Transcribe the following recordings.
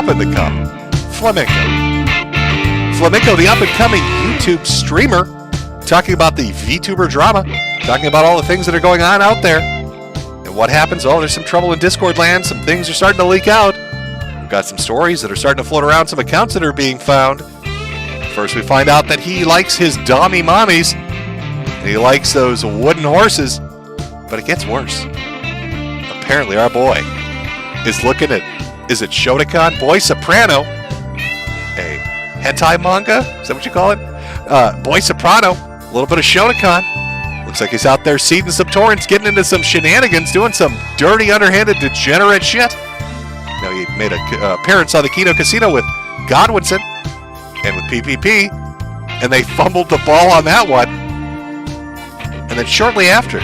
Pop in the Cup, Flamenco. Flamenco, the up-and-coming YouTube streamer, talking about the VTuber drama, talking about all the things that are going on out there. And what happens? Oh, there's some trouble in Discord land. Some things are starting to leak out. We've got some stories that are starting to float around, some accounts that are being found. First, we find out that he likes his dommy mommies, and he likes those wooden horses. But it gets worse. Apparently, our boy is looking at, is it Shotokan? Boy Soprano, a hentai manga? Is that what you call it? Boy Soprano, a little bit of Shotokan. Looks like he's out there seeding some torrents, getting into some shenanigans, doing some dirty, underhanded, degenerate shit. Now, he made an appearance on the Kino Casino with Godwinson and with PPP, and they fumbled the ball on that one. And then shortly after,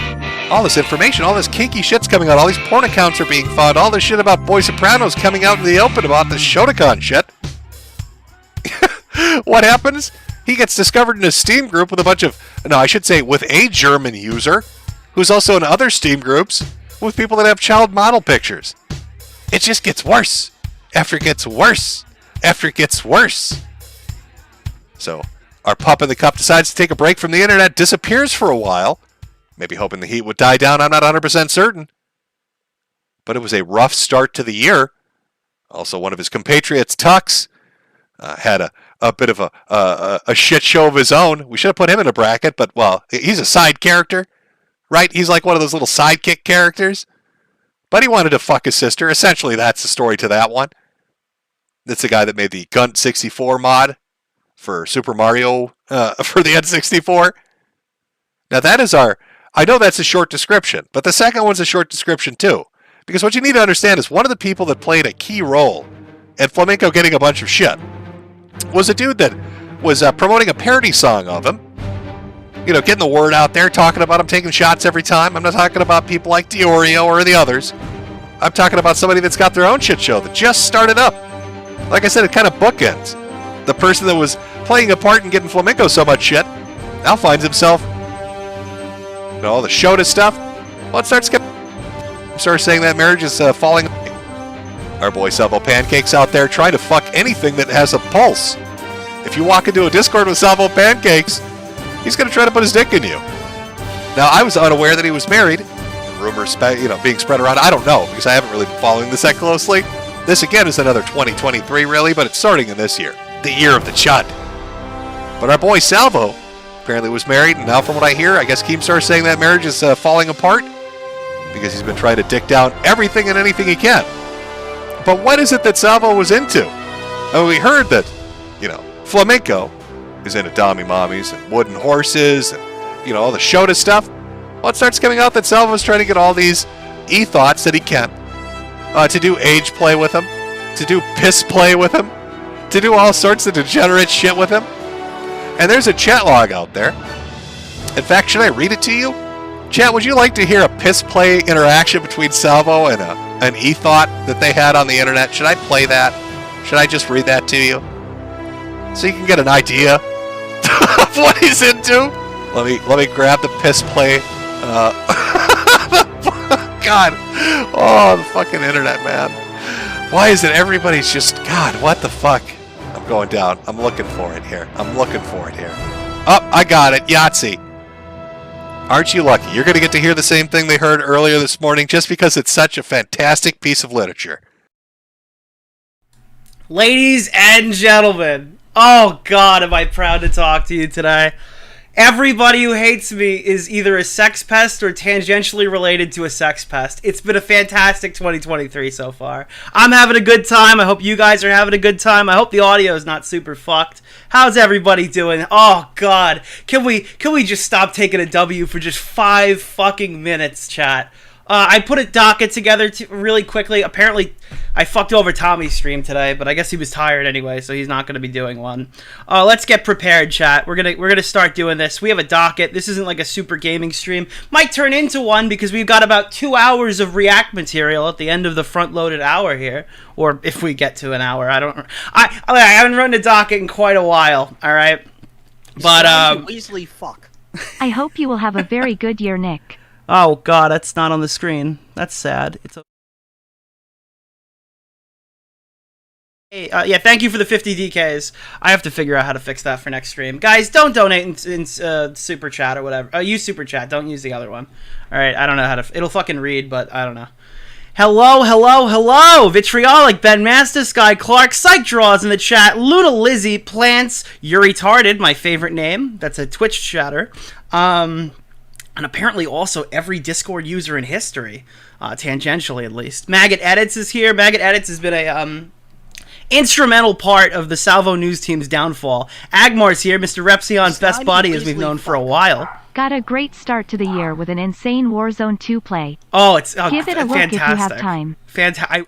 all this information, all this kinky shit's coming out, all these porn accounts are being found, all this shit about Boy Sopranos coming out in the open about the Shotokan shit. What happens? He gets discovered in a Steam group with a bunch of, no, I should say with a German user, who's also in other Steam groups with people that have child model pictures. It just gets worse. After it gets worse. After it gets worse. So, our pup in the cup decides to take a break from the internet, disappears for a while, maybe hoping the heat would die down, I'm not 100% certain. But it was a rough start to the year. Also, one of his compatriots, Tux, had a bit of a shit show of his own. We should have put him in a bracket, but, well, he's a side character, right? He's like one of those little sidekick characters. But he wanted to fuck his sister. Essentially, that's the story to that one. That's the guy that made the Gunt 64 mod for Super Mario for the N64. Now, that is our... I know that's a short description, but the second one's a short description, too. Because what you need to understand is one of the people that played a key role in Flamenco getting a bunch of shit was a dude that was promoting a parody song of him. You know, getting the word out there, talking about him taking shots every time. I'm not talking about people like DeOrio or the others. I'm talking about somebody that's got their own shit show that just started up. Like I said, it kind of bookends. The person that was playing a part and getting Flamenco so much shit now finds himself, you know, all the Shota stuff. Well, it starts saying that marriage is falling. Our boy Salvo Pancakes out there trying to fuck anything that has a pulse. If you walk into a Discord with Salvo Pancakes, he's going to try to put his dick in you. Now, I was unaware that he was married. Rumors, being spread around. I don't know, because I haven't really been following this that closely. This, again, is another 2023, really, but it's starting in this year. The year of the Chud. But our boy Salvo apparently was married, and now from what I hear, I guess Keemstar's saying that marriage is falling apart because he's been trying to dick down everything and anything he can. But what is it that Salvo was into? I mean, we heard that, Flamenco is into Dommy Mommies and wooden horses and, all the Shota stuff. Well, it starts coming out that Salvo's trying to get all these e-thoughts that he can. To do age play with him. To do piss play with him. To do all sorts of degenerate shit with him. And there's a chat log out there. In fact, should I read it to you? Chat, would you like to hear a piss play interaction between Salvo and an e-thought that they had on the internet? Should I play that? Should I just read that to you? So you can get an idea of what he's into? Let me grab the piss play. God. Oh, the fucking internet, man. Why is it everybody's just... God, what the fuck? I'm going down. I'm looking for it here. Oh, I got it. Yahtzee. Aren't you lucky? You're going to get to hear the same thing they heard earlier this morning just because it's such a fantastic piece of literature. Ladies and gentlemen, oh God, am I proud to talk to you today. Everybody who hates me is either a sex pest or tangentially related to a sex pest. It's been a fantastic 2023 so far. I'm having a good time. I hope you guys are having a good time. I hope the audio is not super fucked. How's everybody doing? Oh God, can we just stop taking a W for just 5 fucking minutes, chat? I put a docket together really quickly. Apparently, I fucked over Tommy's stream today, but I guess he was tired anyway, so he's not going to be doing one. Let's get prepared, chat. We're gonna start doing this. We have a docket. This isn't like a super gaming stream. Might turn into one because we've got about 2 hours of React material at the end of the front-loaded hour here, or if we get to an hour. I haven't run a docket in quite a while. All right, but Weasley, fuck. I hope you will have a very good year, Nick. Oh God, that's not on the screen. That's sad. It's Hey, yeah, thank you for the 50 DKs. I have to figure out how to fix that for next stream. Guys, don't donate in Super Chat or whatever. Use Super Chat. Don't use the other one. All right, I don't know how to... It'll fucking read, but I don't know. Hello, hello, hello! Vitriolic, Ben Master, Sky Clark, Psych Draws in the chat, Luna Lizzie, Plants, You're Retarded, my favorite name. That's a Twitch chatter. And apparently also every Discord user in history, tangentially at least. Maggot Edits is here. Maggot Edits has been a... instrumental part of the Salvo News team's downfall. Agmar's here, Mr. Repsion's best buddy, as we've known for a while. Got a great start to the year with an insane Warzone 2 play. Oh, it's Give it a look fantastic. if you have time. Fantastic.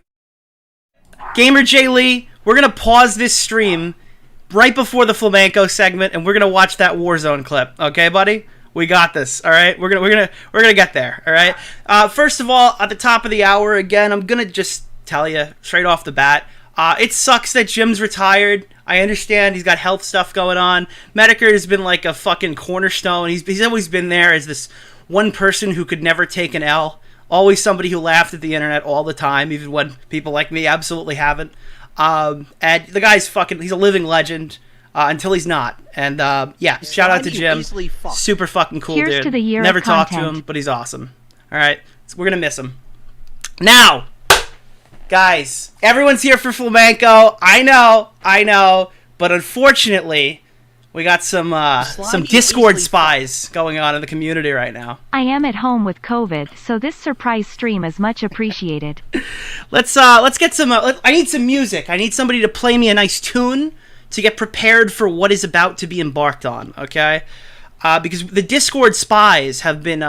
Gamer J Lee, we're gonna pause this stream right before the Flamenco segment, and we're gonna watch that Warzone clip. Okay, buddy? We got this. All right, we're gonna get there. All right. First of all, at the top of the hour, again, I'm gonna just tell you straight off the bat. It sucks that Jim's retired. I understand he's got health stuff going on. Medicare has been like a fucking cornerstone. He's always been there as this one person who could never take an L. Always somebody who laughed at the internet all the time, even when people like me absolutely haven't. And the guy's he's a living legend until he's not. And yeah, shout out to Jim. Super fucking cool Here's dude. To the year Never of talked to content. him, but he's awesome. All right, so we're going to miss him. Now... guys, everyone's here for Flamenco. I know, but unfortunately, we got some Discord spies going on in the community right now. I am at home with COVID, so this surprise stream is much appreciated. Let's get some. I need some music. I need somebody to play me a nice tune to get prepared for what is about to be embarked on. Okay, because the Discord spies have been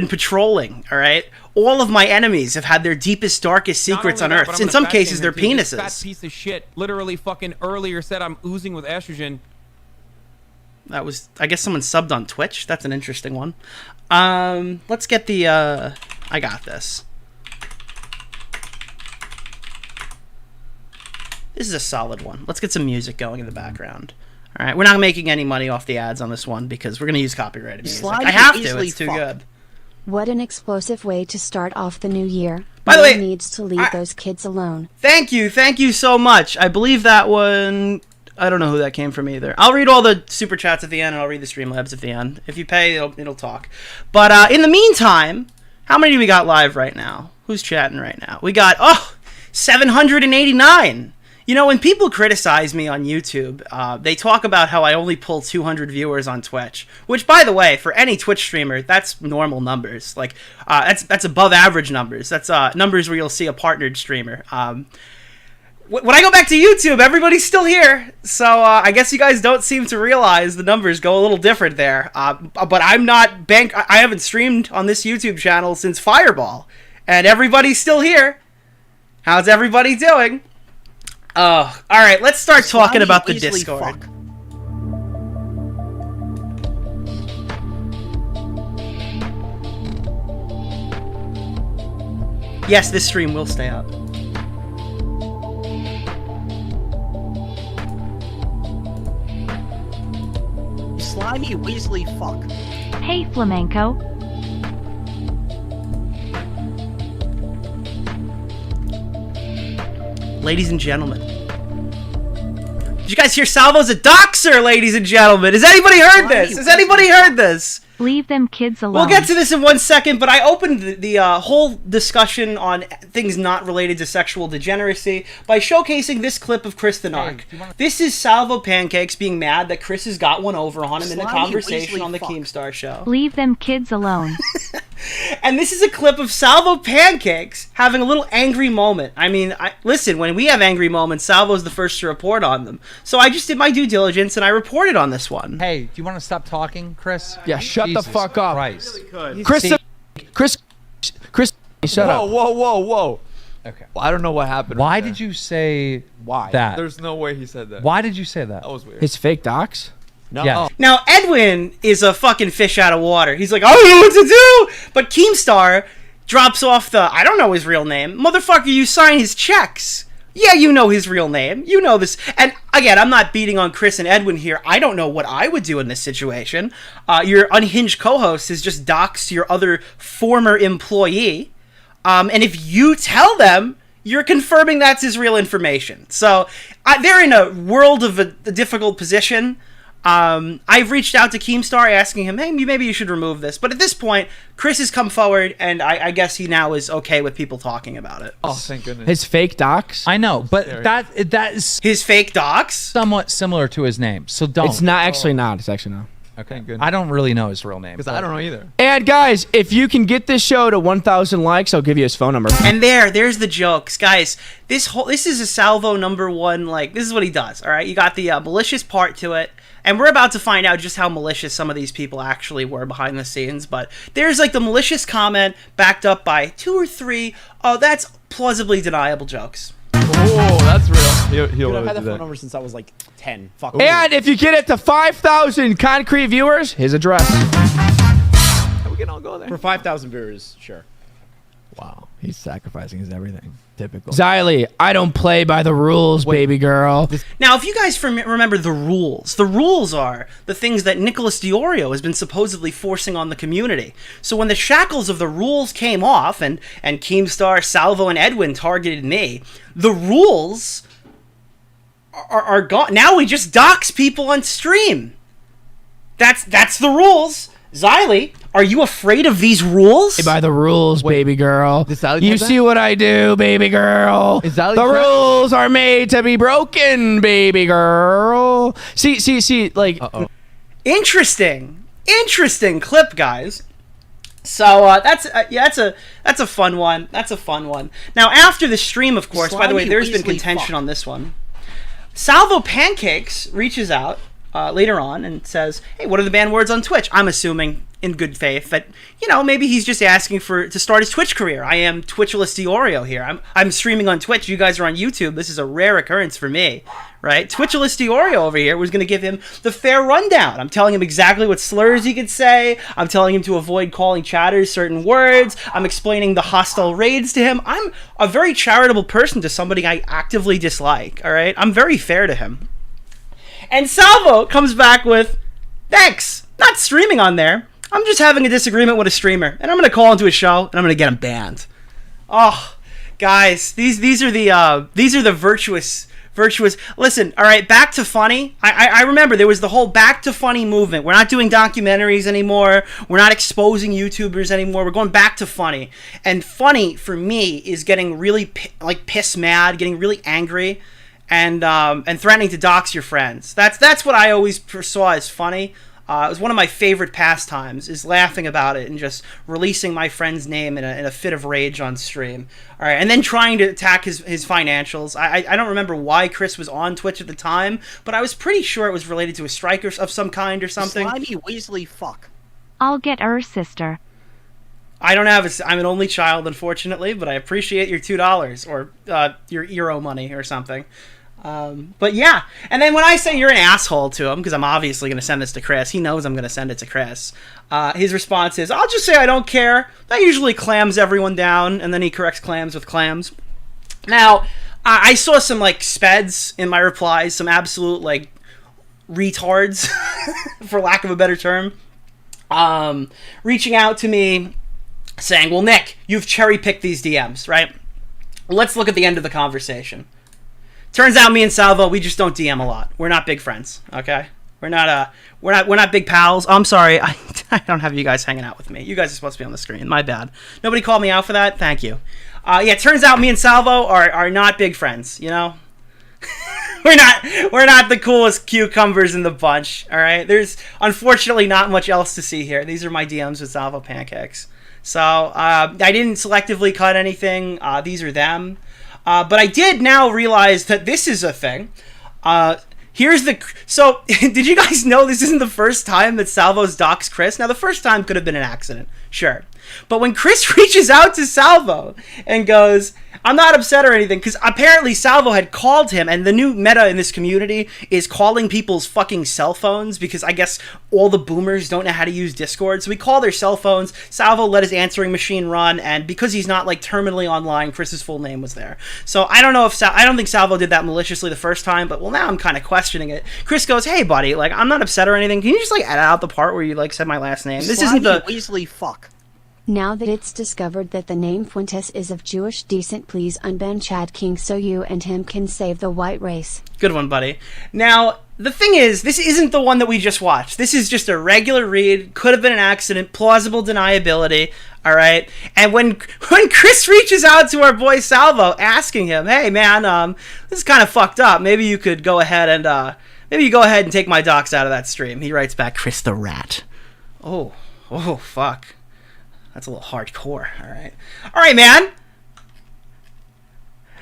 patrolling. All right. All of my enemies have had their deepest, darkest secrets on Earth. In some cases, they're penises. This fat piece of shit literally fucking earlier said I'm oozing with estrogen. That was... I guess someone subbed on Twitch. That's an interesting one. Let's get the... I got this. This is a solid one. Let's get some music going in the background. All right, we're not making any money off the ads on this one because we're going to use copyrighted music. I have to. It's too good. What an explosive way to start off the new year. By the way, needs to leave those kids alone. Thank you so much. I believe that one... I don't know who that came from either. I'll read all the super chats at the end, and I'll read the Streamlabs at the end. If you pay, it'll talk. But in the meantime, how many do we got live right now? Who's chatting right now? We got 789. You know, when people criticize me on YouTube, they talk about how I only pull 200 viewers on Twitch. Which, by the way, for any Twitch streamer, that's normal numbers. Like, that's above average numbers. That's numbers where you'll see a partnered streamer. When I go back to YouTube, everybody's still here. So I guess you guys don't seem to realize the numbers go a little different there. But I'm not I haven't streamed on this YouTube channel since Fireball. And everybody's still here. How's everybody doing? Oh, all right. Let's start talking about the Discord. Yes, this stream will stay up. Slimy Weasley fuck. Hey, Flamenco. Ladies and gentlemen. Did you guys hear Salvo's a doxer, ladies and gentlemen? Has anybody heard this? Has anybody heard this? Leave them kids alone. We'll get to this in 1 second, but I opened the whole discussion on things not related to sexual degeneracy by showcasing this clip of Chris the Narc. This is Salvo Pancakes being mad that Chris has got one over on him in the conversation on the Keemstar show. Leave them kids alone. And this is a clip of Salvo Pancakes having a little angry moment. I mean, listen, when we have angry moments, Salvo's the first to report on them. So I just did my due diligence and I reported on this one. Hey, do you want to stop talking, Chris? Yeah, shut the fuck up. Christ. Chris, shut up. Whoa. Okay. Well, I don't know what happened. Why did you say that? There's no way he said that. Why did you say that? That was weird. His fake docs? No. Yeah. Now, Edwin is a fucking fish out of water. He's like, I don't know what to do. But Keemstar drops off I don't know his real name. Motherfucker, you sign his checks. Yeah, you know his real name. You know this. And again, I'm not beating on Chris and Edwin here. I don't know what I would do in this situation. Your unhinged co-host has just doxed your other former employee. And if you tell them you're confirming that's his real information. So they're in a world of a difficult position. I've reached out to Keemstar asking him, hey, maybe you should remove this. But at this point, Chris has come forward, and I guess he now is okay with people talking about it. Oh, thank goodness. His fake docs. I know, but that is His fake docs? somewhat similar to his name. So don't. It's not actually not. It's actually not. Okay. Thank goodness. I don't really know his real name. Because I don't know either. And guys, if you can get this show to 1,000 likes, I'll give you his phone number. And there's the jokes, guys. This is a Salvo #1. Like, this is what he does. All right, you got the malicious part to it, and we're about to find out just how malicious some of these people actually were behind the scenes. But there's like the malicious comment backed up by 2 or 3. Oh, that's plausibly deniable jokes. Oh, that's real. He'll I've had do that phone that. number since I was like 10. Fuck. And if you get it to 5,000 concrete viewers, his address. We can all go there. For 5,000 viewers, sure. Wow, he's sacrificing his everything. Typical. Xylee, I don't play by the rules, baby girl. Now, if you guys remember the rules are the things that Nicholas DeOrio has been supposedly forcing on the community. So when the shackles of the rules came off and Keemstar, Salvo, and Edwin targeted me, the rules are gone. Now we just dox people on stream. That's the rules. Xylee, are you afraid of these rules? By the rules, baby girl. You see what I do, baby girl. The rules are made to be broken, baby girl. See, like... Interesting clip, guys. So that's a fun one. That's a fun one. Now, after the stream, of course, by the way, there's been contention on this one. Salvo Pancakes reaches out later on and says, hey, what are the banned words on Twitch? I'm assuming in good faith that, maybe he's just asking to start his Twitch career. I am Twitchless DeOrio here. I'm streaming on Twitch. You guys are on YouTube. This is a rare occurrence for me, right? Twitchless DeOrio over here was going to give him the fair rundown. I'm telling him exactly what slurs he could say. I'm telling him to avoid calling chatters certain words. I'm explaining the hostile raids to him. I'm a very charitable person to somebody I actively dislike, all right? I'm very fair to him. And Salvo comes back with, thanks, not streaming on there. I'm just having a disagreement with a streamer, and I'm going to call into a show, and I'm going to get him banned. Oh, guys, these are the virtuous. Listen, all right, back to funny. I remember there was the whole back to funny movement. We're not doing documentaries anymore. We're not exposing YouTubers anymore. We're going back to funny. And funny for me is getting really piss mad, getting really angry, and threatening to dox your friends. That's what I always saw as funny. It was one of my favorite pastimes, is laughing about it and just releasing my friend's name in a fit of rage on stream. All right, and then trying to attack his financials. I don't remember why Chris was on Twitch at the time, but I was pretty sure it was related to a strike of some kind or something. Slimy Weasley fuck. I'll get her sister. I don't have I'm an only child, unfortunately, but I appreciate your $2 or your Euro money or something. But yeah, and then when I say you're an asshole to him, because I'm obviously going to send this to Chris, he knows I'm going to send it to Chris, his response is, I'll just say I don't care. That usually clams everyone down, and then he corrects clams with clams. Now, I saw some, speds in my replies, some absolute, retards, for lack of a better term, reaching out to me, saying, well, Nick, you've cherry-picked these DMs, right? Let's look at the end of the conversation. Turns out me and Salvo, we just don't DM a lot. We're not big friends, okay? We're not big pals. Oh, I'm sorry. I don't have you guys hanging out with me. You guys are supposed to be on the screen. My bad. Nobody called me out for that. Thank you. Yeah, turns out me and Salvo are not big friends, We're not the coolest cucumbers in the bunch, all right? There's unfortunately not much else to see here. These are my DMs with Salvo Pancakes. So, I didn't selectively cut anything. These are them. But I did now realize that this is a thing. So, did you guys know this isn't the first time that Salvo's doxed Chris? Now, the first time could have been an accident, sure. But when Chris reaches out to Salvo and goes, I'm not upset or anything, because apparently Salvo had called him, and the new meta in this community is calling people's fucking cell phones, because I guess all the boomers don't know how to use Discord, so we call their cell phones. Salvo let his answering machine run, and because he's not terminally online, Chris's full name was there. So I don't know if I don't think Salvo did that maliciously the first time, but now I'm kind of questioning it. Chris goes, hey buddy, I'm not upset or anything. Can you just edit out the part where you said my last name? This isn't the Weasley fuck. Now that it's discovered that the name Fuentes is of Jewish descent, please unban Chad King so you and him can save the white race. Good one, buddy. Now, the thing is, this isn't the one that we just watched. This is just a regular read. Could have been an accident. Plausible deniability. All right. And when Chris reaches out to our boy Salvo, asking him, "Hey, man, this is kind of fucked up. Maybe you could go ahead and take my docs out of that stream." He writes back, "Chris the rat." Oh, fuck. That's a little hardcore. All right, man.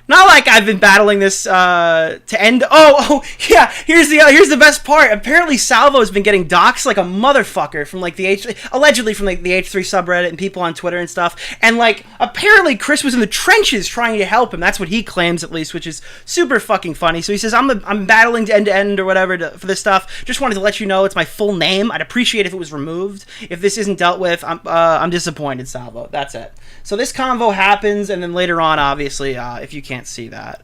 Not like I've been battling this to end. Oh, yeah. Here's the best part. Apparently, Salvo's been getting doxxed like a motherfucker from like allegedly from like the H3 subreddit and people on Twitter and stuff. And like apparently, Chris was in the trenches trying to help him. That's what he claims, at least, which is super fucking funny. So he says, "I'm battling to end or whatever for this stuff. Just wanted to let you know it's my full name. I'd appreciate if it was removed. If this isn't dealt with, I'm disappointed, Salvo." That's it. So this convo happens, and then later on, obviously, if you can't see that,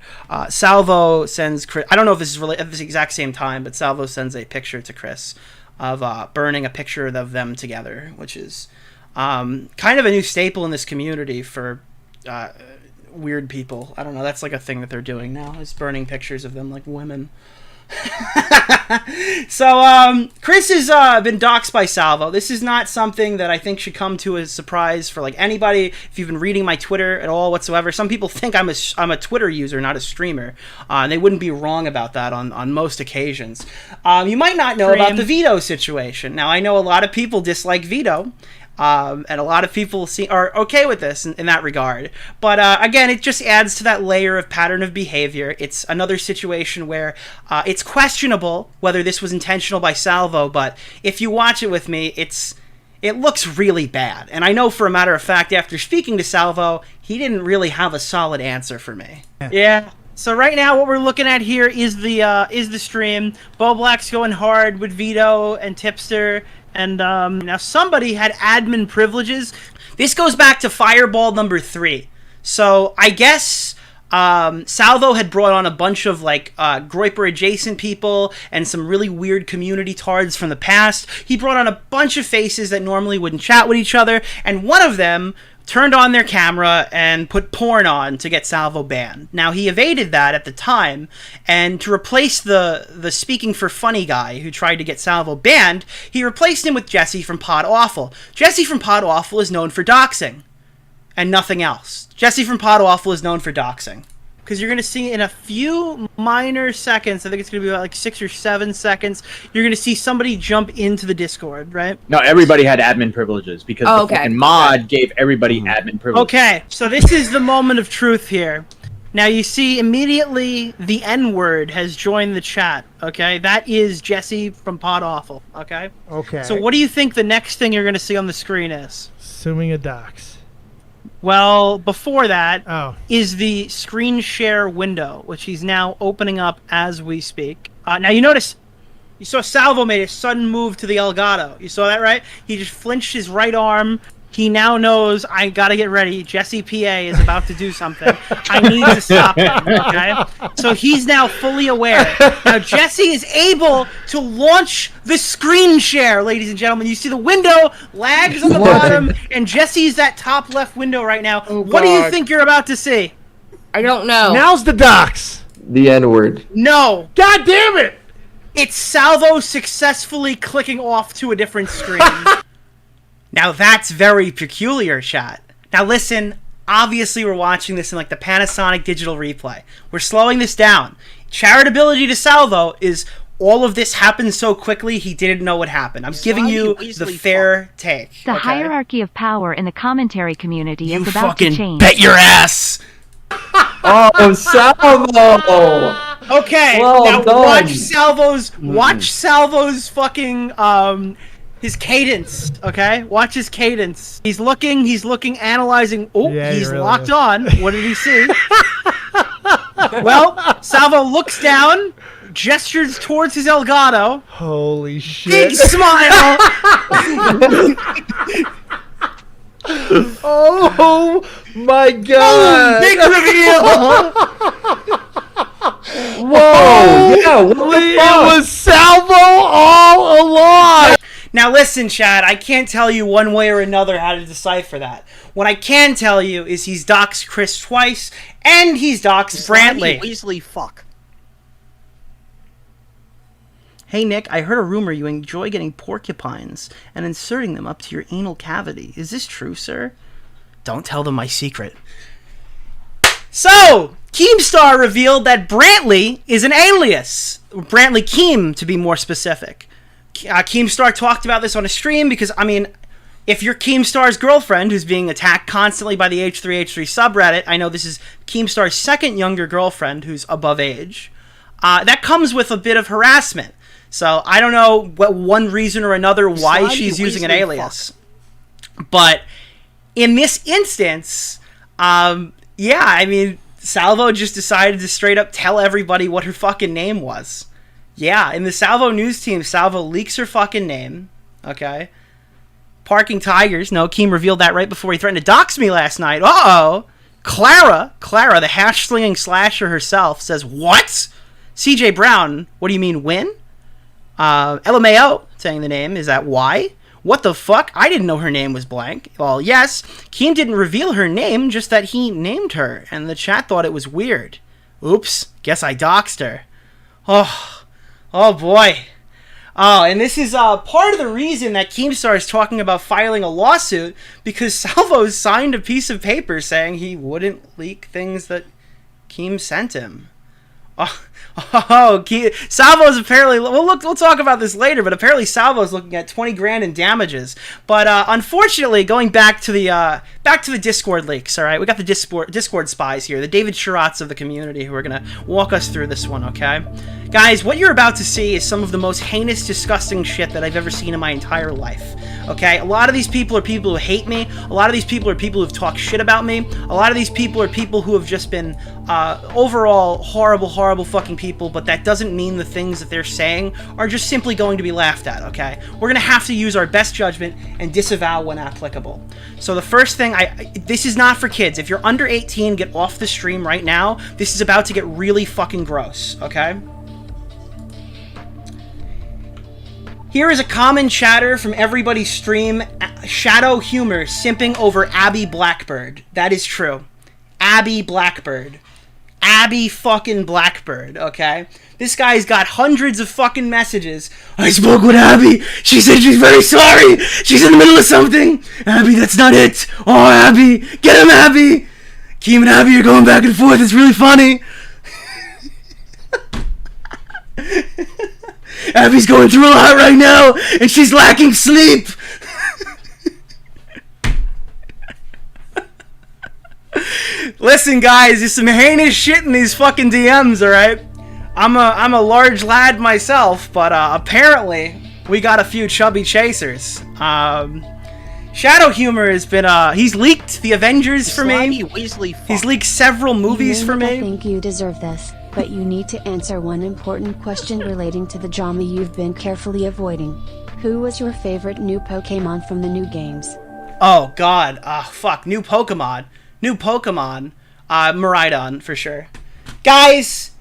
Salvo sends Chris. I don't know if this is really at the exact same time, but Salvo sends a picture to Chris of burning a picture of them together, which is kind of a new staple in this community for weird people. I don't know. That's like a thing that they're doing now, is burning pictures of them like women. So Chris has been doxxed by Salvo. This is not something that I think should come to a surprise for like anybody. If you've been reading my Twitter at all whatsoever, some people think I'm a Twitter user, not a streamer, and they wouldn't be wrong about that on most occasions. You might not know about the Vito situation. Now, I know a lot of people dislike Vito. And a lot of people are okay with this in that regard. But again, it just adds to that layer of pattern of behavior. It's another situation where it's questionable whether this was intentional by Salvo, but if you watch it with me, it looks really bad. And I know for a matter of fact, after speaking to Salvo, he didn't really have a solid answer for me. Yeah. So right now, what we're looking at here is the stream. Bo Black's going hard with Vito and Tipster. And now somebody had admin privileges. This goes back to Fireball number 3. So I guess Salvo had brought on a bunch of like Groiper adjacent people and some really weird community tards from the past. He brought on a bunch of faces that normally wouldn't chat with each other, and one of them turned on their camera and put porn on to get Salvo banned. Now, he evaded that at the time, and to replace the speaking for funny guy who tried to get Salvo banned, he replaced him with Jesse from Pod Awful. Jesse from Pod Awful is known for doxing, and nothing else. Jesse from Pod Awful is known for doxing. Because you're going to see in a few minor seconds, I think it's going to be about like 6 or 7 seconds, you're going to see somebody jump into the Discord, right? No, everybody had admin privileges because the fucking mod gave everybody admin privileges. Okay, so this is the moment of truth here. Now you see immediately the N-word has joined the chat, okay? That is Jesse from Pod Awful, okay? Okay. So what do you think the next thing you're going to see on the screen is? Assuming a dox. Well, before that is the screen share window, which he's now opening up as we speak. Now you notice, you saw Salvo made a sudden move to the Elgato. You saw that, right? He just flinched his right arm. He now knows, I gotta get ready. Jesse PA is about to do something. I need to stop him, okay? So he's now fully aware. Now Jesse is able to launch the screen share, ladies and gentlemen. You see the window lags on the bottom, and Jesse's that top left window right now. What do you think you're about to see? I don't know. Now's the dox. The N-word. No. God damn it! It's Salvo successfully clicking off to a different screen. Now that's very peculiar, chat. Now listen, obviously we're watching this in like the Panasonic digital replay. We're slowing this down. Charitability to Salvo is all of this happened so quickly he didn't know what happened. I'm giving you the fair take. The hierarchy of power in the commentary community is about to change. Bet your ass! Oh, Salvo! Okay, well now done. watch Salvo's fucking his cadence, okay? Watch his cadence. He's looking, analyzing. Oh, yeah, he's really locked on. What did he see? Well, Salvo looks down, gestures towards his Elgato. Holy shit. Big smile! Oh my god! Big reveal! Whoa! Yeah, what the fuck? It was Salvo all along! Now listen, Chad, I can't tell you one way or another how to decipher that. What I can tell you is he's doxed Chris twice, and he's doxed Brantley. Weasley fuck. Hey Nick, I heard a rumor you enjoy getting porcupines and inserting them up to your anal cavity. Is this true, sir? Don't tell them my secret. So, Keemstar revealed that Brantley is an alias. Brantley Keem, to be more specific. Keemstar talked about this on a stream because, I mean, if you're Keemstar's girlfriend who's being attacked constantly by the H3H3 subreddit, I know this is Keemstar's second younger girlfriend who's above age, that comes with a bit of harassment. So I don't know what one reason or another why she's using an alias. But in this instance, yeah, I mean, Salvo just decided to straight up tell everybody what her fucking name was. Yeah, in the Salvo news team, Salvo leaks her fucking name. Okay. Parking Tigers. No, Keem revealed that right before he threatened to dox me last night. Uh-oh. Clara, the hash-slinging slasher herself, says, what? CJ Brown, what do you mean, win? LMAO, saying the name, is that why? What the fuck? I didn't know her name was blank. Well, yes, Keem didn't reveal her name, just that he named her, and the chat thought it was weird. Oops, guess I doxed her. Oh boy. Oh, and this is part of the reason that Keemstar is talking about filing a lawsuit, because Salvo signed a piece of paper saying he wouldn't leak things that Keem sent him. Salvo's apparently, we'll talk about this later, but apparently Salvo's looking at 20 grand in damages. But unfortunately, going back to the Discord leaks, all right? We got the Discord spies here, the David Sharats of the community, who are going to walk us through this one, okay? Guys, what you're about to see is some of the most heinous, disgusting shit that I've ever seen in my entire life, okay? A lot of these people are people who hate me. A lot of these people are people who've talked shit about me. A lot of these people are people who have just been overall horrible fucking people, but that doesn't mean the things that they're saying are just simply going to be laughed at, okay? We're going to have to use our best judgment and disavow when applicable. So the first thing, this is not for kids. If you're under 18, get off the stream right now. This is about to get really fucking gross, okay? Here is a common chatter from everybody's stream. Shadow Humor simping over Abby Blackbird. That is true. Abby Blackbird. Abby fucking Blackbird, okay? This guy's got hundreds of fucking messages. I spoke with Abby. She said she's very sorry. She's in the middle of something. Abby, that's not it. Oh, Abby. Get him, Abby. Keem and Abby are going back and forth. It's really funny. Abby's going through a lot right now, and she's lacking sleep. Listen, guys, there's some heinous shit in these fucking DMs, alright? I'm a large lad myself, but apparently we got a few chubby chasers. Shadow Humor has been, he's leaked the Avengers for me. He's leaked several movies for me. I think you deserve this, but you need to answer one important question relating to the drama you've been carefully avoiding. Who was your favorite new Pokemon from the new games? Oh, God. Fuck. New Pokemon. Miraidon, for sure. Guys,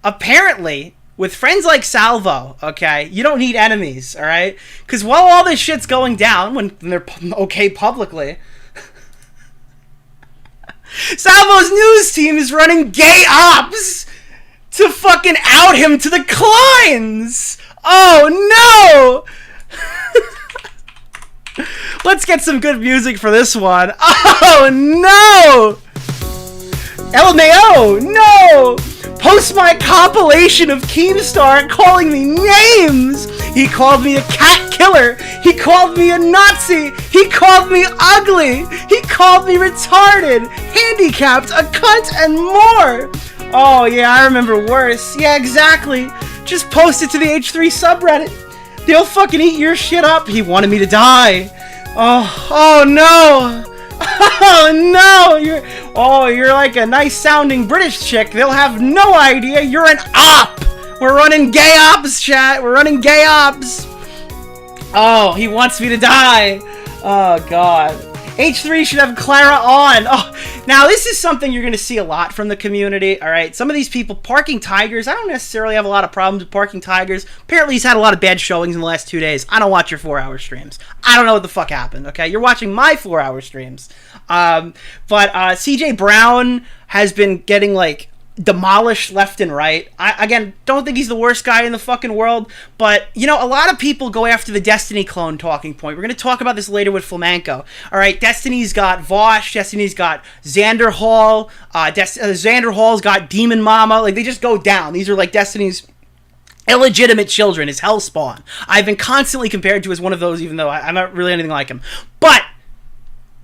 apparently, with friends like Salvo, okay, you don't need enemies, alright? Because while all this shit's going down, when they're okay publicly, Salvo's news team is running gay ops to fucking out him to the Kleins! Oh, no! Let's get some good music for this one. Oh, no! LMAO, no! Post my compilation of Keemstar calling me names! He called me a cat killer! He called me a Nazi! He called me ugly! He called me retarded! Handicapped! A cunt! And more! Oh, yeah, I remember worse. Yeah, exactly. Just post it to the H3 subreddit. They'll fucking eat your shit up. He wanted me to die. Oh no. Oh no. You're like a nice sounding British chick. They'll have no idea you're an op. We're running gay ops, chat. We're running gay ops. Oh, he wants me to die. Oh, God. H3 should have Clara on. Oh, Now, this is something you're going to see a lot from the community, all right? Some of these people, parking tigers, I don't necessarily have a lot of problems with parking tigers. Apparently, he's had a lot of bad showings in the last 2 days. I don't watch your 4-hour streams. I don't know what the fuck happened, okay? You're watching my 4-hour streams. But CJ Brown has been getting, like, demolished left and right. I, again, don't think he's the worst guy in the fucking world, but, you know, a lot of people go after the Destiny clone talking point. We're going to talk about this later with Flamenco. All right, Destiny's got Vosh, Destiny's got Xander Hall, Xander Hall's got Demon Mama. Like, they just go down. These are, like, Destiny's illegitimate children, his Hellspawn. I've been constantly compared to as one of those, even though I'm not really anything like him. But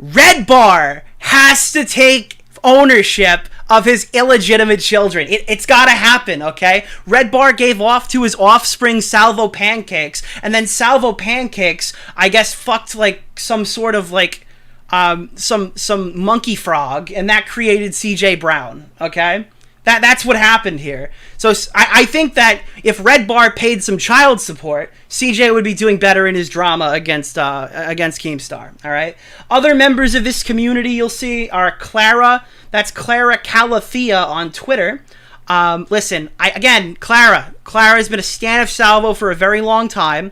Red Bar has to take ownership of his illegitimate children. It's gotta happen, okay? Red Bar gave off to his offspring Salvo Pancakes, and then Salvo Pancakes, I guess, fucked like some sort of like some monkey frog, and that created CJ Brown, okay? That's what happened here. So I think that if Red Bar paid some child support, CJ would be doing better in his drama against Keemstar. All right. Other members of this community you'll see are Clara. That's Clara Calafia on Twitter. Listen, Clara has been a stan of Salvo for a very long time.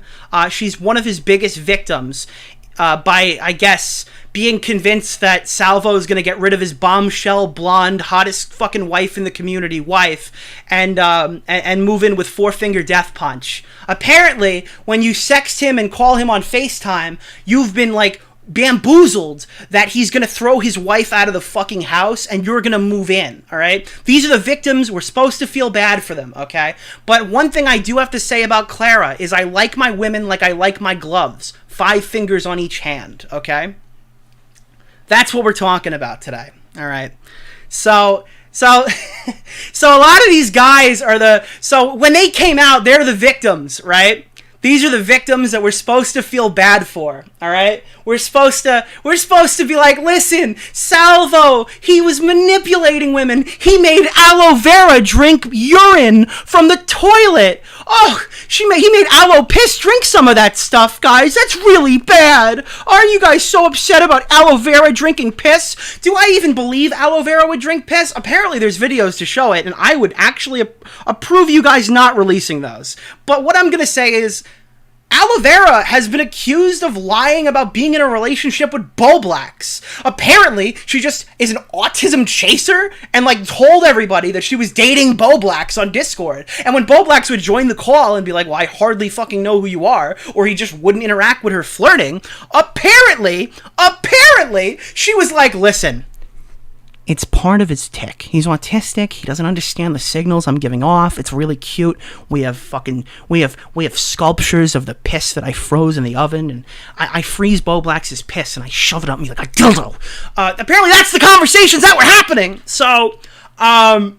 She's one of his biggest victims by, I guess, being convinced that Salvo is going to get rid of his bombshell, blonde, hottest fucking wife in the community, and move in with Four-Finger Death Punch. Apparently, when you sext him and call him on FaceTime, you've been, like, bamboozled that he's going to throw his wife out of the fucking house and you're going to move in, all right? These are the victims. We're supposed to feel bad for them, okay? But one thing I do have to say about Clara is I like my women like I like my gloves. 5 fingers on each hand, okay? That's what we're talking about today, all right? So a lot of these guys are so when they came out, they're the victims, right? These are the victims that we're supposed to feel bad for, all right? We're supposed to be like, listen, Salvo, he was manipulating women. He made aloe vera drink urine from the toilet. Oh, he made aloe piss drink some of that stuff, guys. That's really bad. Aren't you guys so upset about aloe vera drinking piss? Do I even believe aloe vera would drink piss? Apparently there's videos to show it, and I would actually approve you guys not releasing those. But what I'm going to say is, Aloe Vera has been accused of lying about being in a relationship with Bo Blacks. Apparently, she just is an autism chaser and, like, told everybody that she was dating Bo Blacks on Discord. And when Bo Blacks would join the call and be like, well, I hardly fucking know who you are, or he just wouldn't interact with her flirting, apparently, she was like, listen, it's part of his tick. He's autistic. He doesn't understand the signals I'm giving off. It's really cute. We have sculptures of the piss that I froze in the oven, and I freeze Bo Black's piss and I shove it up me like a dildo. Apparently that's the conversations that were happening. So, all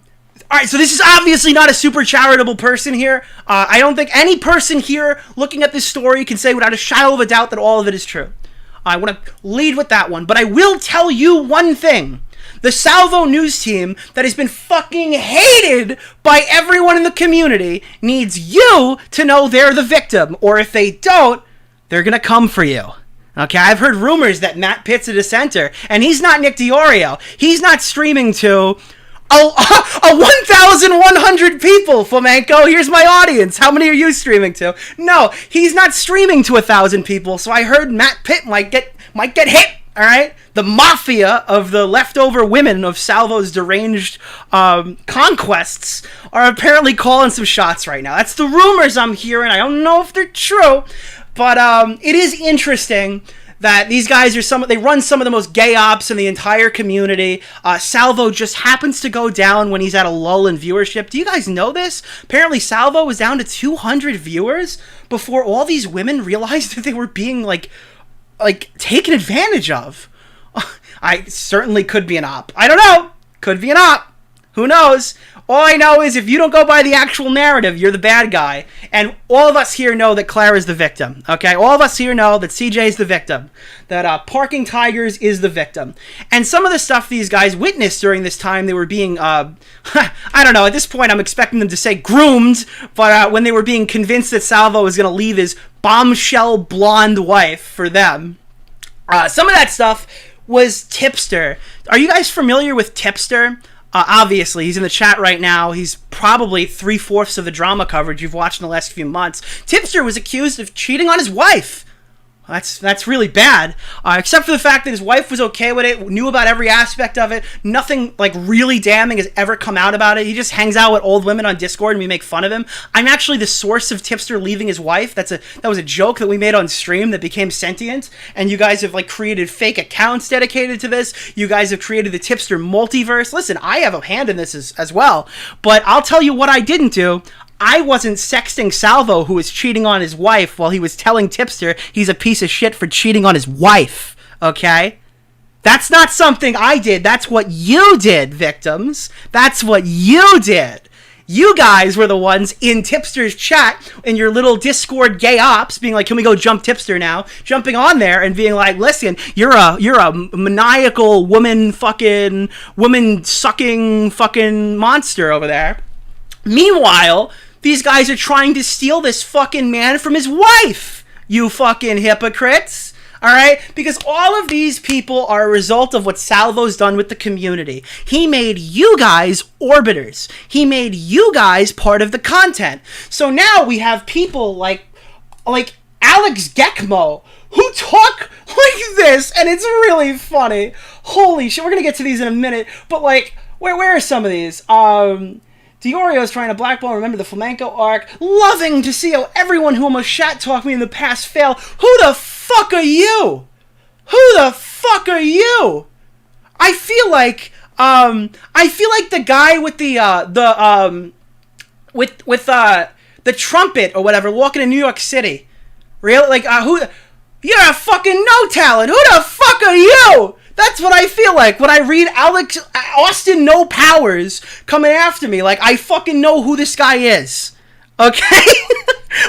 right, so this is obviously not a super charitable person here. I don't think any person here looking at this story can say without a shadow of a doubt that all of it is true. I want to lead with that one, but I will tell you one thing. The Salvo news team that has been fucking hated by everyone in the community needs you to know they're the victim, or if they don't, they're gonna come for you. Okay, I've heard rumors that Matt Pitt's a dissenter, and he's not Nick DeOrio. He's not streaming to a 1,100 people, Flamenco. Here's my audience. How many are you streaming to? No, he's not streaming to 1,000 people, so I heard Matt Pitt might get hit. All right, the mafia of the leftover women of Salvo's deranged conquests are apparently calling some shots right now. That's the rumors I'm hearing. I don't know if they're true, but it is interesting that these guys they run some of the most gay ops in the entire community. Salvo just happens to go down when he's at a lull in viewership. Do you guys know this? Apparently Salvo was down to 200 viewers before all these women realized that they were being like taken advantage of. I certainly could be an op. I don't know. Could be an op. Who knows? All I know is if you don't go by the actual narrative, you're the bad guy. And all of us here know that Clara's the victim. Okay? All of us here know that CJ's the victim. That Parking Tigers is the victim. And some of the stuff these guys witnessed during this time, they were being, I don't know, at this point I'm expecting them to say groomed, but when they were being convinced that Salvo was going to leave his bombshell blonde wife for them. Some of that stuff was Tipster. Are you guys familiar with Tipster? Obviously, he's in the chat right now. He's probably 3/4 of the drama coverage you've watched in the last few months. Tipster was accused of cheating on his wife. That's really bad. Except for the fact that his wife was okay with it, knew about every aspect of it. Nothing like really damning has ever come out about it. He just hangs out with old women on Discord and we make fun of him. I'm actually the source of Tipster leaving his wife. That was a joke that we made on stream that became sentient. And you guys have like created fake accounts dedicated to this. You guys have created the Tipster multiverse. Listen, I have a hand in this as well. But I'll tell you what I didn't do. I wasn't sexting Salvo, who was cheating on his wife, while he was telling Tipster he's a piece of shit for cheating on his wife, okay? That's not something I did. That's what you did, victims. That's what you did. You guys were the ones in Tipster's chat, in your little Discord gay ops, being like, can we go jump Tipster now? Jumping on there and being like, listen, you're a maniacal woman sucking fucking monster over there. Meanwhile, these guys are trying to steal this fucking man from his wife, you fucking hypocrites, alright? Because all of these people are a result of what Salvo's done with the community. He made you guys orbiters. He made you guys part of the content. So now we have people like Alex Gekmo, who talk like this, and it's really funny. Holy shit, we're gonna get to these in a minute, but like, where are some of these? DeOrio is trying to blackball, remember the Flamenco arc. Loving to see how everyone who almost shat-talked me in the past fail. Who the fuck are you? Who the fuck are you? I feel like the guy with the trumpet or whatever walking in New York City. Really? Like, you're a fucking no talent. Who the fuck are you? That's what I feel like when I read Austin No Powers coming after me. Like, I fucking know who this guy is. Okay?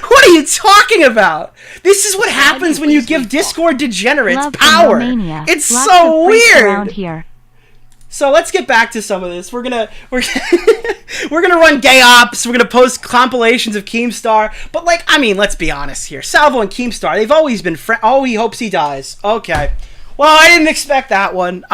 What are you talking about? This is what happens when you give Discord degenerates power. It's so weird. Here. So let's get back to some of this. We're gonna run gay ops. We're gonna post compilations of Keemstar. But like, I mean, let's be honest here. Salvo and Keemstar, they've always been friends. Oh, he hopes he dies. Okay. Well, I didn't expect that one.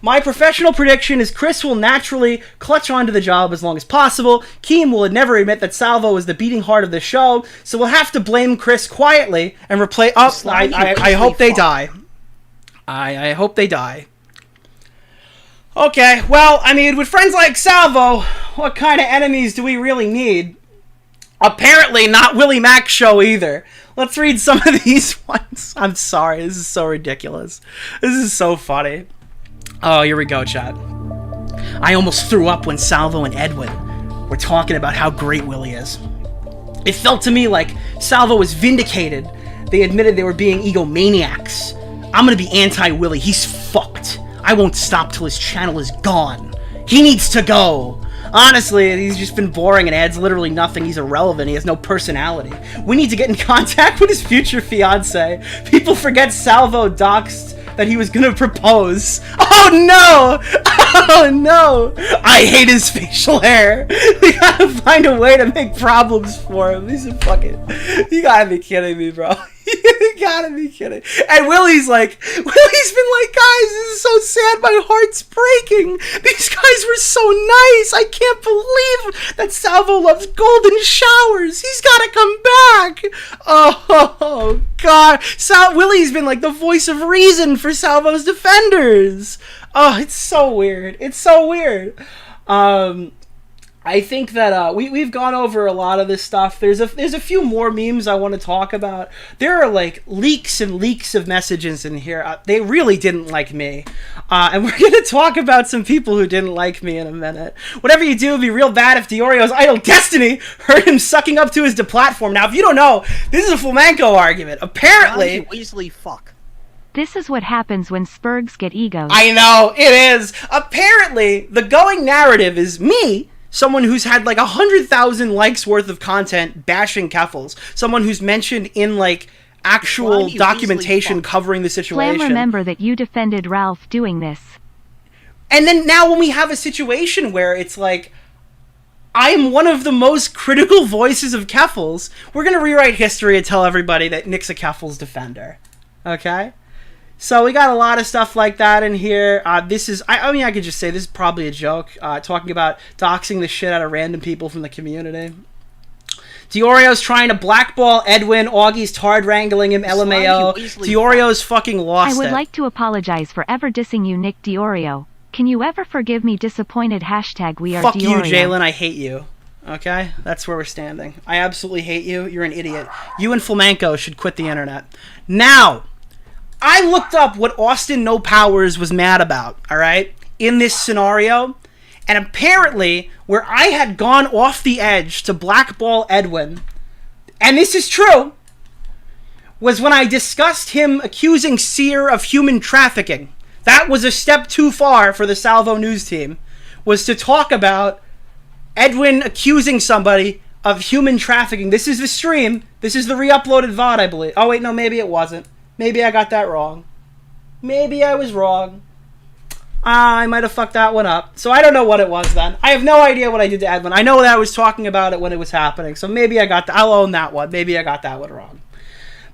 My professional prediction is Chris will naturally clutch onto the job as long as possible. Keem will never admit that Salvo is the beating heart of the show, so we'll have to blame Chris quietly and replace... Oh, I hope they die. I hope they die. Okay, well, I mean, with friends like Salvo, what kind of enemies do we really need? Apparently not Willie Mac's show either. Let's read some of these ones. I'm sorry, this is so ridiculous. This is so funny. Oh, here we go, chat. I almost threw up when Salvo and Edwin were talking about how great Willie is. It felt to me like Salvo was vindicated. They admitted they were being egomaniacs. I'm gonna be anti-Willie. He's fucked. I won't stop till his channel is gone. He needs to go. Honestly, he's just been boring and adds literally nothing. He's irrelevant. He has no personality. We need to get in contact with his future fiance. People forget Salvo doxed that he was gonna propose. Oh no! Oh no! I hate his facial hair. We gotta find a way to make problems for him. These are fucking... You gotta be kidding me, bro. You gotta be kidding. And Willie's been like, guys, this is so sad, my heart's breaking. These guys were so nice. I can't believe that Salvo loves golden showers. He's gotta come back. Oh God. Willie's been like the voice of reason for Salvo's defenders. Oh, it's so weird. It's so weird. I think that we've gone over a lot of this stuff. There's a few more memes I want to talk about. There are like leaks and leaks of messages in here. They really didn't like me. And we're going to talk about some people who didn't like me in a minute. Whatever you do, it'd be real bad if DeOrio's idol Destiny heard him sucking up to his deplatform. Now, if you don't know, this is a Flamenco argument. Apparently... Weasley, fuck. This is what happens when Spurgs get egos. I know, it is. Apparently, the going narrative is me... Someone who's had like 100,000 likes worth of content bashing Keffels. Someone who's mentioned in like actual documentation covering the situation. Flam, remember that you defended Ralph doing this. And then now when we have a situation where it's like, I am one of the most critical voices of Keffels, we're going to rewrite history and tell everybody that Nick's a Keffels defender. Okay? So we got a lot of stuff like that in here. This is, I mean, I could just say this is probably a joke. Talking about doxing the shit out of random people from the community. DeOrio's trying to blackball Edwin. Augie's hard wrangling him. LMAO. DeOrio's fucking lost it. I would like to apologize for ever dissing you, Nick DeOrio. Can you ever forgive me? Disappointed. Hashtag we are Fuck DeOrio. you, Jalen. I hate you. Okay? That's where we're standing. I absolutely hate you. You're an idiot. You and Flamenco should quit the internet. Now, I looked up what Austin No Powers was mad about, alright? In this scenario. And apparently, where I had gone off the edge to blackball Edwin, and this is true, was when I discussed him accusing Sear of human trafficking. That was a step too far for the Salvo News team, was to talk about Edwin accusing somebody of human trafficking. This is the stream. This is the re-uploaded VOD, I believe. Oh, wait, no, maybe it wasn't. Maybe I got that wrong. Maybe I was wrong. I might have fucked that one up. So I don't know what it was then. I have no idea what I did to Edwin. I know that I was talking about it when it was happening. So maybe I got I'll own that one. Maybe I got that one wrong.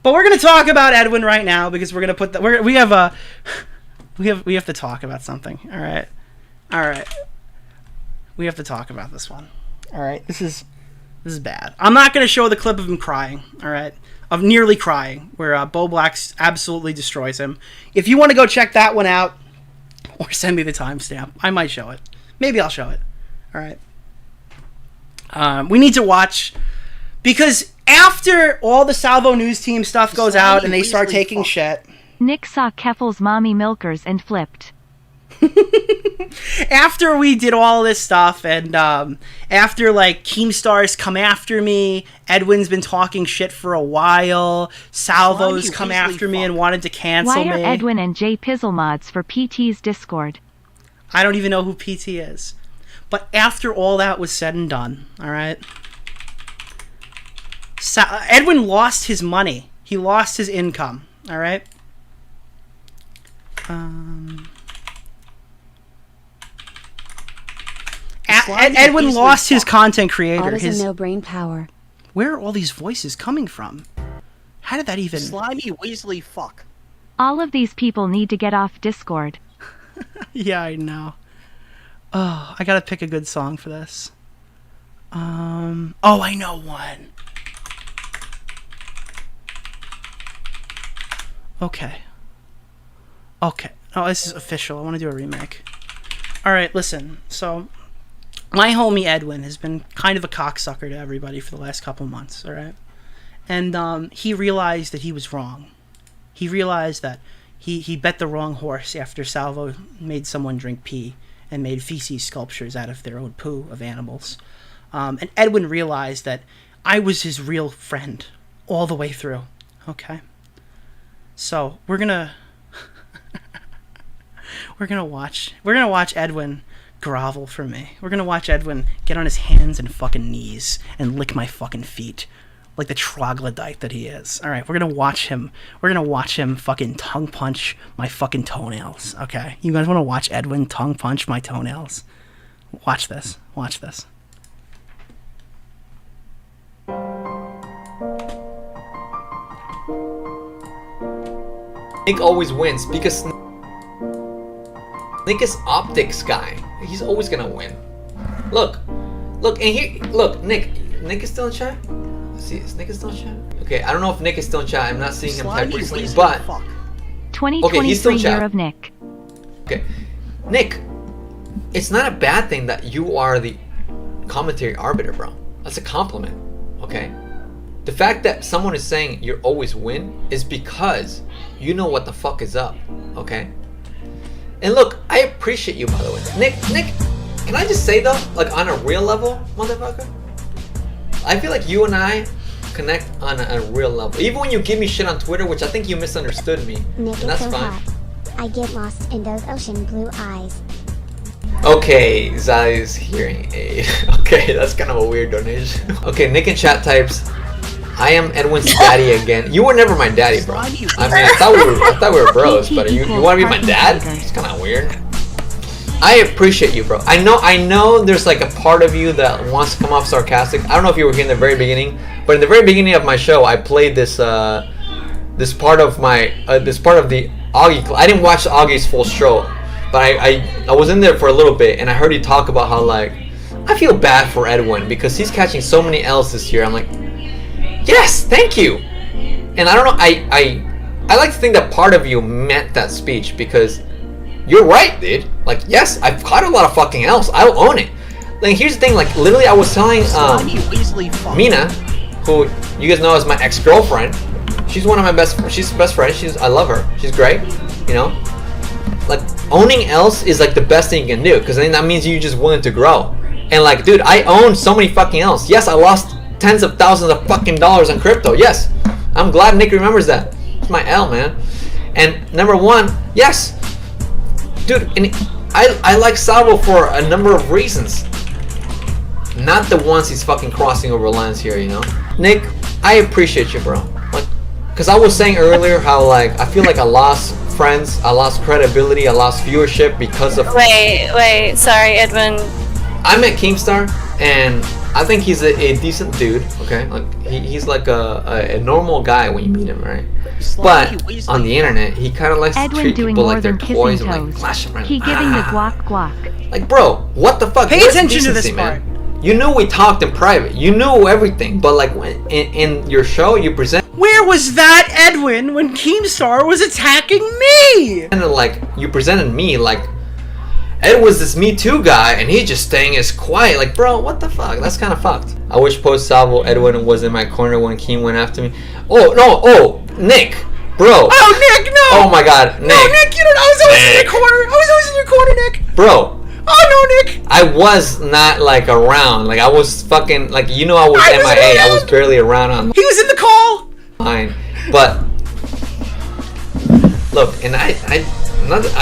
But we're going to talk about Edwin right now because we're going to put we have to talk about something. All right. We have to talk about this one. All right. This is bad. I'm not going to show the clip of him crying. All right. Of nearly crying where Bo Black absolutely destroys him. If you want to go check that one out, or send me the timestamp, I might show it. Maybe I'll show it. All right. We need to watch, because after all the Salvo News team stuff goes out and they start taking shit. Nick saw Keffel's mommy milkers and flipped. After we did all this stuff, and after like Keemstar's come after me, Edwin's been talking shit for a while, Salvo's come after me and wanted to cancel me. Why are Edwin and Jay Pizzle mods for PT's Discord? I don't even know who PT is. But after all that was said and done, alright? Edwin lost his money. He lost his income, alright? Edwin lost his content creator. His no-brain power. Where are all these voices coming from? How did that even... Slimy Weasley fuck. All of these people need to get off Discord. Yeah, I know. Oh, I gotta pick a good song for this. Oh, I know one. Okay. Oh, this is official. I want to do a remake. Alright, listen. So, my homie Edwin has been kind of a cocksucker to everybody for the last couple months, alright? And he realized that he was wrong. He realized that he bet the wrong horse after Salvo made someone drink pee and made feces sculptures out of their own poo of animals. And Edwin realized that I was his real friend all the way through, okay? So, we're gonna watch Edwin grovel for me. We're gonna watch Edwin get on his hands and fucking knees and lick my fucking feet like the troglodyte that he is. All right, we're gonna watch him fucking tongue punch my fucking toenails. Okay, you guys want to watch Edwin tongue punch my toenails? Watch this. Nick always wins because Nick is optics guy. He's always gonna win. Look, Nick is still in chat? Let's see, is Nick still in chat? Okay, I don't know if Nick is still in chat. I'm not seeing him type recently, but 2023 year of Nick. Okay, Nick, it's not a bad thing that you are the commentary arbiter, bro. That's a compliment, okay? The fact that someone is saying you always win is because you know what the fuck is up, okay? And look, I appreciate you, by the way. Nick, can I just say though, like on a real level, motherfucker? I feel like you and I connect on a real level. Even when you give me shit on Twitter, which I think you misunderstood me, Nick and that's is so fine. hot. I get lost in those ocean blue eyes. Okay, Zai's hearing aid. Okay, that's kind of a weird donation. Okay, Nick in chat types, I am Edwin's daddy again. You were never my daddy, bro. I mean, I thought we were bros, but you want to be my dad? It's kind of weird. I appreciate you, bro. I know there's like a part of you that wants to come off sarcastic. I don't know if you were here in the very beginning, but in the very beginning of my show, I played this part of the Augie. I didn't watch Augie's full show, but I was in there for a little bit, and I heard you talk about how like I feel bad for Edwin because he's catching so many L's this year. I'm like, yes, thank you. And I don't know. I like to think that part of you meant that speech because you're right, dude. Like, yes, I've caught a lot of fucking L's. I'll own it. Like, here's the thing. Like, literally, I was telling Mina, who you guys know as my ex-girlfriend. She's one of my best. She's best friend. I love her. She's great. You know, like owning L's is like the best thing you can do because then that means you're just willing to grow. And like, dude, I own so many fucking L's. Yes, I lost tens of thousands of fucking dollars on crypto. Yes, I'm glad Nick remembers that. It's my L, man. And number one, yes, dude. And I like Salvo for a number of reasons. Not the ones he's fucking crossing over lines here, you know. Nick, I appreciate you, bro. Like, cause I was saying earlier how like I feel like I lost friends, I lost credibility, I lost viewership because of. Wait, sorry, Edwin. I met Keemstar, and I think he's a decent dude. Okay, like he's like a normal guy when you meet him, right? But on the internet, he kind of likes to treat people like they're toys and like flash around. He giving the guac. Like, bro, what the fuck? Pay attention to this part. You knew we talked in private. You knew everything, but like when, in your show, you present. Where was that Edwin when Keemstar was attacking me? And like you presented me like Ed was this Me Too guy, and he's just staying as quiet. Like, bro, what the fuck? That's kind of fucked. I wish post Salvo Edwin was in my corner when Keem went after me. Oh no! Oh, Nick, bro. Oh, Nick, no! Oh my God, Nick. No, Nick, you don't. I was always in your corner. I was always in your corner, Nick. Bro. Oh no, Nick! I was not like around. Like I was fucking like I was MIA. I was barely around on. He was in the call. Fine, but look, and I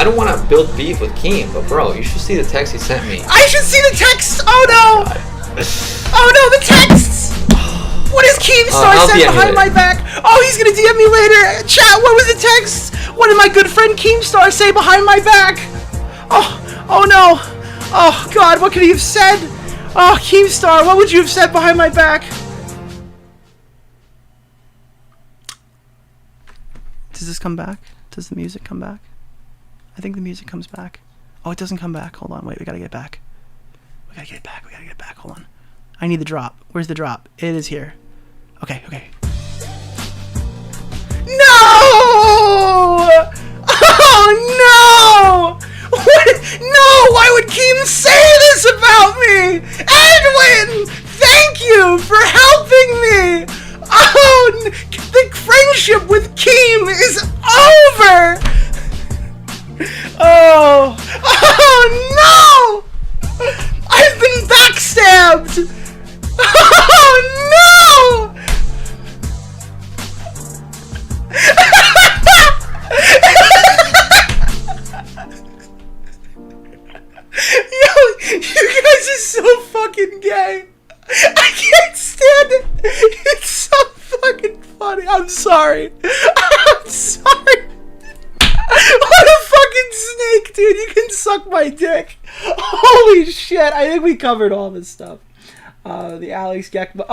don't want to build beef with Keem, but bro, you should see the text he sent me. I should see the text. Oh no! Oh no, the texts! What is Keemstar said behind my back? Oh, he's gonna DM me later. Chat, what was the text? What did my good friend Keemstar say behind my back? Oh no! Oh God, what could he have said? Oh, Keemstar, what would you have said behind my back? Does this come back? Does the music come back? I think the music comes back. Oh, it doesn't come back. Hold on, wait, we gotta get back. We gotta get back, hold on. I need the drop. Where's the drop? It is here. Okay. No! Oh no! What? No! Why would Keem say this about me? Edwin! Thank you for helping me! Oh, the friendship with Keem is over! Oh no! I've been backstabbed! Oh no! Yo, you guys are so fucking gay. I can't stand it. It's so fucking funny. I'm sorry. I'm sorry. What a fucking snake, dude. You can suck my dick. Holy shit. I think we covered all this stuff. The Alex Gekba.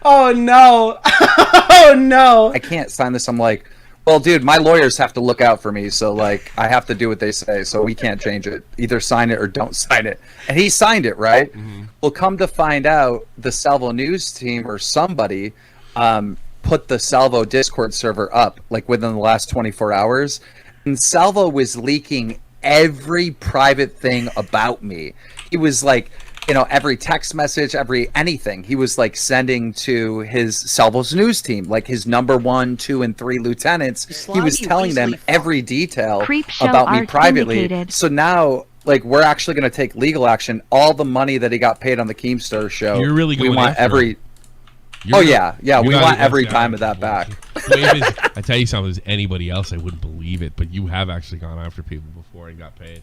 Oh no. Oh no. I can't sign this. I'm like, well, dude, my lawyers have to look out for me, so like I have to do what they say, so we can't change it. Either sign it or don't sign it. And he signed it, right? Mm-hmm. Well, come to find out, the Salvo News team or somebody put the Salvo Discord server up like within the last 24 hours, and Salvo was leaking every private thing about me. He was like, every text message, anything he was like sending to his Salvo's news team, like his number 1, 2, and 3 lieutenants. He was telling them every detail about me privately. Indicated. So now, like, we're actually going to take legal action. All the money that he got paid on the Keemstar show, you're really going we want every. We want every dime of that back. I tell you something, as anybody else, I wouldn't believe it, but you have actually gone after people before and got paid.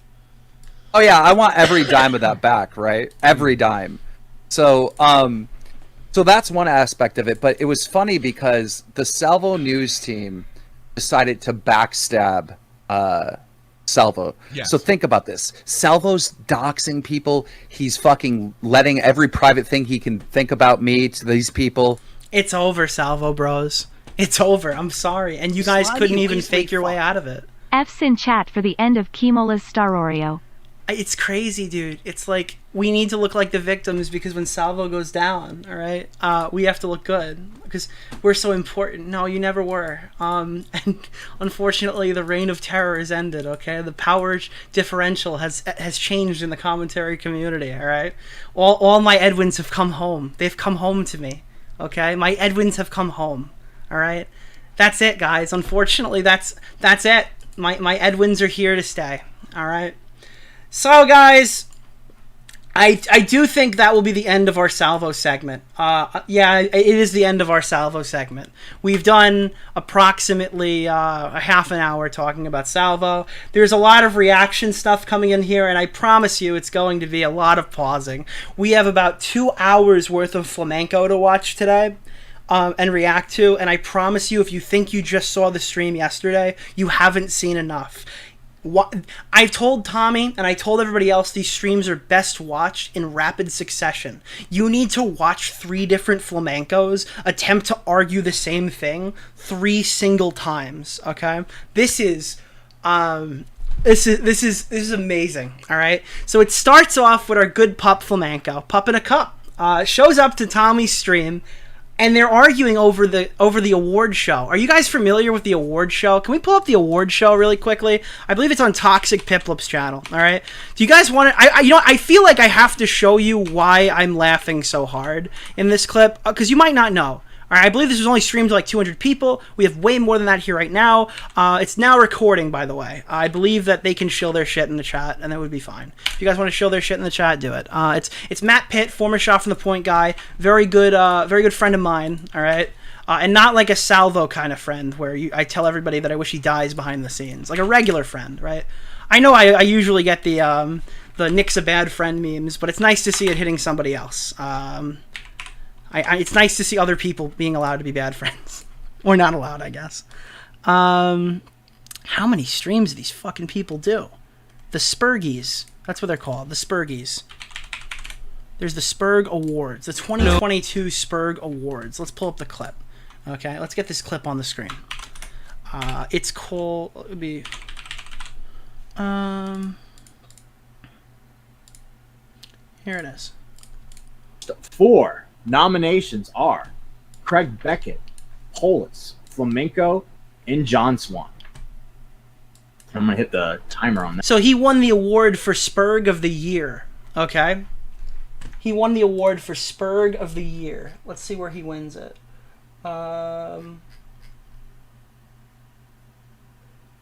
Oh yeah, I want every dime of that back, right? Every dime. So so that's one aspect of it, but it was funny because the Salvo News team decided to backstab Salvo. Yes. So think about this. Salvo's doxing people. He's fucking letting every private thing he can think about me to these people. It's over, Salvo bros. It's over. I'm sorry. And you guys couldn't even fake your way out of it. F's in chat for the end of Kimola's Starorio. It's crazy, dude. It's like we need to look like the victims because when Salvo goes down, all right, we have to look good because we're so important. No, you never were. And unfortunately, the reign of terror has ended. Okay, the power differential has changed in the commentary community. All right, all my Edwins have come home. They've come home to me. Okay, my Edwins have come home. All right, that's it, guys. Unfortunately, that's it. My Edwins are here to stay. All right. So, guys, I do think that will be the end of our Salvo segment. Yeah, it is the end of our Salvo segment. We've done approximately a half an hour talking about Salvo. There's a lot of reaction stuff coming in here, and I promise you it's going to be a lot of pausing. We have about 2 hours worth of Flamenco to watch today. And react to, and I promise you, if you think you just saw the stream yesterday, you haven't seen enough. I told Tommy and I told everybody else these streams are best watched in rapid succession. You need to watch 3 different flamencos attempt to argue the same thing 3 single times. Okay, this is amazing. All right, so it starts off with our good pup flamenco, Pup in a Cup, shows up to Tommy's stream. And they're arguing over the award show. Are you guys familiar with the award show? Can we pull up the award show really quickly? I believe it's on Toxic Piplup's channel. All right. Do you guys want to? I feel like I have to show you why I'm laughing so hard in this clip because you might not know. All right, I believe this was only streamed to like 200 people. We have way more than that here right now. It's now recording, by the way. I believe that they can shill their shit in the chat, and that would be fine. If you guys want to shill their shit in the chat, do it. It's Matt Pitt, former Shot from the Point guy, very good friend of mine. All right, and not like a Salvo kind of friend where I tell everybody that I wish he dies behind the scenes, like a regular friend, right? I know I usually get the Nick's a bad friend memes, but it's nice to see it hitting somebody else. It's nice to see other people being allowed to be bad friends. Or not allowed, I guess. How many streams do these fucking people do? The Spurgies. That's what they're called. The Spurgies. There's the Spurg Awards. The 2022 Spurg Awards. Let's pull up the clip. Okay, let's get this clip on the screen. It's called... It would be... Here it is. 4 nominations are Craig Beckett, Polis, Flamenco, and John Swan. I'm going to hit the timer on that. So he won the award for Spurg of the Year. Okay? He won the award for Spurg of the Year. Let's see where he wins it.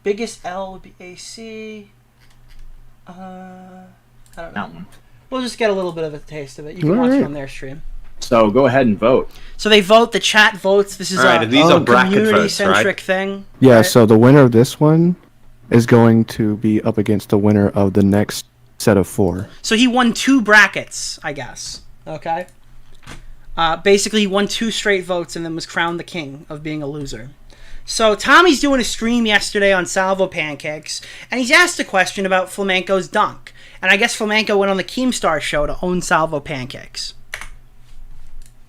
Biggest L would be AC. I don't know. That one. We'll just get a little bit of a taste of it. You can watch it on their stream. So go ahead and vote. So they vote. The chat votes. This is a community-centric thing. Yeah. Right? So the winner of this one is going to be up against the winner of the next set of 4. So he won 2 brackets, I guess. Okay. Basically, he won 2 straight votes and then was crowned the king of being a loser. So Tommy's doing a stream yesterday on Salvo Pancakes, and he's asked a question about Flamenco's dunk. And I guess Flamenco went on the Keemstar show to own Salvo Pancakes.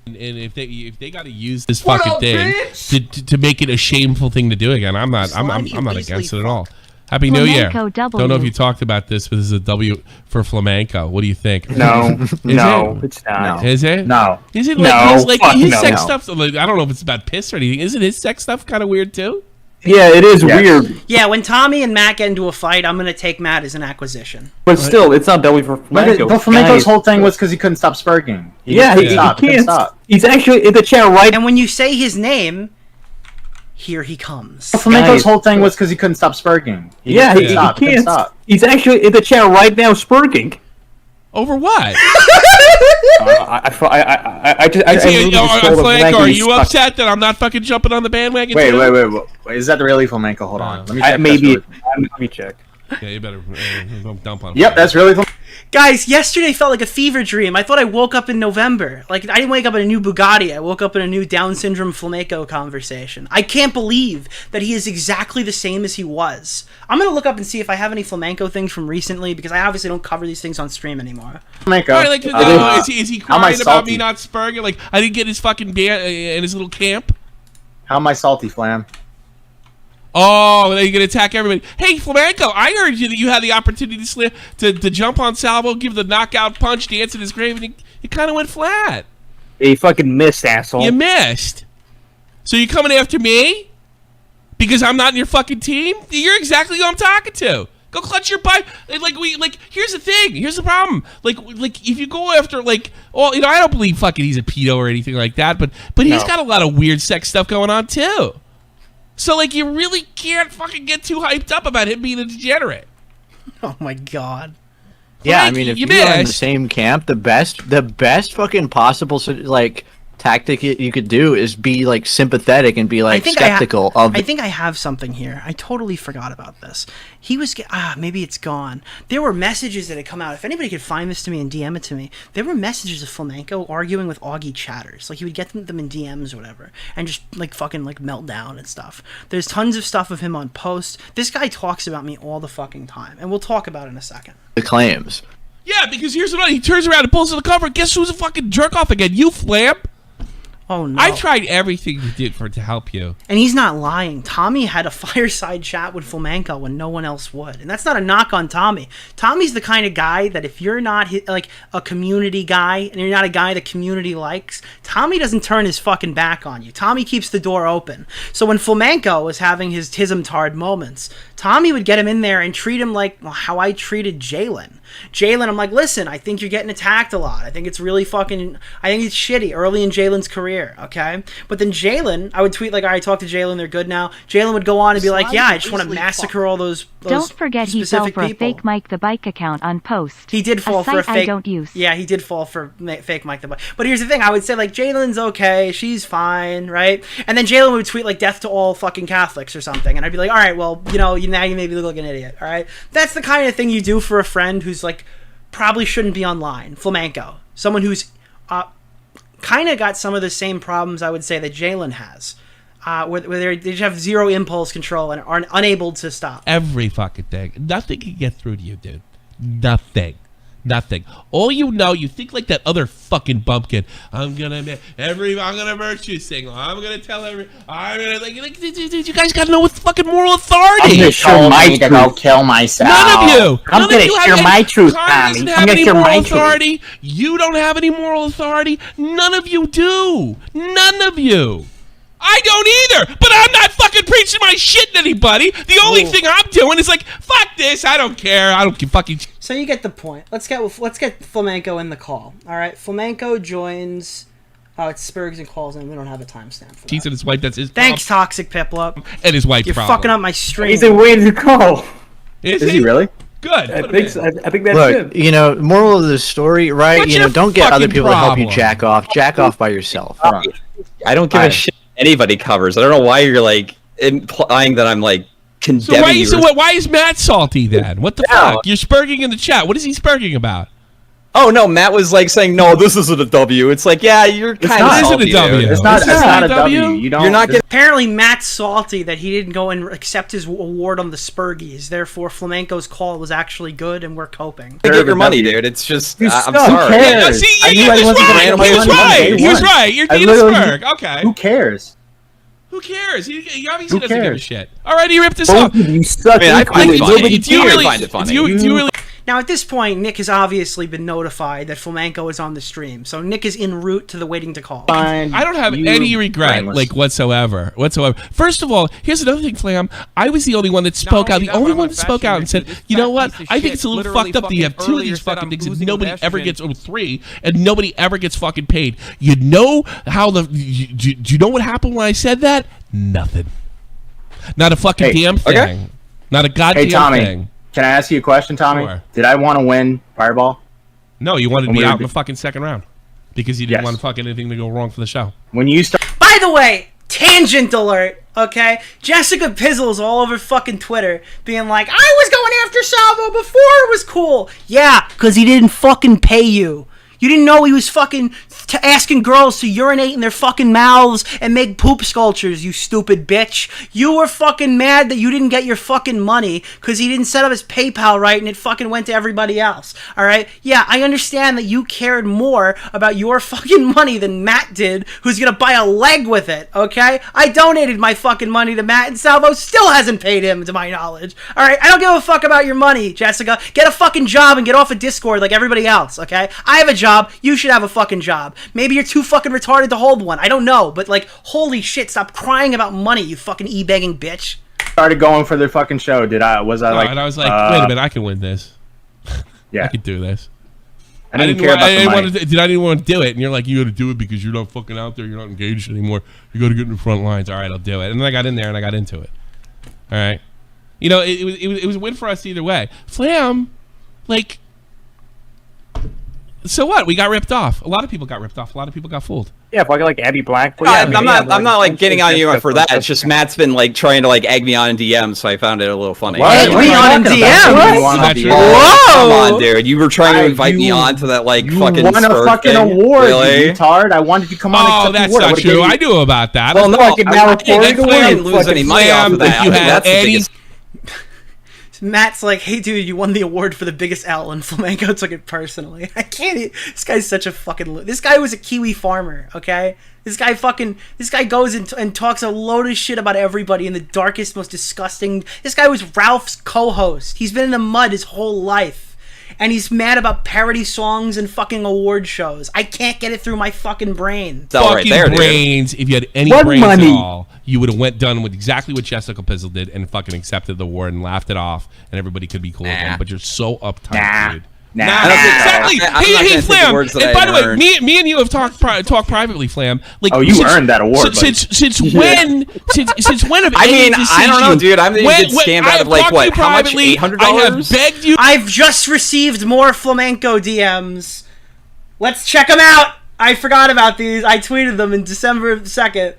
And if they got to use this fucking thing to make it a shameful thing to do again, I'm not against it at all. Happy New Year. Don't know if you talked about this, but this is a W for Flamenco. What do you think? No, it's not. Is it? No. Is it like his sex stuff? Like, I don't know if it's about piss or anything. Isn't his sex stuff kind of weird too? Yeah, it is weird. Yeah, when Tommy and Matt get into a fight, I'm going to take Matt as an acquisition. But still, it's not W for Flamenco. But Flamenco's whole thing was because he couldn't stop spurging. He can't stop. He's actually in the chat right. And when you say his name, here he comes. Flamenco's whole thing was because he couldn't stop spurging. He can't stop. He's actually in the chat right now spurging. Over what? Flamenco, are you upset that I'm not fucking jumping on the bandwagon? Wait. Is that really Flamenco? Hold on. Let me check. Let me check. Yeah, you better dump on. Yep, that's really Flamenco. Guys, yesterday felt like a fever dream. I thought I woke up in November. Like, I didn't wake up in a new Bugatti. I woke up in a new Down syndrome Flamenco conversation. I can't believe that he is exactly the same as he was. I'm going to look up and see if I have any Flamenco things from recently, because I obviously don't cover these things on stream anymore. Flamenco. Is he crying about me not spurging? Like, I didn't get his fucking band in his little camp? How am I salty, Flam? Oh, then you're gonna attack everybody. Hey, Flamenco, I heard you that you had the opportunity to jump on Salvo, give the knockout punch, dance in his grave, and it kind of went flat. You fucking missed, asshole. You missed. So you're coming after me because I'm not in your fucking team? You're exactly who I'm talking to. Go clutch your pipe. Here's the thing. Here's the problem. Like if you go after I don't believe fucking he's a pedo or anything like that, but he's got a lot of weird sex stuff going on too. So you really can't fucking get too hyped up about him being a degenerate. Oh my god. Yeah, I mean, if you are in the same camp, the best fucking possible tactic you could do is be sympathetic and be skeptical of. I think I have something here. I totally forgot about this. He was maybe it's gone. There were messages that had come out. If anybody could find this to me and DM it to me, there were messages of Flamenco arguing with Augie chatters. He would get them in DMs or whatever, and just fucking melt down and stuff. There's tons of stuff of him on post. This guy talks about me all the fucking time, and we'll talk about it in a second. The claims. Yeah, because here's what he turns around and pulls to the cover. Guess who's a fucking jerk off again? You, Flam. Oh no! I tried everything to do to help you, and he's not lying. Tommy had a fireside chat with Flamenco when no one else would, and that's not a knock on Tommy. Tommy's the kind of guy that if you're not a community guy and you're not a guy the community likes, Tommy doesn't turn his fucking back on you. Tommy keeps the door open. So when Flamenco was having his tism-tard moments, Tommy would get him in there and treat him like how I treated Jalen. I'm like, listen, I think you're getting attacked a lot. I think it's really I think it's shitty early in Jalen's career, okay? But then Jalen, I would tweet all right, talk to Jalen, they're good now. Jalen would go on and be like, yeah, I just want to massacre all those Don't forget he fell for a fake Mike the Bike account on post. He did fall for a fake... I don't use. Yeah, he did fall for fake Mike the Bike. But here's the thing, I would say Jalen's okay, she's fine, right? And then Jalen would tweet death to all fucking Catholics or something, and I'd be like, all right, well, now you maybe look like an idiot, all right? That's the kind of thing you do for a friend who's probably shouldn't be online. Flamenco, someone who's kind of got some of the same problems I would say that Jalen has, where they just have zero impulse control and are unable to stop. Every fucking thing. Nothing can get through to you, dude. Nothing. All you think like that other fucking bumpkin. I'm gonna virtue signal. I'm gonna tell dude, you guys gotta know with fucking moral authority. I'm gonna show my truth. Go kill myself. None of you. I'm gonna share my truth, Tommy. I'm gonna share my truth. You don't have any moral authority. None of you do. None of you. I don't either, but I'm not fucking preaching my shit to anybody. The only thing I'm doing is fuck this. I don't care. I don't give fucking. So you get the point. Let's get Flamenco in the call. All right, Flamenco joins. Oh, it's Spurgs and calls, and we don't have a timestamp for that. He's and his wife. That's his. Thanks, Toxic Piplup. And his wife's You're problem. fucking up my stream. He's waiting to call. Is he really? Good. I think that's Look, good. Moral of the story, right? What's Don't get other people to help you problem? jack off. Jack off by yourself. I don't give a shit anybody covers. I don't know why you're implying that I'm condemning you. So why is Matt salty then? What the fuck? You're spurging in the chat. What is he spurging about? Oh no, Matt was saying, no, this isn't a W. It's yeah, you're kind of salty. It's not a W. It's not a W. You're not getting. Apparently, Matt's salty that he didn't go and accept his award on the Spurgies. Therefore, Flamenco's call was actually good, and we're coping. Get your money, dude. It's just I'm sorry. He was right. You're Dina Spurg. Okay. Who cares? Who cares? He obviously doesn't give a shit. All right, he ripped this up. You suck. I find it funny. Do you find it funny? Do you really? Now, at this point, Nick has obviously been notified that Flamenco is on the stream, so Nick is en route to the waiting to call. I don't have any regret, whatsoever. First of all, here's another thing, Flam. I was the only one that spoke out. The only one that spoke out and said, you know what? I think it's a little fucked up that you have two of these fucking things and nobody ever gets, or three, and nobody ever gets fucking paid. You know how do you know what happened when I said that? Nothing. Not a fucking damn thing. Okay. Not a goddamn thing. Can I ask you a question, Tommy? Sure. Did I want to win Fireball? No, you wanted to be out in the fucking second round because you didn't want fucking anything to go wrong for the show. When you start. By the way, tangent alert. Okay, Jessica Pizzle's all over fucking Twitter being like, I was going after Salvo before it was cool. Yeah, because he didn't fucking pay you. You didn't know he was fucking asking girls to urinate in their fucking mouths and make poop sculptures, you stupid bitch. You were fucking mad that you didn't get your fucking money because he didn't set up his PayPal right and it fucking went to everybody else. Alright? Yeah, I understand that you cared more about your fucking money than Matt did, who's gonna buy a leg with it, okay? I donated my fucking money to Matt and Salvo still hasn't paid him, to my knowledge. Alright? I don't give a fuck about your money, Jessica. Get a fucking job and get off of Discord like everybody else, okay? I have a job. You should have a fucking job. Maybe you're too fucking retarded to hold one. I don't know, but like, holy shit, stop crying about money, you fucking e-begging bitch. Started going for their fucking show. And I was like, and I was like, wait a minute, I can win this. Yeah, I could do this. I didn't care about the money. I didn't want to do it, and you're like, you got to do it because you're not fucking out there. You're not engaged anymore. You got to get in the front lines. All right, I'll do it. And then I got in there and I got into it. All right, you know, it was a win for us either way. Flam, like. So what? We got ripped off. A lot of people got ripped off. A lot of people got fooled. Yeah, if I got like Abby Black. Well, yeah, I'm not like getting on you for that. It's just Matt's been like trying to like egg me on in DMs, so I found it a little funny. Egg me on in DMs? Whoa! Come on, dude. You were trying to invite me on to that like fucking. You won a fucking award, really? You retard. I wanted you to come on. Oh, that's not true. I knew about that. Well, no, I didn't lose any money off of that. You had Eddie. Matt's like, hey dude, you won the award for the biggest L, and Flamenco took it personally. I can't. This guy's such a fucking. This guy was a Kiwi farmer, okay? This guy goes and talks a load of shit about everybody in the darkest, most disgusting. This guy was Ralph's co-host. He's been in the mud his whole life. And he's mad about parody songs and fucking award shows. I can't get it through my fucking brain. Fucking brains. If you had any brains at all, you would have done with exactly what Jessica Pizzle did and fucking accepted the award and laughed it off, and everybody could be cool again. But you're so uptight, dude. Exactly. Hey, Flam. And by the way, me and you have talked privately, Flam. Like, you earned that award. Since when? Since when have I mean, I don't know, dude. I'm gonna get scammed out of like what? How much? $800. I have begged you. I've just received more Flamenco DMs. Let's check them out. I forgot about these. I tweeted them in December 2nd.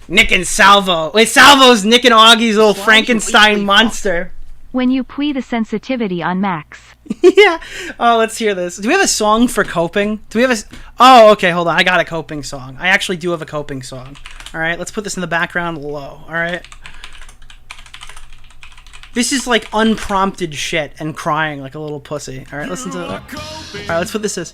Nick and Salvo. Wait, Salvo's Nick and Augie's little Frankenstein monster. When you pee the sensitivity on Max. Yeah. Oh, let's hear this. Do we have a song for coping? Do we have a... Oh, okay, hold on. I got a coping song. I actually do have a coping song. All right, let's put this in the background low. All right. This is like unprompted shit and crying like a little pussy. All right, listen to that. All right, let's put this as...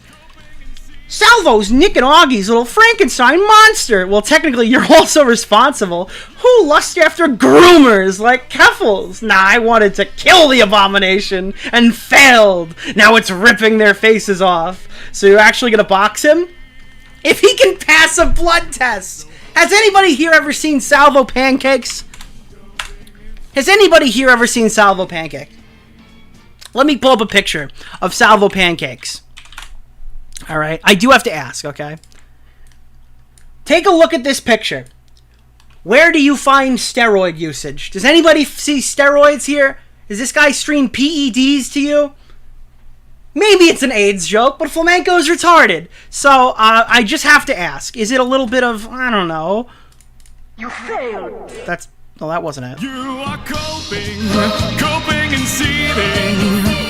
Salvo's Nick and Augie's little Frankenstein monster. Well, technically, you're also responsible. Who lusts after groomers like Keffels? Nah, I wanted to kill the abomination and failed. Now it's ripping their faces off. So you're actually gonna box him? If he can pass a blood test. Has anybody here ever seen Salvo pancakes? Has anybody here ever seen Salvo pancake? Let me pull up a picture of Salvo pancakes. All right, I do have to ask, okay? Take a look at this picture. Where do you find steroid usage? Does anybody see steroids here? Does this guy stream PEDs to you? Maybe it's an AIDS joke, but Flamenco's retarded. So, I just have to ask. Is it a little bit of, I don't know. You failed. That's, no, that wasn't it. You are coping and seething.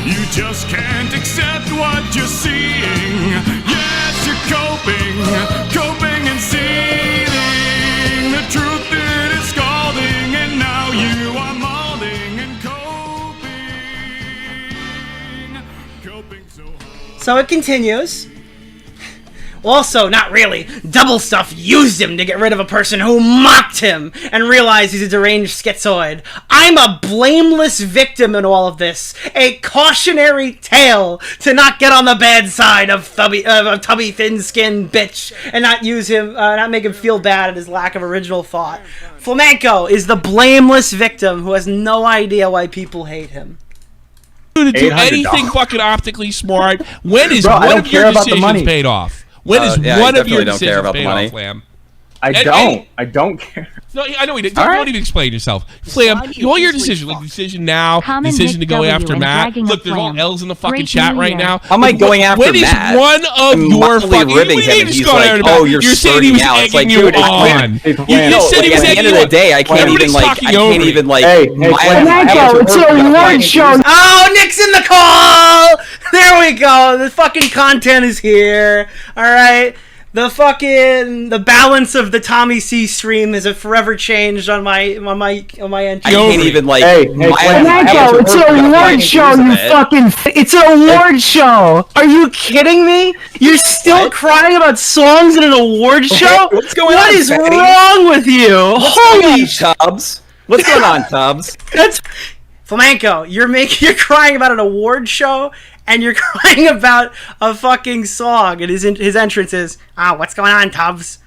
You just can't accept what you're seeing. Yes, you're coping and seething. The truth it is scalding, and now you are molding and coping so hard. So it continues. Also, not really. Double Stuff used him to get rid of a person who mocked him and realized he's a deranged schizoid. I'm a blameless victim in all of this. A cautionary tale to not get on the bad side of tubby thin-skinned bitch and not use him, not make him feel bad at his lack of original thought. Flamenco is the blameless victim who has no idea why people hate him. To do anything fucking optically smart. When is one of your decisions paid off? When is one of your decisions paid off, Flam? I don't care. No, I know you don't even explain yourself. Flam, all your decisions, like decision now, decision to go after Matt. Look, there's all L's in the fucking chat right now. How am I going after Matt? When is one of your fucking... ribbing him, and he's like, oh, you're saying he was egging you on. You said he was egging you on. At the end of the day, I can't even, like... Hey, Flamenco, it's your lunch show. Oh, Nick's in the call! There we go. The fucking content is here. All right. The balance of the Tommy C stream is forever changed on my entry. I can't even like. Flamenco, it's an award show. You fucking. It's an award show. Are you kidding me? You're still crying about songs in an award show? What's going on? What is wrong with you? Holy Tubbs. What's going on, Tubbs? That's Flamenco. You're crying about an award show. And you're crying about a fucking song, and his entrance is, what's going on, Tubbs?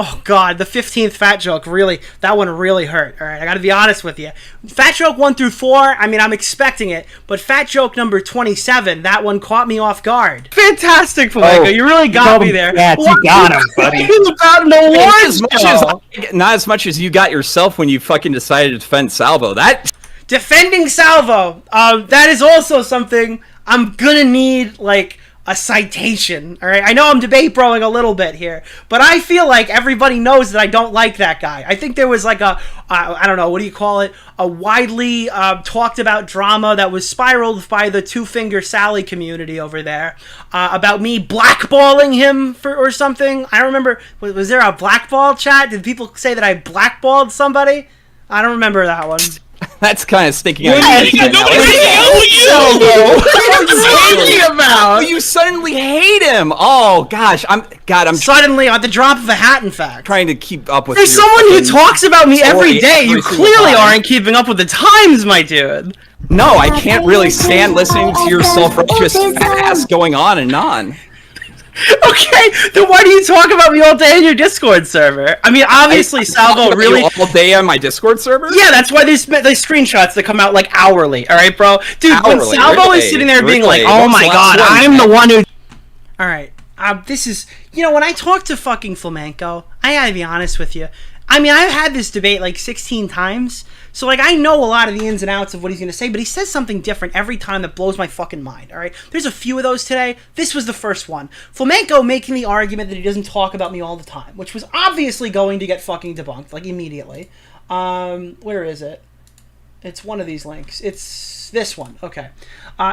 Oh, God, the 15th fat joke, really, that one really hurt, all right? I gotta be honest with you. Fat joke 1 through 4, I mean, I'm expecting it, but fat joke number 27, that one caught me off guard. Fantastic, Flamenco, you really got me there. Yeah, you got him, buddy. About an award Not as much as you got yourself when you fucking decided to defend Salvo. Defending Salvo, that is also something I'm gonna need, like, a citation, all right? I know I'm debate broing a little bit here, but I feel like everybody knows that I don't like that guy. I think there was like I don't know, what do you call it? A widely talked about drama that was spiraled by the Two Finger Sally community over there about me blackballing him or something. I don't remember. Was there a blackball chat? Did people say that I blackballed somebody? I don't remember that one. That's kind of stinking out. Nobody's hanging out with you! What are you talking about? You suddenly hate him. Oh gosh, I'm suddenly at the drop of a hat. In fact, trying to keep up with. There's someone who talks about me every day. You clearly aren't keeping up with the times, my dude. No, I can't really stand listening to your self-righteous ass going on and on. Okay, then why do you talk about me all day in your Discord server? I mean, obviously, Salvo really all day on my Discord server. Yeah, that's why there's screenshots that come out like hourly. All right, bro, dude. When Salvo is sitting there being like, "Oh my god, I'm the one who." All right, this is when I talk to fucking Flamenco, I gotta be honest with you. I mean, I've had this debate like 16 times, so like I know a lot of the ins and outs of what he's gonna say, but he says something different every time that blows my fucking mind. All right, there's a few of those today. This was the first one. Flamenco making the argument that he doesn't talk about me all the time, which was obviously going to get fucking debunked like immediately. Where is it? It's one of these links. It's this one. Okay.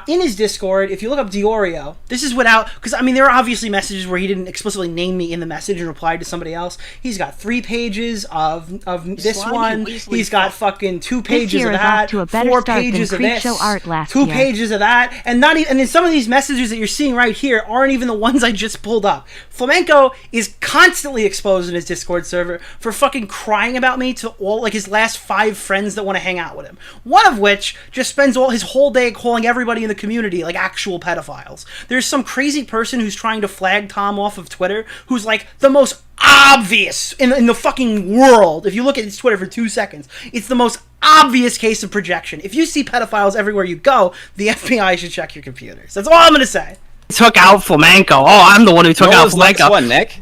In his Discord, if you look up DeOrio, this is without, because I mean there are obviously messages where he didn't explicitly name me in the message and replied to somebody else. He's got 3 pages of this one. He's got fucking 2 pages of that, 4 pages of this, 2 pages of that, and and then some of these messages that you're seeing right here aren't even the ones I just pulled up. Flamenco is constantly exposed in his Discord server for fucking crying about me to all like his last 5 friends that want to hang out with him. One of which just spends his whole day calling everybody in the community like actual pedophiles. There's some crazy person who's trying to flag Tom off of Twitter who's like the most obvious in the fucking world. If you look at his Twitter for 2 seconds, it's the most obvious case of projection. If you see pedophiles everywhere you go, the FBI should check your computers. That's all I'm gonna say. Took out Flamenco. Oh, I'm the one who took out Flamenco. Next one, Nick?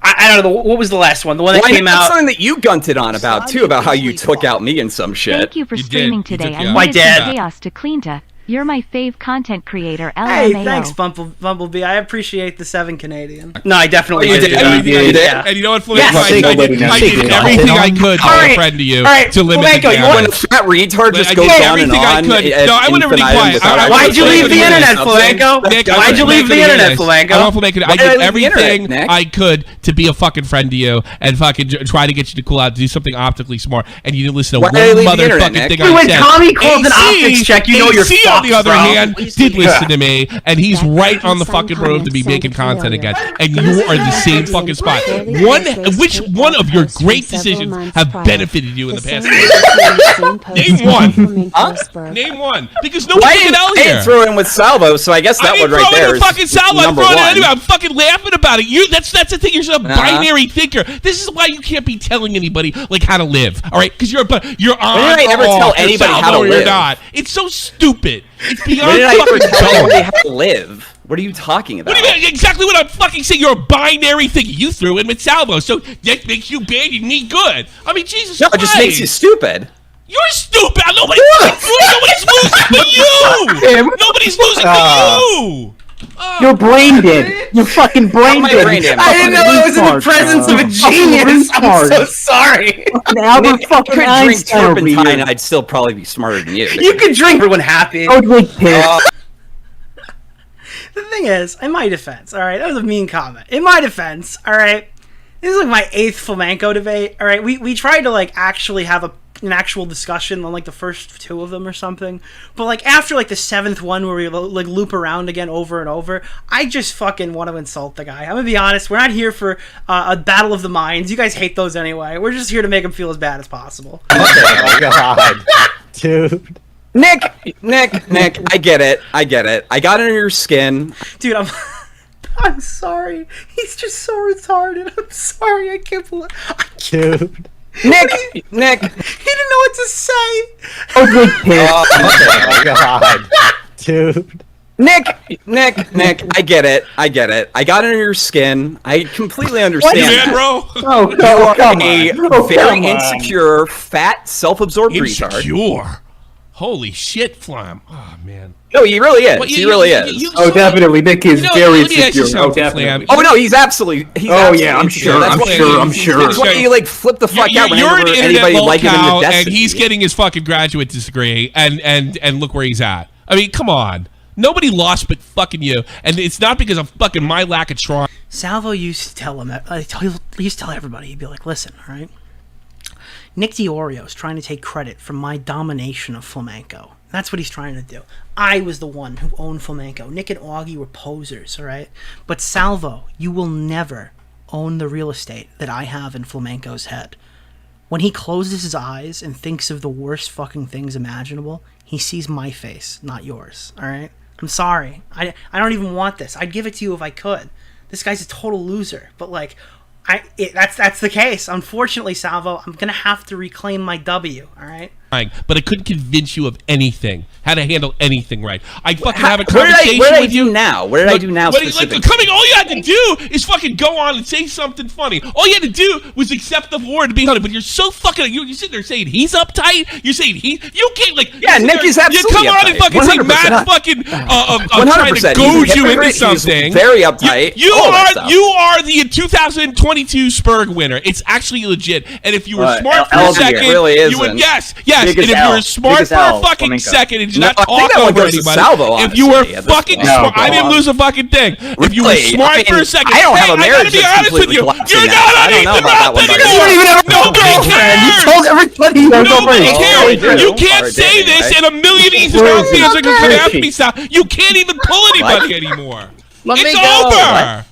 I don't know. What was the last one? The one that came out. Something that you gunted on about too, about how you took out me and some shit. Thank you for streaming today. I needed some chaos to clean to. You're my fave content creator, LMAO. Hey, thanks, Bumblebee. I appreciate the 7 Canadian. No, I definitely did. And you know what, Flamenco? I did everything I could to be a friend to you to limit the gap. When that retard just goes on and on. No, I wouldn't be quiet. Why'd you leave the internet, Flamenco? Why'd you leave the internet, Flamenco? I want Flamenco. I did everything I could to be a fucking friend to you and fucking try to get you to cool out, to do something optically smart, and you didn't listen to one motherfucking thing I said. When Tommy called an optics check, you know you're fucked. On the other hand, did listen to me, and he's right on the fucking road to be making content again, and you are in the same fucking spot. Which one of your great decisions have benefited you in the past? Name one. Huh? Name one. Because no one's fucking out here. I didn't throw in with Salvo, so I guess that one right there is fucking Salvo. I'm throwing it anyway. I'm fucking laughing about it. That's the thing. You're just a binary thinker. This is why you can't be telling anybody like how to live. All right? Because you're on. I never tell anybody how to live. You're not. It's so stupid. It's beyond when did I ever tell fucking anybody how to live? What are you talking about? What do you mean? Exactly what I'm fucking saying. You're a binary thing. You threw in with Salvo, so that makes you bad and me good. I mean, Jesus Christ. No, it just makes you stupid. You're stupid. Nobody's losing to you. Nobody's losing to you. You're brain dead. You're fucking brain dead. I didn't know I was in the presence of a genius. I'm so sorry. Albert fucking drink Einstein turpentine, I'd still probably be smarter than you. You could drink everyone happy. Oh, drink piss. thing is, in my defense, all right, that was a mean comment. In my defense, all right, this is like my 8th Flamenco debate. All right, we tried to like actually have an actual discussion on like the first 2 of them or something, but like after like the 7th one where we like loop around again over and over, I just fucking want to insult the guy. I'm gonna be honest. We're not here for a battle of the minds. You guys hate those anyway. We're just here to make him feel as bad as possible. Oh God, dude. Nick, I get it. I got under your skin. Dude, I'm sorry. He's just so retarded. I'm sorry. I can't believe. Dude. Nick. He didn't know what to say. Oh, good kid. Oh God, dude. Nick, I get it. I got under your skin. I completely understand. Yeah, bro. Oh, you are a very insecure, fat, self-absorbed retard. Insecure. Holy shit, Flam. Oh man. No, he really is. Well, he really is. Definitely. Nick is very insecure. Oh, definitely. Oh no, he's absolutely. I'm sure. I'm sure. That's why you like flip the fuck out You're whenever an anybody internet like him in the lolcow, Destiny. and he's getting his fucking graduate degree, and look where he's at. I mean, come on. Nobody lost but fucking you, and it's not because of fucking my lack of trying. Salvo used to tell him. He used to tell everybody. He'd be like, "Listen, all right. Nick DeOrio is trying to take credit for my domination of Flamenco. That's what he's trying to do. I was the one who owned Flamenco. Nick and Augie were posers, all right? But Salvo, you will never own the real estate that I have in Flamenco's head. When he closes his eyes and thinks of the worst fucking things imaginable, he sees my face, not yours, all right? I'm sorry. I don't even want this. I'd give it to you if I could. This guy's a total loser, but like... that's the case. Unfortunately, Salvo, I'm gonna have to reclaim my W. All right. But I couldn't convince you of anything, how to handle anything right. I fucking have a conversation What did I with you. do now? What did I do now specifically? All you had to do is fucking go on and say something funny. All you had to do was accept the award to be on it. But you're so fucking. You're sitting there saying he's uptight. You're saying you can't like. Yeah, Nick is absolutely. You come on and fucking say Matt fucking. I'm trying to goad you into something. Very uptight. You are the 2022 Spurg winner. It's actually legit. And if you were smart for a second, you would yes. And if you were smart for a fucking second and did not talk over anybody, if you were fucking smart, I didn't lose a fucking thing. If you were smart for a second, I don't have a marriage. I gotta be honest with you. You're not on Ethan Ralph anymore. You don't even have a girlfriend. You told everybody your Nobody girlfriend. cares. You can't say this, and a million Ethan Ralph fans are gonna come after me. You can't even pull anybody anymore. It's over.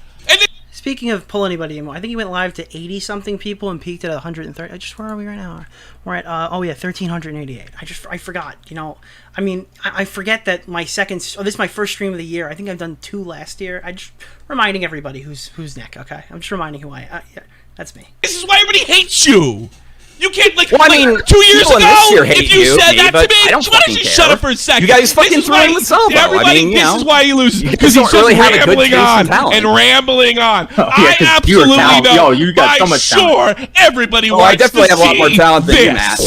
Speaking of pull anybody anymore, I think he went live to 80-something people and peaked at 130. Where are we right now? We're at 1,388. I forgot. You know, I mean, I forget that this is my first stream of the year. I think I've done 2 last year. I just reminding everybody who's Nick. Okay, I'm just reminding who I. Yeah, that's me. This is why everybody hates you. You can't like. Well, I mean, 2 years ago, if you said that to me, I don't why don't you shut up for a second? You guys fucking threw in with Salvo. This is why you lose because he's just rambling on and rambling on. I absolutely know. You got so much talent. Sure, everybody wants I definitely have a lot more talent than you, Matt.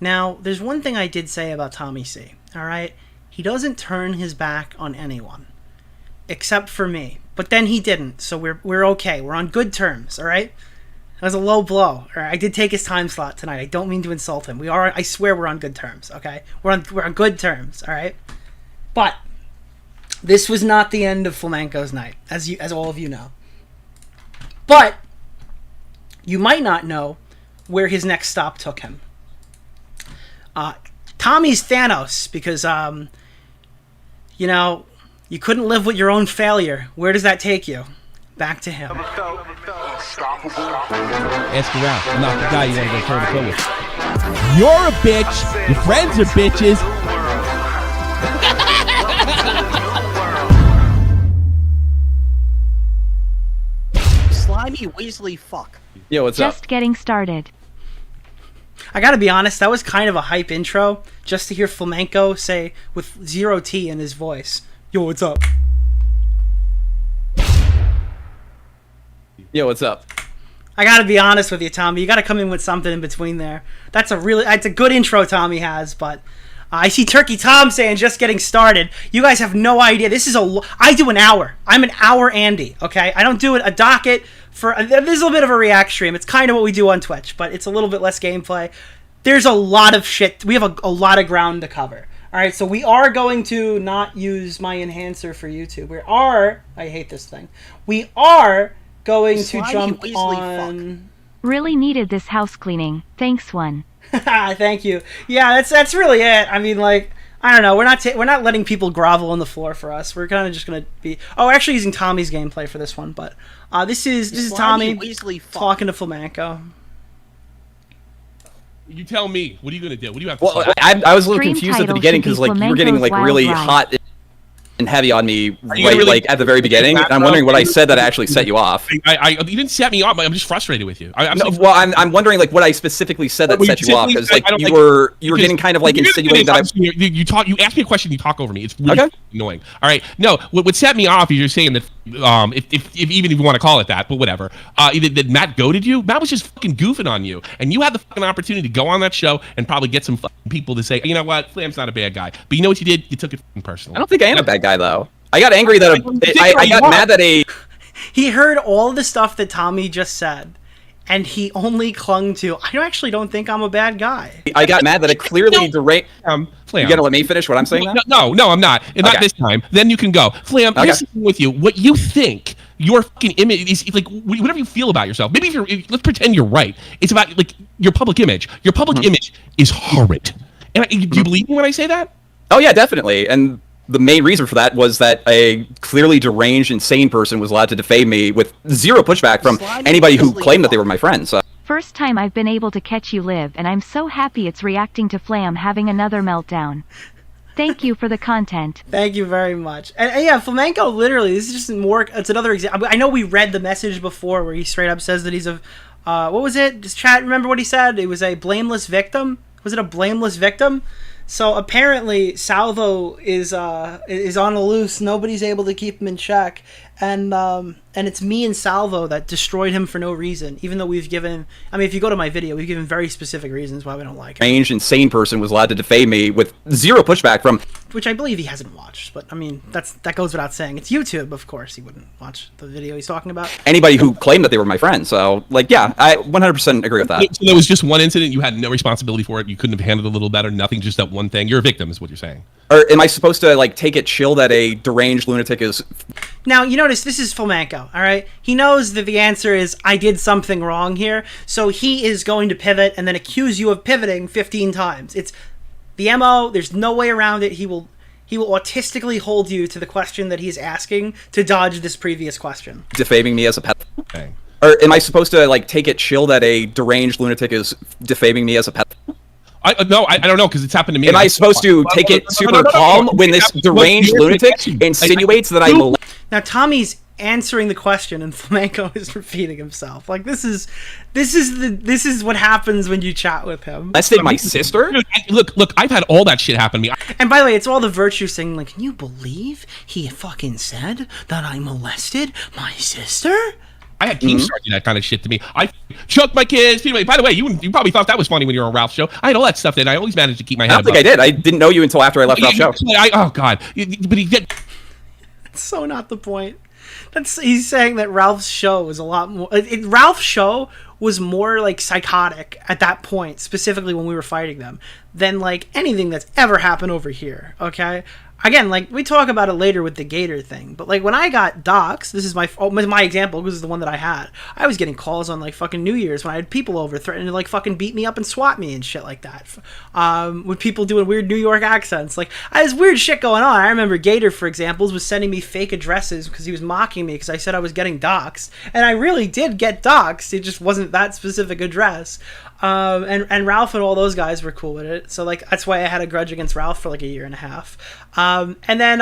Now, there's one thing I did say about Tommy C. All right, he doesn't turn his back on anyone, except for me. But then he didn't, so we're okay. We're on good terms, all right? That was a low blow. All right? I did take his time slot tonight. I don't mean to insult him. I swear we're on good terms, okay? We're on good terms, all right? But this was not the end of Flamenco's night, as all of you know. But you might not know where his next stop took him. Tommy's Thanos, because you know, you couldn't live with your own failure. Where does that take you? Back to him. Ask around. I'm not the guy you want to go toe to toe with. You're a bitch. Your friends are bitches. Slimy Weasley fuck. Yo, what's up? Just getting started. I gotta be honest, that was kind of a hype intro, just to hear Flamenco say with 0 T in his voice, "Yo, what's up?" Yo, what's up? I gotta be honest with you, Tommy. You gotta come in with something in between there. That's a good intro Tommy has, but I see Turkey Tom saying just getting started. You guys have no idea. I do an hour. I'm an hour Andy, okay? I don't do a docket for... There's a little bit of a react stream. It's kind of what we do on Twitch, but it's a little bit less gameplay. There's a lot of shit. We have a lot of ground to cover, All right, so we are going to not use my enhancer for YouTube. We are. I hate this thing. We are going to jump on. Really needed this house cleaning. Thanks, one. Thank you. Yeah, that's really it. I mean, like, I don't know. We're not letting people grovel on the floor for us. We're kind of just gonna be. Oh, we're actually using Tommy's gameplay for this one, but this is Tommy talking to Flamenco. You tell me. What are you gonna do? What do you have to Well, say? I was a little confused at the beginning because like you were getting like really hot and heavy on me like at the very beginning. And I'm wondering what I said that actually set you off. You didn't set me off. I'm just frustrated with you. I'm wondering like what I specifically said that set you off because like you were getting kind of like insinuating that you asked me a question, you talk over me. It's really annoying. All right, no, what set me off is you're saying that if even if you want to call it that, but whatever. That Matt goaded you. Matt was just fucking goofing on you, and you had the fucking opportunity to go on that show and probably get some fucking people to say, you know what, Flam's not a bad guy. But you know what you did? You took it fucking personally. I don't think I am a bad guy though. I got angry that I got mad that he heard all the stuff that Tommy just said, and he only clung to, I actually don't think I'm a bad guy. I got mad that it clearly deranged. You gotta let me finish what I'm saying now? No, I'm not. And not this time. Then you can go. Flam, here's the thing with you. What you think your fucking image is, like, whatever you feel about yourself. Maybe let's pretend you're right. It's about, like, your public image. Your public image is horrid. And do you believe me when I say that? Oh, yeah, definitely. And the main reason for that was that a clearly deranged, insane person was allowed to defame me with zero pushback from anybody who claimed that they were my friends. So. First time I've been able to catch you live, and I'm so happy it's reacting to Flam having another meltdown. Thank you for the content. Thank you very much. And yeah, Flamenco, literally, this is just more, it's another example. I know we read the message before where he straight up says that he's a, what was it? Does chat remember what he said? It was a blameless victim? Was it a blameless victim? So apparently Salvo is on the loose. Nobody's able to keep him in check, and it's me and Salvo that destroyed him for no reason. Even though we've given, I mean, if you go to my video, we've given very specific reasons why we don't like him. Deranged, insane person was allowed to defame me with zero pushback from, which I believe he hasn't watched. But I mean, that goes without saying. It's YouTube, of course. He wouldn't watch the video he's talking about. Anybody who claimed that they were my friends. So like, yeah, I 100% agree with that. So there was just one incident. You had no responsibility for it. You couldn't have handled it a little better. Nothing. Just that one thing. You're a victim, is what you're saying. Or am I supposed to like take it chill that a deranged lunatic is? Now you notice this is Flamenco, all right? He knows that the answer is I did something wrong here, so he is going to pivot and then accuse you of pivoting 15 times. It's the MO. There's no way around it. He will autistically hold you to the question that he's asking to dodge this previous question. Defaming me as a pet. Okay. Or am I supposed to like take it chill that a deranged lunatic is defaming me as a pet? No, I don't know, because it's happened to me. Am I supposed to take it super calm when this deranged lunatic insinuates that I'm... Now, Tommy's answering the question, and Flamenco is repeating himself. Like, this is what happens when you chat with him. Molested my sister? Look, I've had all that shit happen to me. And by the way, it's all the virtue saying, like, can you believe he fucking said that I molested my sister? I had Keemstar do that kind of shit to me. I choked my kids. By the way, you probably thought that was funny when you were on Ralph's show. I had all that stuff that I always managed to keep my head above. I don't think I did. I didn't know you until after I left Ralph's show. Oh, God. But he did. That's so not the point. He's saying that Ralph's show was a lot more... Ralph's show was more, like, psychotic at that point, specifically when we were fighting them, than, like, anything that's ever happened over here, okay? Again, like, we talk about it later with the Gator thing, but, like, when I got doxxed, this is my example, because this is the one that I had. I was getting calls on, like, fucking New Year's when I had people over threatening to, like, fucking beat me up and swat me and shit like that. With people doing weird New York accents. Like, I had this weird shit going on. I remember Gator, for example, was sending me fake addresses because he was mocking me because I said I was getting doxxed. And I really did get doxxed. It just wasn't that specific address. And Ralph and all those guys were cool with it. So, like, that's why I had a grudge against Ralph for, like, a year and a half. And then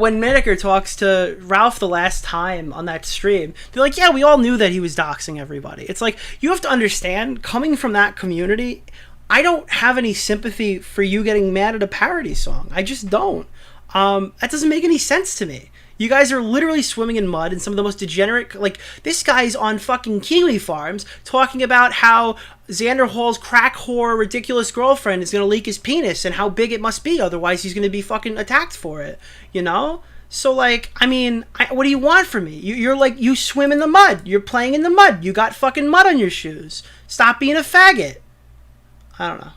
when Miniker talks to Ralph the last time on that stream, they're like, yeah, we all knew that he was doxing everybody. It's like, you have to understand, coming from that community, I don't have any sympathy for you getting mad at a parody song. I just don't. That doesn't make any sense to me. You guys are literally swimming in mud, and some of the most degenerate, like, this guy's on fucking Kiwi Farms talking about how Xander Hall's crack whore ridiculous girlfriend is going to leak his penis and how big it must be, otherwise he's going to be fucking attacked for it, you know? So, like, I mean, what do you want from me? You're like, you swim in the mud. You're playing in the mud. You got fucking mud on your shoes. Stop being a faggot. I don't know.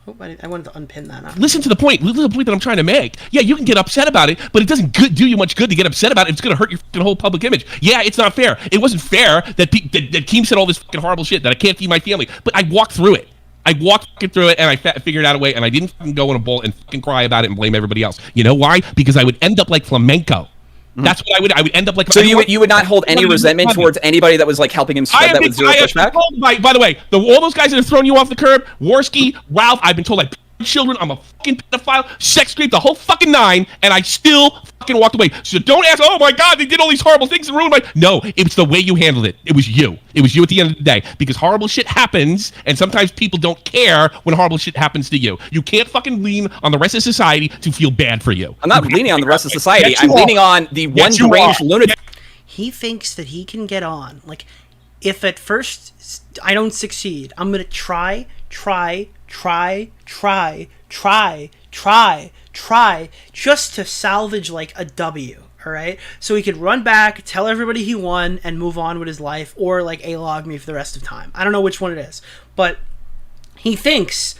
Oh, I wanted to unpin that. Listen to the point. Listen to the point that I'm trying to make. Yeah, you can get upset about it, but it doesn't do you much good to get upset about it. It's going to hurt your fucking whole public image. Yeah, it's not fair. It wasn't fair that Keem said all this fucking horrible shit that I can't feed my family. But I walked through it. I walked through it, and I figured out a way, and I didn't fucking go in a bowl and fucking cry about it and blame everybody else. You know why? Because I would end up like Flamenco. That's what I would. I would end up like. So you would not hold any resentment towards anybody that was like helping him spread that with zero pushback. By the way, all those guys that have thrown you off the curb, Worski, Ralph. I've been told I children. I'm a fucking pedophile, sex creep, the whole fucking nine, and I still fucking walked away. So don't ask. Oh my God, they did all these horrible things and ruined my. No, it was the way you handled it. It was you. It was you at the end of the day, because horrible shit happens, and sometimes people don't care when horrible shit happens to you. You can't fucking lean on the rest of society to feel bad for you. I'm not leaning on the rest of society. I'm leaning on the one deranged lunatic. He thinks that he can get on. Like, if at first I don't succeed, I'm gonna try, just to salvage like a W. All right, so he could run back, tell everybody he won, and move on with his life, or like A-log me for the rest of time. I don't know which one it is, but he thinks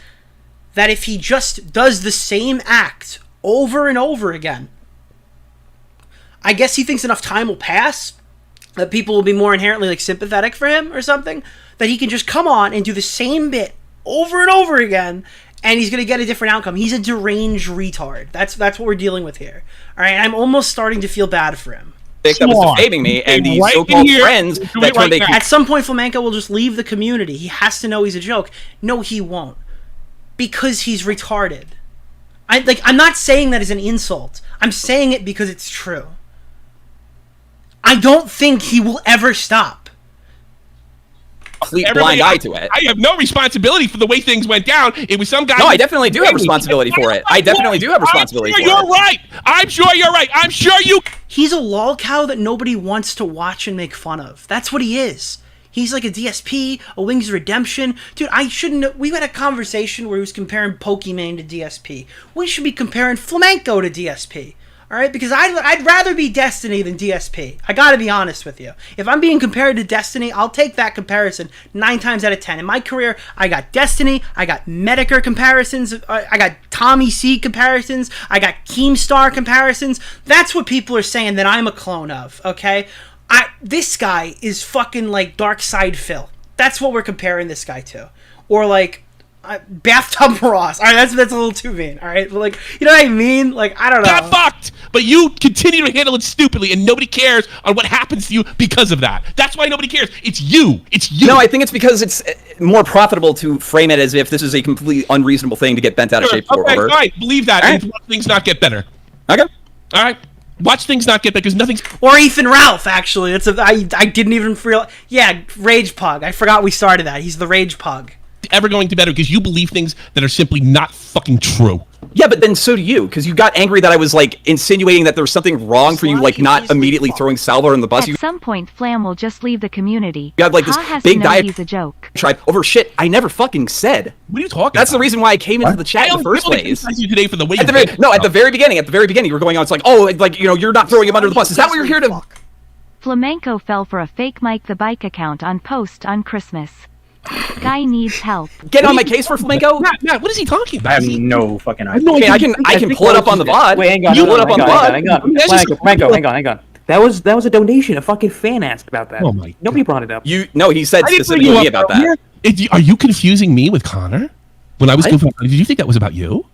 that if he just does the same act over and over again, I guess he thinks enough time will pass that people will be more inherently like sympathetic for him or something, that he can just come on and do the same bit over and over again, and he's going to get a different outcome. He's a deranged retard. That's what we're dealing with here. All right, I'm almost starting to feel bad for him. That was defaming me, and these so-called friends that turned At some point, Flamenco will just leave the community. He has to know he's a joke. No, he won't, because he's retarded. I'm not saying that as an insult. I'm saying it because it's true. I don't think he will ever stop. Blind eye to it. I have no responsibility for the way things went down. It was some guy. No, I definitely do have responsibility for it. I definitely do have responsibility for it. You're right. I'm sure you're right. I'm sure you. He's a lol cow that nobody wants to watch and make fun of. That's what he is. He's like a DSP, a Wings of Redemption. Dude, I shouldn't. We had a conversation where he was comparing Pokemon to DSP. We should be comparing Flamenco to DSP. All right, because I'd rather be Destiny than DSP. I gotta be honest with you. If I'm being compared to Destiny, I'll take that comparison 9 times out of 10. In my career, I got Destiny, I got Medicare comparisons, I got Tommy C comparisons, I got Keemstar comparisons. That's what people are saying that I'm a clone of, okay? This guy is fucking like Dark Side Phil. That's what we're comparing this guy to. Or like Bathtub Ross. All right, that's a little too mean. All right, but like, you know what I mean? Like, I don't know. Got fucked, but you continue to handle it stupidly, and nobody cares on what happens to you because of that. That's why nobody cares. It's you. It's you. No, I think it's because it's more profitable to frame it as if this is a completely unreasonable thing to get bent out of shape for. Okay, all right, believe that. All right. And watch things not get better. Okay. All right. Watch things not get better because nothing's. Or Ethan Ralph, actually. I didn't even realize. Yeah, Rage Pug. I forgot we started that. He's the Rage Pug. Ever going to better because you believe things that are simply not fucking true. Yeah, but then so do you, because you got angry that I was like insinuating that there was something wrong for you, like not immediately throwing Salvador in the bus. At some point, Flam will just leave the community. You had like this big he's a joke. Tribe over shit I never fucking said. What are you talking That's about? the reason why I came into the chat in the first place. You today for the way at the very beginning, you were going on. It's like, oh, like, you know, you're not throwing him under the bus. Is that what you're here to? Flamenco fell for a fake Mike the Bike account on post on Christmas. Guy needs help. Get on my case for Flamenco? Matt, what is he talking about? I have no fucking idea. Okay, I can pull it up on the VOD. Wait, hang on. You pull it up on the VOD. Flamenco, hang on. That was a donation. A fucking fan asked about that. Oh my! Nobody brought it up. No, he said specifically about that. Are you confusing me with Connor? When I was confused, did you think that was about you?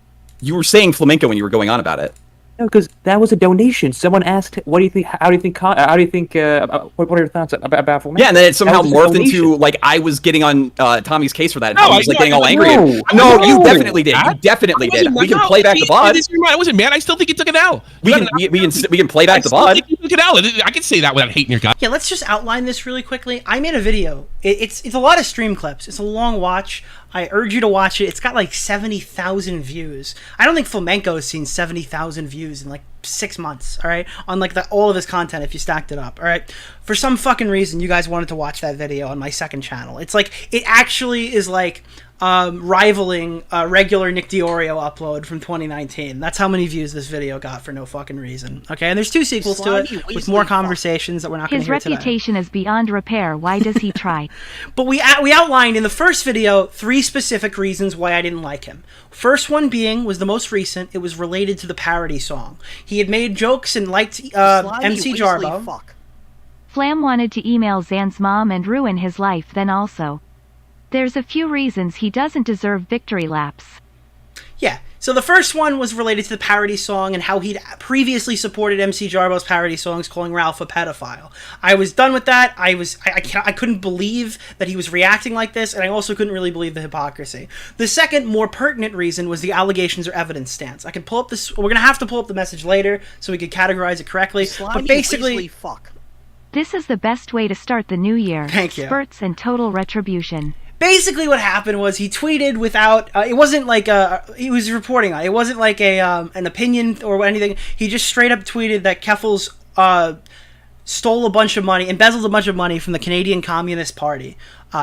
You were saying Flamenco when you were going on about it. No, because that was a donation. Someone asked, "What do you think? How do you think? What are your thoughts about Flamenco?" Yeah, and then it somehow morphed into like I was getting on Tommy's case for that, and I was like getting all angry. No, you definitely did. You definitely did. We can play back the VOD. I wasn't mad. I still think you took an L. We can play back the VOD. I think you took an L. I can say that without hating your guy. Yeah, let's just outline this really quickly. I made a video. It's a lot of stream clips. It's a long watch. I urge you to watch it. It's got like 70,000 views. I don't think Flamenco has seen 70,000 views in like 6 months, all right, on like all of his content if you stacked it up, all right. For some fucking reason, you guys wanted to watch that video on my second channel. It's like, it actually is like rivaling a regular Nick DeOrio upload from 2019. That's how many views this video got for no fucking reason. Okay, and there's 2 sequels to it with more conversations that we're not going to hear today. His reputation is beyond repair. Why does he try? But we outlined in the first video 3 specific reasons why I didn't like him. First one being was the most recent. It was related to the parody song. He had made jokes and liked MC Jarbo. Flam wanted to email Zan's mom and ruin his life then also. There's a few reasons he doesn't deserve victory laps. Yeah, so the first one was related to the parody song and how he'd previously supported MC Jarbo's parody songs, calling Ralph a pedophile. I was done with that. I couldn't believe that he was reacting like this, and I also couldn't really believe the hypocrisy. The second, more pertinent reason was the allegations or evidence stance. I can pull up this. We're gonna have to pull up the message later so we could categorize it correctly. But basically, this is the best way to start the new year. Thank you. Spurts and total retribution. Basically what happened was he tweeted without, it wasn't like he was reporting on it. It wasn't like an opinion or anything. He just straight up tweeted that Keffels stole a bunch of money, embezzled a bunch of money from the Canadian Communist Party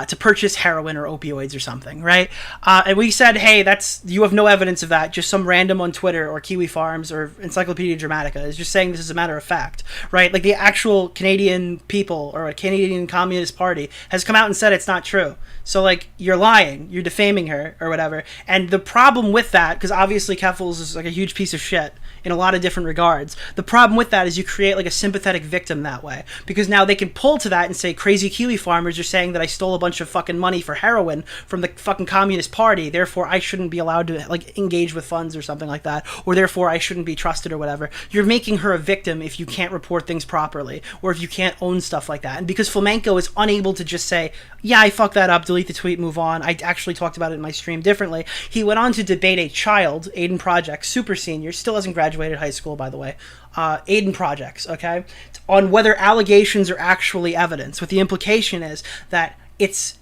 to purchase heroin or opioids or something, right? And we said, hey, you have no evidence of that. Just some random on Twitter or Kiwi Farms or Encyclopedia Dramatica is just saying this is a matter of fact, right? Like the actual Canadian people or a Canadian Communist Party has come out and said it's not true. So like you're lying, you're defaming her or whatever. And the problem with that, because obviously Keffels is like a huge piece of shit in a lot of different regards. The problem with that is you create like a sympathetic victim that way, because now they can pull to that and say crazy Kiwi farmers are saying that I stole a bunch of fucking money for heroin from the fucking Communist Party, therefore I shouldn't be allowed to like engage with funds or something like that, or therefore I shouldn't be trusted or whatever. You're making her a victim if you can't report things properly or if you can't own stuff like that. And because Flamenco is unable to just say, yeah, I fucked that up, delete the tweet, move on. I actually talked about it in my stream differently. He went on to debate a child, Aiden Project, super senior, still hasn't graduated high school, by the way, Aiden Projects, okay, on whether allegations are actually evidence, with the implication is that it's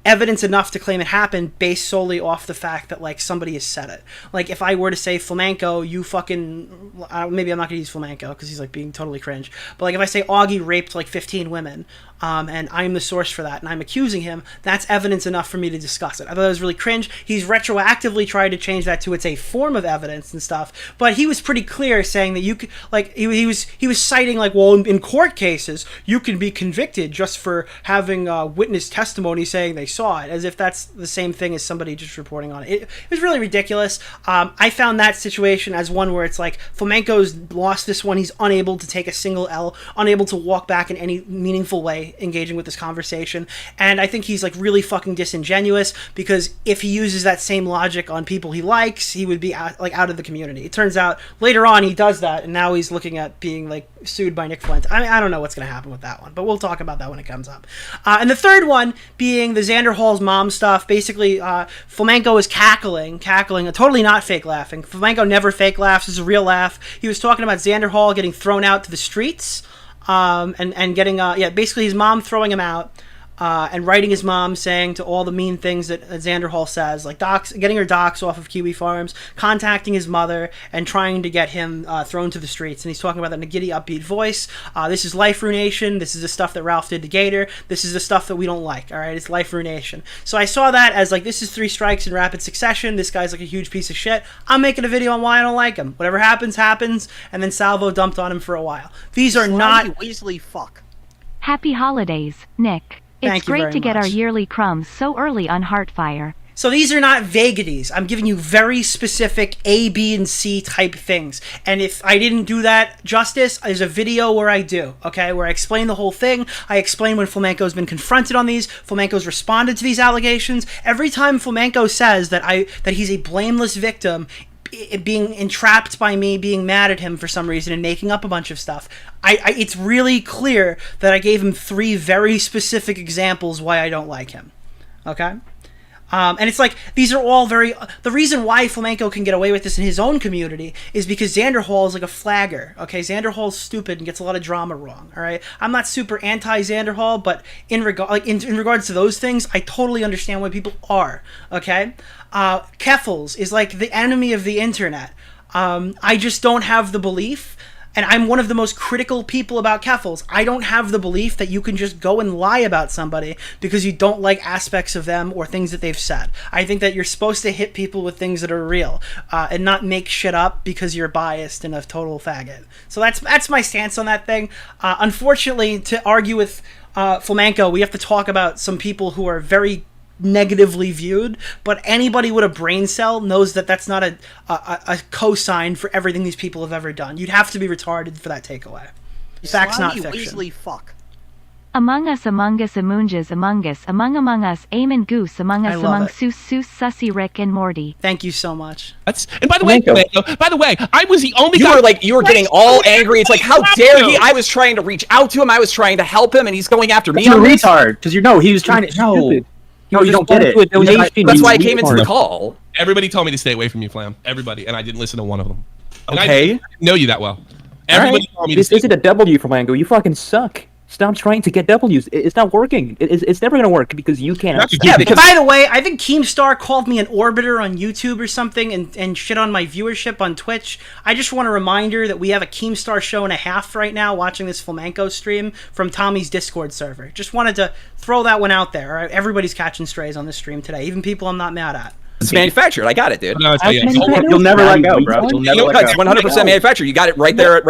evidence enough to claim it happened based solely off the fact that like somebody has said it. Like if I were to say Flamenco, you fucking maybe I'm not gonna use Flamenco because he's like being totally cringe, but like if I say Augie raped like 15 women and I'm the source for that and I'm accusing him, that's evidence enough for me to discuss it. I thought it was really cringe. He's retroactively tried to change that to it's a form of evidence and stuff, but he was pretty clear saying that you could like he was citing like, well, in court cases you can be convicted just for having witness testimony saying they saw it, as if that's the same thing as somebody just reporting on it. It was really ridiculous. I found that situation as one where it's like Flamenco's lost this one. He's unable to take a single L, unable to walk back in any meaningful way engaging with this conversation, and I think he's like really fucking disingenuous, because if he uses that same logic on people he likes, he would be out of the community. It turns out later on he does that, and now he's looking at being like sued by Nick Flint. I mean, I don't know what's going to happen with that one, but we'll talk about that when it comes up. And the third one being the Xander Hall's mom stuff. Basically, Flamenco is cackling, totally not fake laughing. Flamenco never fake laughs, it's a real laugh. He was talking about Xander Hall getting thrown out to the streets, and getting basically his mom throwing him out, and writing his mom saying to all the mean things that Xander Hall says, like getting her docs off of Kiwi Farms, contacting his mother, and trying to get him thrown to the streets. And he's talking about that in a giddy, upbeat voice. This is life ruination. This is the stuff that Ralph did to Gator. This is the stuff that we don't like. All right, it's life ruination. So I saw that as like, this is 3 strikes in rapid succession. This guy's like a huge piece of shit. I'm making a video on why I don't like him. Whatever happens, happens. And then Salvo dumped on him for a while. These are not Weasley fuck. Happy holidays, Nick. It's great to get our yearly crumbs so early on Heartfire. So these are not vagaries. I'm giving you very specific A, B, and C type things. And if I didn't do that justice, there's a video where I do, okay? Where I explain the whole thing. I explain when Flamenco's been confronted on these. Flamenco's responded to these allegations. Every time Flamenco says that he's a blameless victim, being entrapped by me, being mad at him for some reason and making up a bunch of stuff, it's really clear that I gave him 3 very specific examples why I don't like him, okay? And it's like, these are all the reason why Flamenco can get away with this in his own community is because Xander Hall is like a flagger, okay? Xander Hall's stupid and gets a lot of drama wrong, all right? I'm not super anti-Xander Hall, but in regards to those things, I totally understand why people are, okay? Keffels is like the enemy of the internet. I just don't have the belief, and I'm one of the most critical people about Keffals. I don't have the belief that you can just go and lie about somebody because you don't like aspects of them or things that they've said. I think that you're supposed to hit people with things that are real, and not make shit up because you're biased and a total faggot. So that's my stance on that thing. Unfortunately, to argue with Flamenco, we have to talk about some people who are very negatively viewed, but anybody with a brain cell knows that that's not a cosign for everything these people have ever done. You'd have to be retarded for that takeaway. Facts, not fiction. Weasley fuck. Among us, among us, amunjas, among us, among us, Aemon Goose, among us, among Seuss, Sussy, Rick, and Morty. Thank you so much. And by the way, I was the only guy. You were getting all angry. It's like, how dare he? I was trying to reach out to him. I was trying to help him, and he's going after me. You're a retard, because he was trying to. No, you don't get it. That's why I came into the call. Everybody told me to stay away from you, Flam. Everybody, and I didn't listen to one of them. And Okay. I didn't know you that well. Everybody told me to This isn't a W for Mango. You fucking suck. Stop trying to get W's. It's not working. It's never gonna work because you can't. Yeah, because by the way, I think Keemstar called me an orbiter on YouTube or something and shit on my viewership on Twitch. I just want a reminder that we have a Keemstar show and a half right now watching this Flamenco stream from Tommy's Discord server. Just wanted to throw that one out there. All right? Everybody's catching strays on this stream today, even people I'm not mad at. It's manufactured. I got it, dude. You'll never let go, bro. You'll never let It's go. 100% manufactured. You got it right there.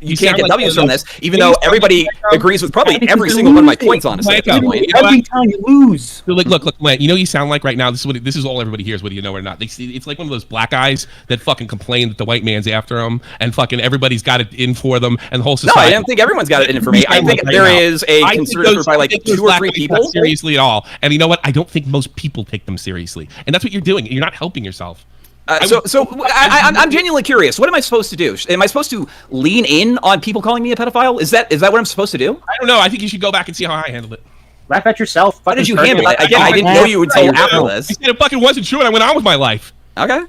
You can't get W's from this, even though everybody agrees with probably every single one of my points, honestly. At this point. Every time you lose. Look, man. You know you sound like right now. This is all everybody hears, whether you know it or not. It's like one of those black guys that fucking complain that the white man's after them, and fucking everybody's got it in for them, and the whole society. No, I don't think everyone's got it in for me. I think there is a concerted effort by like 2 or 3 people. Seriously at all, and you know what? I don't think most people take them seriously, and that's what you're doing. You're not helping yourself. I'm genuinely curious. What am I supposed to do? Am I supposed to lean in on people calling me a pedophile? Is that what I'm supposed to do? I don't know. I think you should go back and see how I handled it. Laugh at yourself. How did you handle it? Again, I didn't know you until after this. I said it fucking wasn't true, and I went on with my life. Okay.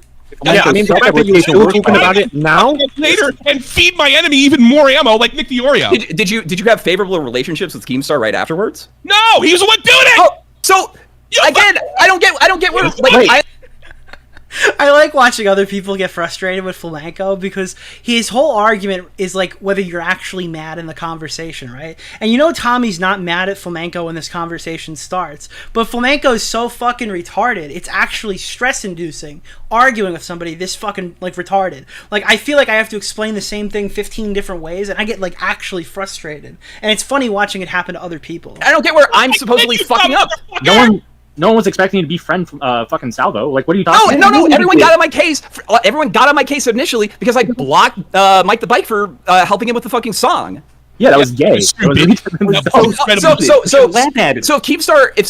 Yeah, I mean, the fact that you're still talking about it now later and feed my enemy even more ammo, like Nick DeOrio. Did you have favorable relationships with Keemstar right afterwards? No, he was the one doing it. Oh, so again, I don't get where. Like, I like watching other people get frustrated with Flamenco because his whole argument is like whether you're actually mad in the conversation, right? And you know Tommy's not mad at Flamenco when this conversation starts, but Flamenco is so fucking retarded. It's actually stress-inducing arguing with somebody this fucking like retarded. Like I feel like I have to explain the same thing 15 different ways, and I get like actually frustrated. And it's funny watching it happen to other people. I don't get where I'm supposedly fucking up. No one was expecting you to be friend fucking Salvo. Like, what are you talking about? No. Everyone got on my case. Everyone got on my case initially because I blocked Mike the Bike for helping him with the fucking song. Yeah, that was gay. So if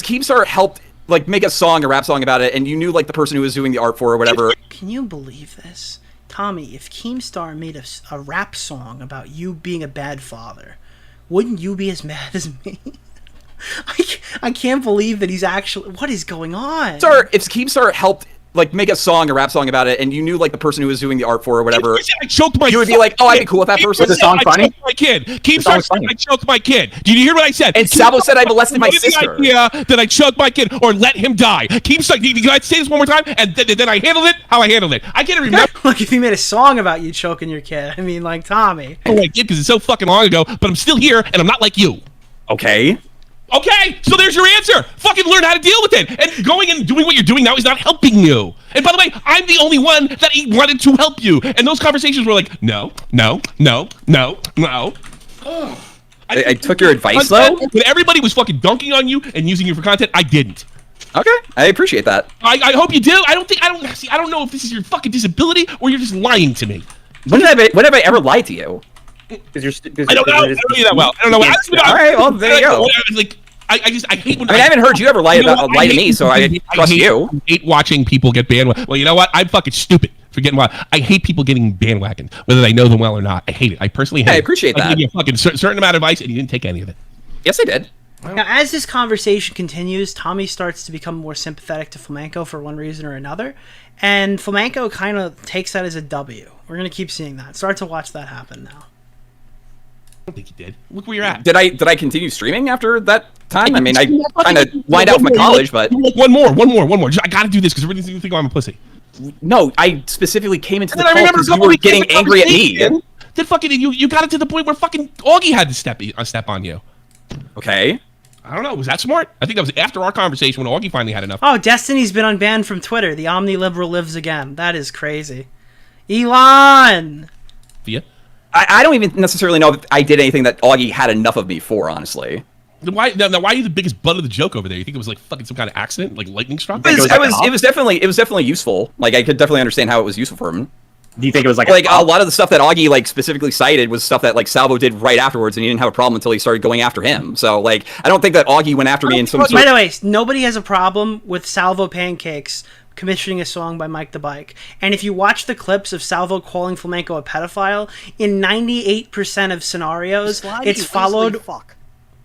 Keemstar helped like make a song, a rap song about it, and you knew like the person who was doing the art for or whatever. Can you believe this? Tommy, if Keemstar made a rap song about you being a bad father, wouldn't you be as mad as me? I can't believe that he's actually. What is going on? Sir, if Keemstar helped like make a song, a rap song about it, and you knew like the person who was doing the art for or whatever, I choked my. You would be like, oh, I'd be cool with that person. Was the song funny? I choked my kid. Keemstar said I choked my kid. Did you hear what I said? And Salvo said I molested my sister. Idea that I choked my kid or let him die. Keemstar, can I say this one more time? And then I handled it. How I handled it. I can't remember. Like if he made a song about you choking your kid. I mean, like Tommy. Oh, I did because it's so fucking long ago. But I'm still here, and I'm not like you. Okay. Okay, so there's your answer. Fucking learn how to deal with it. And going and doing what you're doing now is not helping you. And by the way, I'm the only one that wanted to help you. And those conversations were like, no. I took your advice though. When everybody was fucking dunking on you and using you for content, I didn't. Okay, I appreciate that. I hope you do. I don't know if this is your fucking disability or you're just lying to me. When have I ever lied to you? I don't know. I don't know you that well. I don't know. All right, well there you go. Like, I hate when I haven't heard you ever lie to me, so I trust you. I hate watching people get bandwagon. Well, you know what? I'm fucking stupid for getting wild. I hate people getting bandwagon, whether they know them well or not. I hate it. I personally hate it. I appreciate that. I gave you a fucking certain amount of advice, and you didn't take any of it. Yes, I did. Now, as this conversation continues, Tommy starts to become more sympathetic to Flamenco for one reason or another, and Flamenco kind of takes that as a W. We're going to keep seeing that. Start to watch that happen now. I don't think you did. Look where you're at. Did I continue streaming after that time? I mean, I kind of lined out with my college, but one more. I got to do this because everybody's going to think I'm a pussy. No, I specifically came into the And I call remember because you were getting angry at me. Then fucking you got it to the point where fucking Augie had to step on you. Okay. I don't know. Was that smart? I think that was after our conversation when Augie finally had enough. Oh, Destiny's been unbanned from Twitter. The omni-liberal lives again. That is crazy. Elon! Yeah. I don't even necessarily know if I did anything that Augie had enough of me for, honestly. Why are you the biggest butt of the joke over there? You think it was like fucking some kind of accident, like lightning struck? It was definitely useful. Like I could definitely understand how it was useful for him. Do you think it was like a lot of the stuff that Augie like specifically cited was stuff that like Salvo did right afterwards, and he didn't have a problem until he started going after him. So like I don't think that Augie went after me in some. By the way, nobody has a problem with Salvo Pancakes commissioning a song by Mike the Bike. And if you watch the clips of Salvo calling Flamenco a pedophile, in 98% of scenarios, it's followed.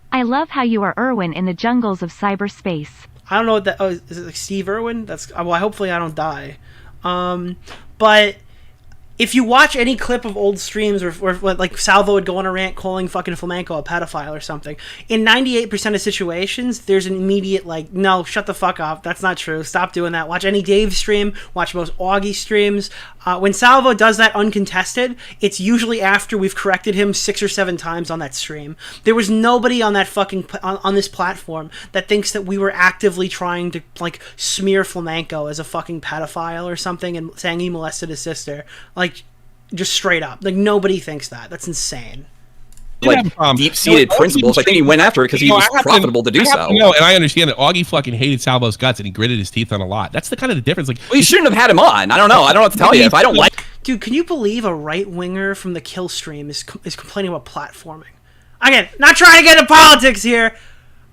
I love how you are Irwin in the jungles of cyberspace. I don't know what that. Oh, is it like Steve Irwin? That's well. Hopefully, I don't die. But if you watch any clip of old streams or like Salvo would go on a rant calling fucking Flamenco a pedophile or something, in 98% of situations, there's an immediate like, no, shut the fuck up. That's not true. Stop doing that. Watch any Dave stream. Watch most Augie streams. When Salvo does that uncontested, it's usually after we've corrected him 6 or 7 times on that stream. There was nobody on that fucking on this platform that thinks that we were actively trying to like smear Flamenco as a fucking pedophile or something and saying he molested his sister. Like, just straight up. Like, nobody thinks that. That's insane. Like deep-seated principles. I think he went after it because he was profitable to do so. No, and I understand that Augie fucking hated Salvo's guts and he gritted his teeth on a lot. That's the kind of the difference. Like, well, you shouldn't have had him on. I don't know. I don't know what to tell you. If I don't like, dude, can you believe a right winger from the kill stream is complaining about platforming? Again, not trying to get into politics here,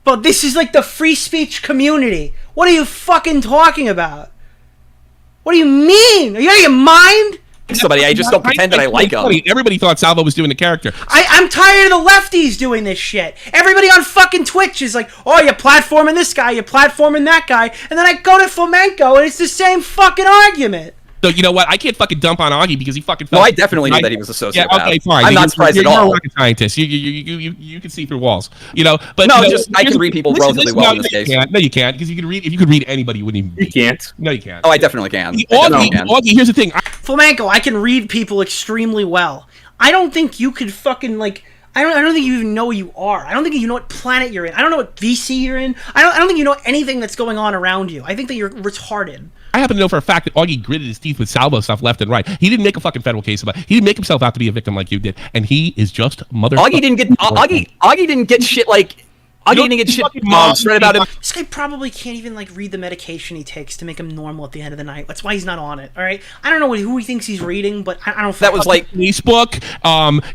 but this is like the free speech community. What are you fucking talking about? What do you mean? Are you out of your mind? Somebody, I just don't pretend that I like him. Everybody thought Salvo was doing the character. I'm tired of the lefties doing this shit. Everybody on fucking Twitch is like, oh, you're platforming this guy, you're platforming that guy, and then I go to Flamenco and it's the same fucking argument. So you know what? I can't fucking dump on Augie because he fucking. No, I definitely knew that he was a sociopath. Yeah, okay, fine. I'm not surprised at all. You're a rocket scientist. You can see through walls. You know, but no, you know, just I can read people relatively well in this case. No, you can't because you can read. If you could read anybody, you wouldn't even. You can't. No, you can't. Oh, I definitely can. Augie, here's the thing. Flamenco, I can read people extremely well. I don't think you could fucking like. I don't think you even know who you are. I don't think you know what planet you're in. I don't know what VC you're in. I don't think you know anything that's going on around you. I think that you're retarded. I happen to know for a fact that Augie gritted his teeth with Salvo stuff left and right. He didn't make a fucking federal case about it. He didn't make himself out to be a victim like you did, and he is just mother. Augie didn't get shit like. Augie didn't get shit straight about him. This guy probably can't even like read the medication he takes to make him normal at the end of the night. That's why he's not on it. All right, I don't know who he thinks he's reading, but I don't. That was like Facebook,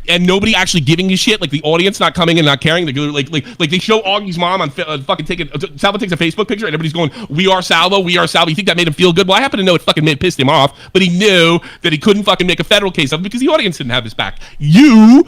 and nobody actually giving a shit. Like the audience not coming and not caring. They go like they show Augie's mom on fucking taking Salvo takes a Facebook picture and everybody's going, "We are Salvo, we are Salvo." You think that made him feel good? Well, I happen to know it fucking pissed him off, but he knew that he couldn't fucking make a federal case of it because the audience didn't have his back. You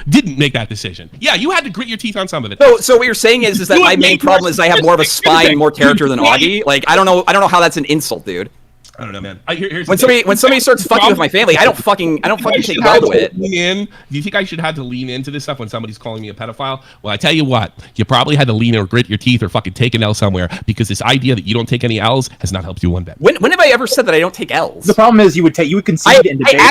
didn't make that decision. Yeah, you had to grit your teeth on some of it. So what you're saying is that my main problem is I have more of a spine and more character than Augie. Like I don't know how that's an insult, dude. I don't know, man. When somebody starts fucking with my family, I don't fucking take well to it. Do you think I should have to lean into this stuff when somebody's calling me a pedophile? Well, I tell you what, you probably had to lean or grit your teeth or fucking take an L somewhere because this idea that you don't take any L's has not helped you one bit. When have I ever said that I don't take L's? The problem is you would concede in debate.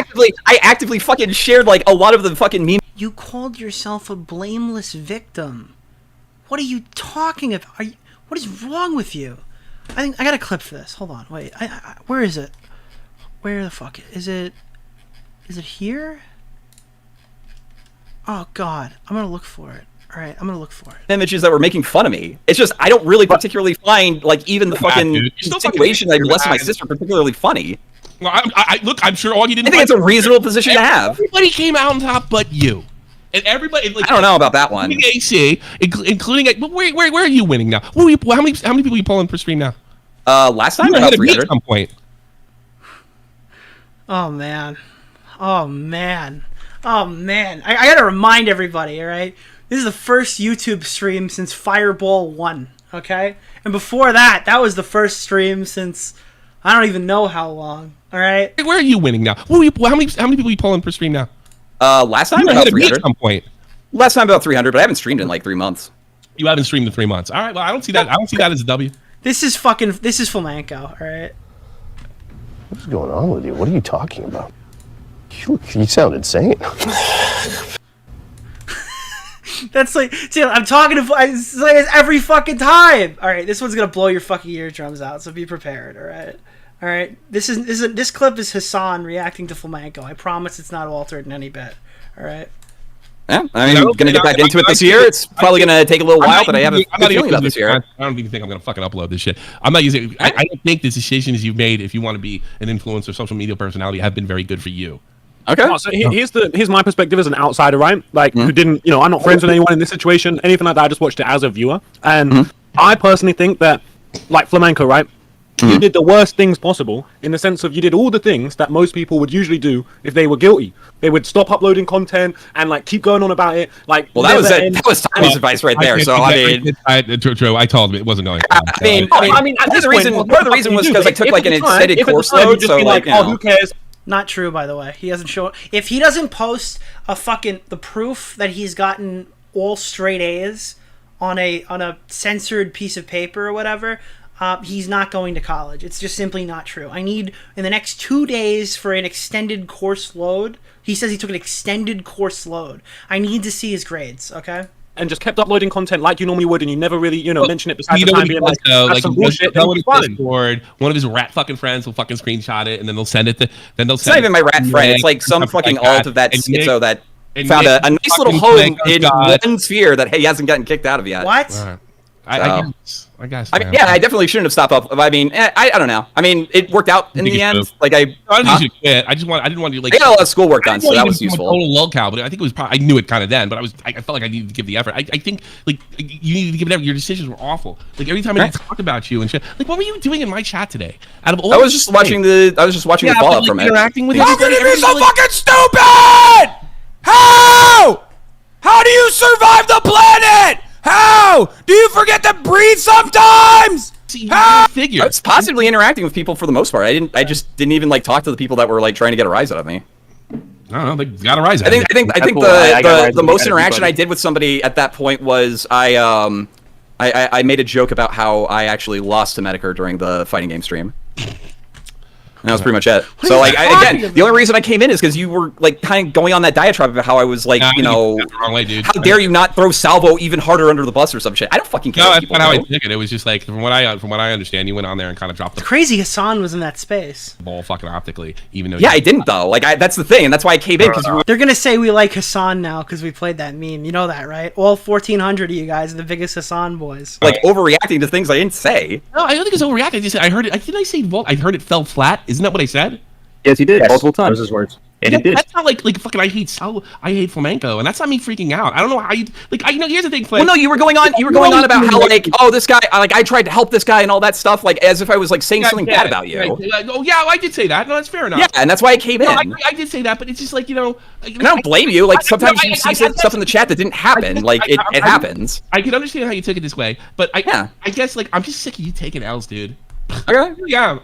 I actively fucking shared like a lot of the fucking memes. You called yourself a blameless victim. What are you talking about? What is wrong with you? I think I got a clip for this. Hold on, wait. Where is it? Where the fuck is it? Is it here? Oh God, I'm gonna look for it. All right, I'm gonna look for it. Images that were making fun of me. It's just I don't really particularly find like even the fucking situation that I molested my sister particularly funny. Well, look, I'm sure Augie didn't. I think it's a reasonable position to have. Everybody came out on top, but you. And everybody, like, I don't know about that one. AC, including where are you winning now? How many people are you pulling per stream now? Last time about 300. At some point. Oh man. I gotta remind everybody. All right, this is the first YouTube stream since Fireball 1. Okay, and before that was the first stream since I don't even know how long. All right. Where are you winning now? How many people are you pulling per stream now? Last time about 300. At some point. Last time about 300, but I haven't streamed in like 3 months. You haven't streamed in 3 months. All right. Well, I don't see that. I don't see that as a W. This is Flamenco. All right. What's going on with you? What are you talking about? You sound insane. That's like, dude, I'm talking to it's like it's every fucking time. All right, this one's gonna blow your fucking eardrums out, so be prepared. All right. This clip is Hassan reacting to Flamenco. I promise it's not altered in any bit. All right. Yeah, I mean, I'm gonna get back into it this year. It's probably gonna take a little while, but I have a good feeling about this year. I don't even think I'm gonna fucking upload this shit. I'm not using. I don't think the decisions you've made, if you want to be an influencer, social media personality, have been very good for you. Okay. Oh, so here's my perspective as an outsider, right? Like, who didn't, I'm not friends with anyone in this situation, anything like that. I just watched it as a viewer, and I personally think that, like Flamenco, right? You did the worst things possible in the sense of you did all the things that most people would usually do if they were guilty. They would stop uploading content and like keep going on about it. Like, well, that was Tommy's advice right there. So I told him it wasn't going. I mean, part of the reason was because I took like an extended course load. So like, who cares? Not true, by the way. He doesn't show. If he doesn't post the proof that he's gotten all straight A's on a censored piece of paper or whatever, he's not going to college. It's just simply not true. I need in the next 2 days for an extended course load. He says he took an extended course load. I need to see his grades. Okay. And just kept uploading content like you normally would, and you never really, mention it beside the time being like, like some bullshit. Discord, one of his rat fucking friends will fucking screenshot it, and then they'll send it to. It's not even my rat friend. It's like some fucking alt of that schizo that found a nice little home in one sphere that he hasn't gotten kicked out of yet. What? I guess. I mean, yeah, I definitely shouldn't have stopped up. I mean, I don't know. I mean, it worked out in the end. Like I didn't want to like. I got a lot of schoolwork done, so that was useful. Total locale, but I think it was. I knew it kind of then, but I felt like I needed to give the effort. I think like you needed to give it effort. Your decisions were awful. Like every time I talked about you and shit. Like, what were you doing in my chat today? Out of all, I was just watching the fallout from it. Interacting with How can you be so fucking stupid? How do you survive the planet? How do you forget to breathe sometimes? I was positively interacting with people for the most part. I just didn't even like talk to the people that were like trying to get a rise out of me. I don't know. They got a rise out. I think the most interaction I did with somebody at that point was I made a joke about how I actually lost to Medicare during the fighting game stream. And that was pretty much it. So, like, again, the only reason I came in is because you were, like, kind of going on that diatribe about how I was, like, the wrong way, dude. How dare you not throw Salvo even harder under the bus or some shit. I don't fucking care. No, that's not how I took it. It was just, like, from what I understand, you went on there and kind of dropped the... It's crazy Hassan was in that space. Ball fucking optically, even though... Yeah, I didn't, though. Like, that's the thing, and that's why I came in, because you were... They're gonna say we like Hassan now, because we played that meme. You know that, right? All 1,400 of you guys are the biggest Hassan boys. Like, overreacting to things I didn't say. No, I don't think it's overreacting. I heard it... Didn't I say... I heard it fell flat? Isn't that what I said? Yes, he did. Multiple times. Those his words. And he did. That's not like fucking I hate Flamenco, and that's not me freaking out. I don't know how you like. Here's the thing. Well, no, you were going on about how like, oh, this guy, like I tried to help this guy and all that stuff, like as if I was like saying something bad about you. Oh yeah, I did say that. No, that's fair enough. Yeah, and that's why I came in. I did say that, but it's just like I don't blame you. Like sometimes you see stuff in the chat that didn't happen. Like it happens. I can understand how you took it this way, but I guess like I'm just sick of you taking L's, dude. Okay. I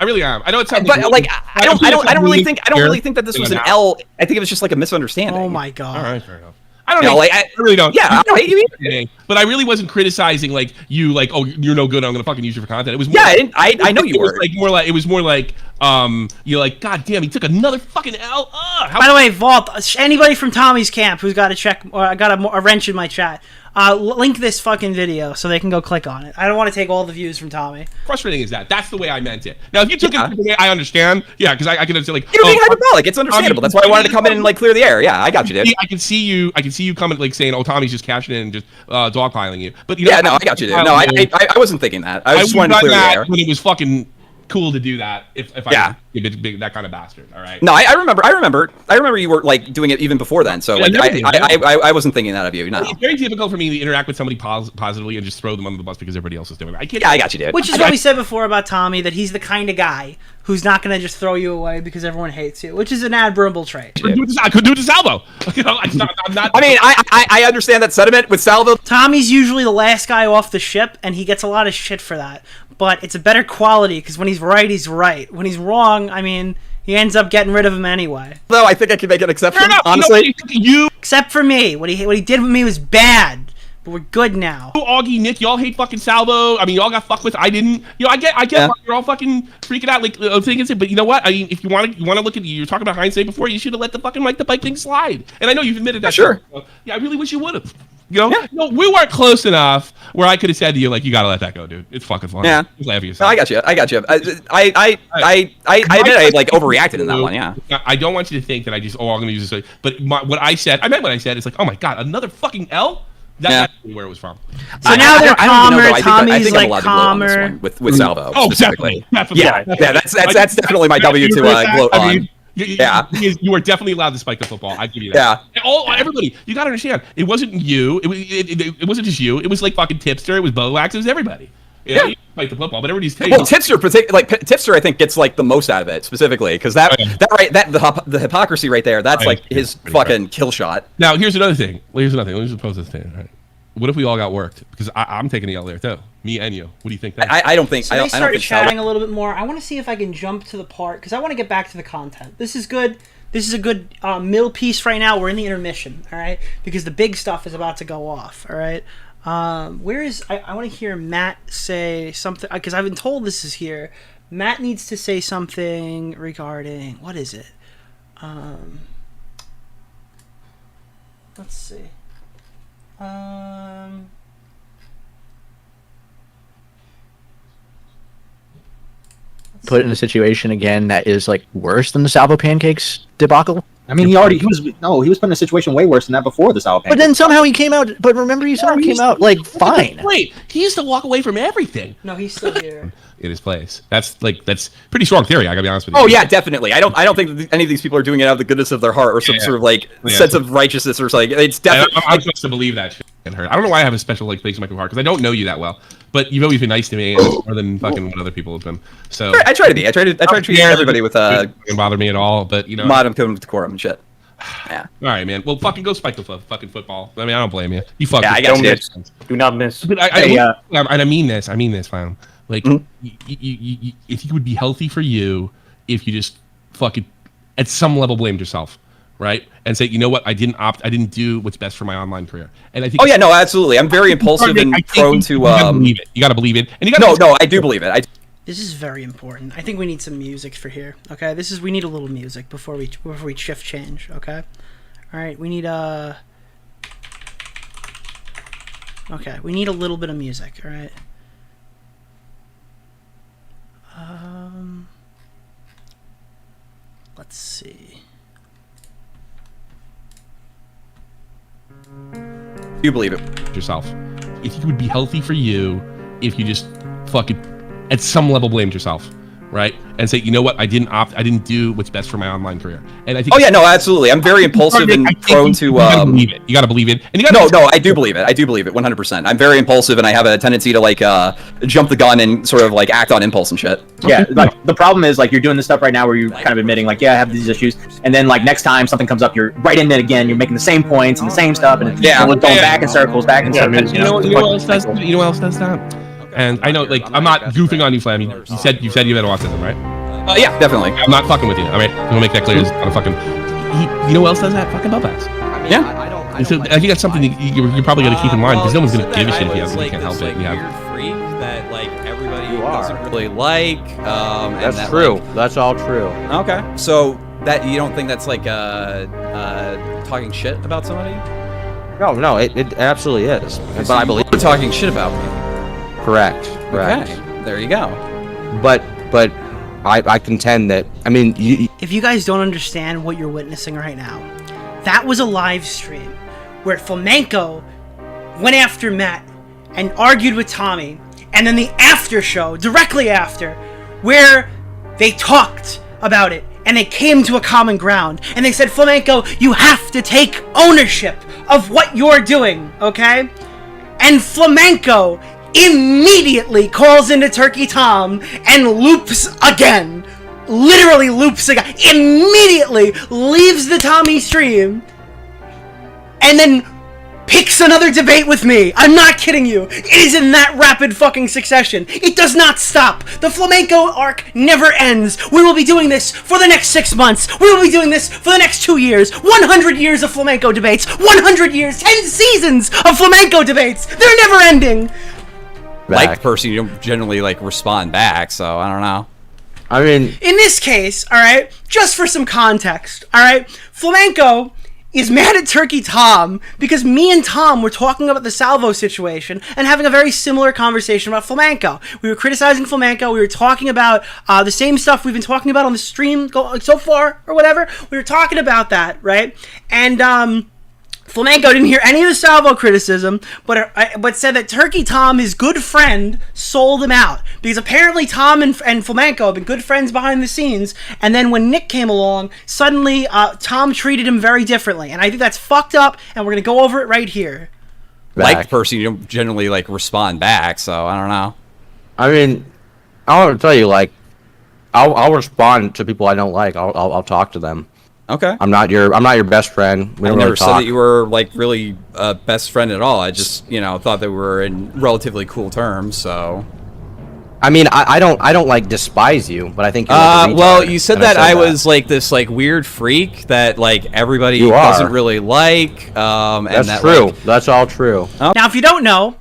really am. I know it sounds, but like I don't really think that this was an L. I think it was just like a misunderstanding. Oh my god. All right, fair enough. I don't know. Like I really don't. Yeah, I don't hate you either. But I really wasn't criticizing like you. Like, oh, you're no good. I'm gonna fucking use you for content. It was more I know you were. It was more like you're like, god damn, he took another fucking L. By the way, Vault. Anybody from Tommy's camp who's got a check or I got a wrench in my chat. Link this fucking video so they can go click on it. I don't want to take all the views from Tommy. Frustrating is that. That's the way I meant it. Now, if you took it the way I understand, yeah, because I can understand like you're being hyperbolic. It's understandable. That's why I wanted to come in and like clear the air. Yeah, I got you, dude. I can see you coming like saying, "Oh, Tommy's just cashing in and just dogpiling you." But I got you, dude. No, I wasn't thinking that. I was just wanted to clear the air. When it was fucking cool to do that if I big that kind of bastard. All right. No, I remember you were like doing it even before then. So like I wasn't thinking that of you. No. It's very difficult for me to interact with somebody positively and just throw them under the bus because everybody else is doing it. I got you, dude. Which is what we said before about Tommy, that he's the kind of guy who's not going to just throw you away because everyone hates you, which is an admirable trait. I could do it to Salvo. I'm not. I mean, I understand that sentiment with Salvo. Tommy's usually the last guy off the ship, and he gets a lot of shit for that. But it's a better quality because when he's right, he's right. When he's wrong, I mean, he ends up getting rid of him anyway. Though I think I can make an exception, honestly. Except for me. What he did with me was bad. We're good now. Augie, Nick, y'all hate fucking Salvo. I mean, y'all got fucked with. I didn't. You know, I get. Why you're all fucking freaking out. Like, thinking, but you know what? I mean, if you want to look at, you're talking about hindsight before. You should have let the fucking the bike thing slide. And I know you've admitted that. Sure. Yeah, I really wish you would have. You know, no, we weren't close enough where I could have said to you, like, you gotta let that go, dude. It's fucking fun. Yeah. Just laugh at yourself. No, I got you. I admit I like overreacted in that one. Yeah. I don't want you to think that I just I'm gonna use this. But what I said, I meant what I said. It's like, oh my god, another fucking L. That's where it was from. So now they're calmer. Tommy's I'm like calmer. With Salvo. Oh, specifically. definitely. Yeah, that's definitely my W to gloat on. You are definitely allowed to spike the football. I give you that. Yeah. Everybody, you gotta understand. It wasn't you. It wasn't just you. It was like fucking Tipster. It was Boax. It was everybody. You know, you spike the football, but everybody's taking. Well, Tipster, I think gets like the most out of it specifically because the hypocrisy right there. That's like his fucking kill shot. Now here's another thing. Let me just pose this thing. Right. What if we all got worked? Because I'm taking the L there too. Me and you. What do you think? I don't think. So they started chatting a little bit more. I want to see if I can jump to the part because I want to get back to the content. This is good. This is a good middle piece right now. We're in the intermission, all right? Because the big stuff is about to go off, all right? Where is... I want to hear Matt say something, because I've been told this is here. Matt needs to say something regarding... What is it? Let's see. Put in a situation again that is like worse than the Salvo Pancakes debacle. I mean, he was put in a situation way worse than that before the Salvo Pancakes. But then somehow he came out. But remember, he somehow came out like fine. Wait, he used to walk away from everything. No, he's still here. In his place. That's pretty strong theory. I gotta be honest with you. Oh yeah, definitely. I don't think that any of these people are doing it out of the goodness of their heart or some sort of like sense of righteousness or something. It's definitely. I'm supposed to believe that shit in her. I don't know why I have a special like place in my heart because I don't know you that well. But you've always been nice to me, and more than fucking what other people have been. So I try to be. I try to treat everybody with doesn't bother me at all. But you know, modicum of decorum and shit. Yeah. All right, man. Well, fucking go spike the fucking football. I mean, I don't blame you. You fucking. Yeah, I got you. Do not miss. But I mean this. I mean this, Clown. Like, you, if you would be healthy for you, if you just fucking at some level blamed yourself, right? And say, you know what, I didn't do what's best for my online career. And I think. Oh yeah, no, absolutely. I'm very impulsive and prone to. Believe it. You gotta believe it. And you gotta. No, I do believe it. This is very important. I think we need some music for here. Okay, we need a little music before we shift change. Okay, all right. We need Okay, we need a little bit of music. All right. Let's see. You believe it yourself. If you would be healthy for you, if you just fucking at some level blamed yourself, right? And say, you know what, I didn't do what's best for my online career. And I think. Oh yeah, no, absolutely. I'm very impulsive and prone to. You gotta believe it. You gotta believe it. And you gotta. No, I do believe it. I do believe it 100%. I'm very impulsive, and I have a tendency to like jump the gun and sort of like act on impulse and shit. Yeah, like the problem is like you're doing this stuff right now where you're kind of admitting like, yeah, I have these issues, and then like next time something comes up, you're right in it again. You're making the same points and the same stuff, and going back in circles, back in circles. You know what else does? You know what else does that? And I know, like, I'm not goofing on you, Flam. You said you had autism, right? Yeah, definitely. I'm not fucking with you. All right, I'm gonna make that clear. It's not a fucking. You know what else does that? Fucking buttbacks. Yeah. So I think that's something you're probably gonna keep in mind because no one's gonna give a shit if you can't help it. Weird freak that like everybody doesn't really like. That's that, true. Like, that's all true. Okay. So that you don't think that's like talking shit about somebody? No, it absolutely is. But I believe you're talking shit about me. Correct. Okay, there you go. But I contend that, I mean, if you guys don't understand what you're witnessing right now, that was a live stream where Flamenco went after Matt and argued with Tommy, and then the after show, directly after, where they talked about it and they came to a common ground and they said, Flamenco, you have to take ownership of what you're doing, okay? And Flamenco immediately calls into Turkey Tom and loops again. Literally loops again. Immediately leaves the Tommy stream and then picks another debate with me. I'm not kidding you. It is in that rapid fucking succession. It does not stop. The Flamenco arc never ends. We will be doing this for the next 6 months. We will be doing this for the next 2 years. 100 years of Flamenco debates. 100 years, 10 seasons of Flamenco debates. They're never ending. Like the person, you don't generally like respond back, so I don't know. I mean, in this case, all right, just for some context, all right, Flamenco is mad at Turkey Tom because me and Tom were talking about the Salvo situation and having a very similar conversation about Flamenco. We were criticizing Flamenco. We were talking about the same stuff we've been talking about on the stream so far or whatever. We were talking about that, right? And Flamenco didn't hear any of the Salvo criticism, but said that Turkey Tom, his good friend, sold him out. Because apparently Tom and Flamenco have been good friends behind the scenes, and then when Nick came along, suddenly Tom treated him very differently. And I think that's fucked up, and we're going to go over it right here. Like the person, you don't generally like respond back, so I don't know. I mean, I want to tell you, like, I'll respond to people I don't like. I'll talk to them. Okay. I'm not your best friend. I never said that you were like really best friend at all. I just thought that we were in relatively cool terms. So, I mean, I don't like despise you, but I think you're like a retard, well, you said that I was like this like weird freak that like everybody doesn't really like. That's and true. That's all true. Now, if you don't know,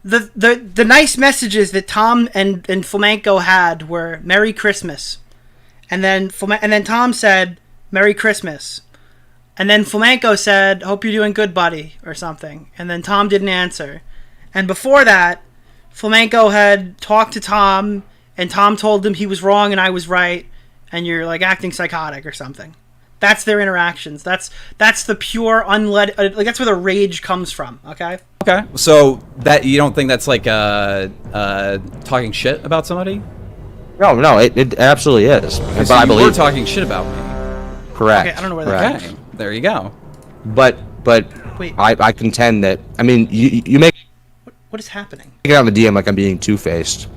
the nice messages that Tom and Flamenco had were Merry Christmas, and then Tom said Merry Christmas. And then Flamenco said, hope you're doing good, buddy, or something. And then Tom didn't answer. And before that, Flamenco had talked to Tom, and Tom told him he was wrong and I was right, and you're like acting psychotic or something. That's their interactions. That's the pure unled, like that's where the rage comes from, okay? Okay. So that you don't think that's like talking shit about somebody? No, it absolutely is. But So I you believe were talking shit about me. Correct. Okay, I don't know where that Okay, there you go. But wait. I contend that, I mean, you make What is happening? it on the DM like I'm being two-faced.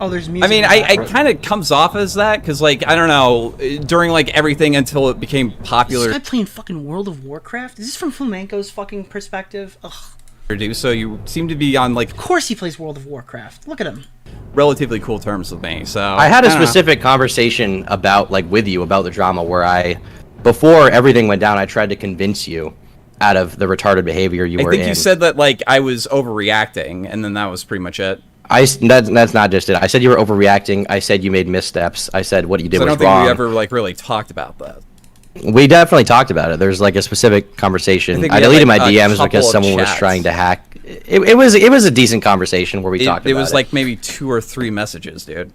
Oh, there's music. I mean, it kind of comes off as that because, like, I don't know, during like everything until it became popular. Is this guy playing fucking World of Warcraft? Is this from Flamenco's fucking perspective? Ugh. So you seem to be on like. Of course he plays World of Warcraft. Look at him. Relatively cool terms with me. So I had a specific conversation about with you about the drama where before everything went down, I tried to convince you out of the retarded behavior you were in. I think you said that like I was overreacting, and then that was pretty much it. That's not just it. I said you were overreacting. I said you made missteps. I said what you did was wrong. I don't think we ever like really talked about that. We definitely talked about it. There's like a specific conversation. I deleted my DMs because someone was trying to hack. It was a decent conversation where we talked about it. It was like maybe 2 or 3 messages, dude.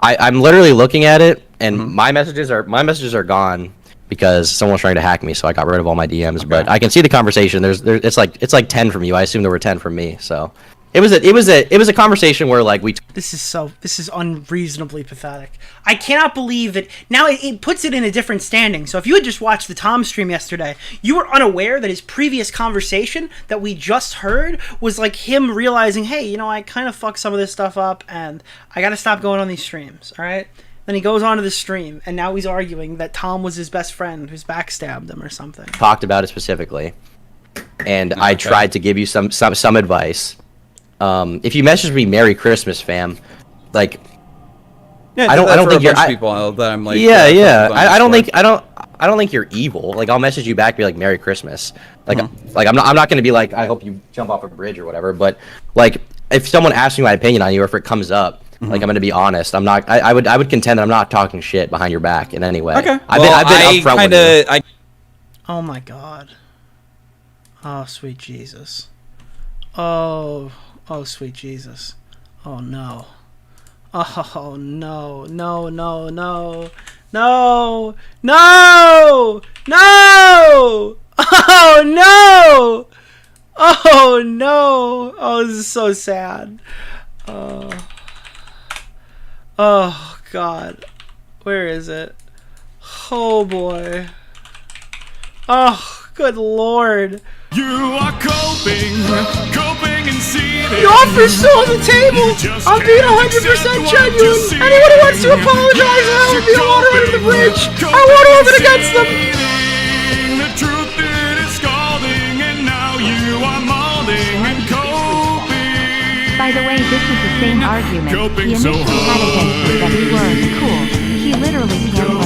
I'm literally looking at it, and my messages are gone because someone was trying to hack me. So I got rid of all my DMs. Okay. But I can see the conversation. It's like 10 from you. I assume there were 10 from me. So. It was a conversation where like we. This is unreasonably pathetic. I cannot believe that now it puts it in a different standing. So if you had just watched the Tom stream yesterday, you were unaware that his previous conversation that we just heard was like him realizing, hey, I kind of fucked some of this stuff up, and I got to stop going on these streams. All right. Then he goes on to the stream, and now he's arguing that Tom was his best friend who's backstabbed him or something. Talked about it specifically, and okay. I tried to give you some advice. If you message me Merry Christmas, fam, like I don't think you're people that I'm like I don't think you're evil. Like I'll message you back, be like Merry Christmas. Like I'm not gonna be like I hope you jump off a bridge or whatever. But like if someone asks me my opinion on you or if it comes up, like I'm gonna be honest. I'm not. I would contend that I'm not talking shit behind your back in any way. Okay. I've been upfront with you. Oh my god. Oh sweet Jesus. Oh sweet Jesus. Oh no. Oh no. No. No. Oh no. Oh no. Oh, this is so sad. Oh god. Where is it? Oh boy. Oh, good lord. You are coping and seething. The offer's still on the table. I'm being 100% genuine. Anyone who wants to apologize, I will be water under the bridge. I won't hold it against them. The truth it is scalding, and now you are this is the same argument he initially had against you that he was cool. He literally can't learn.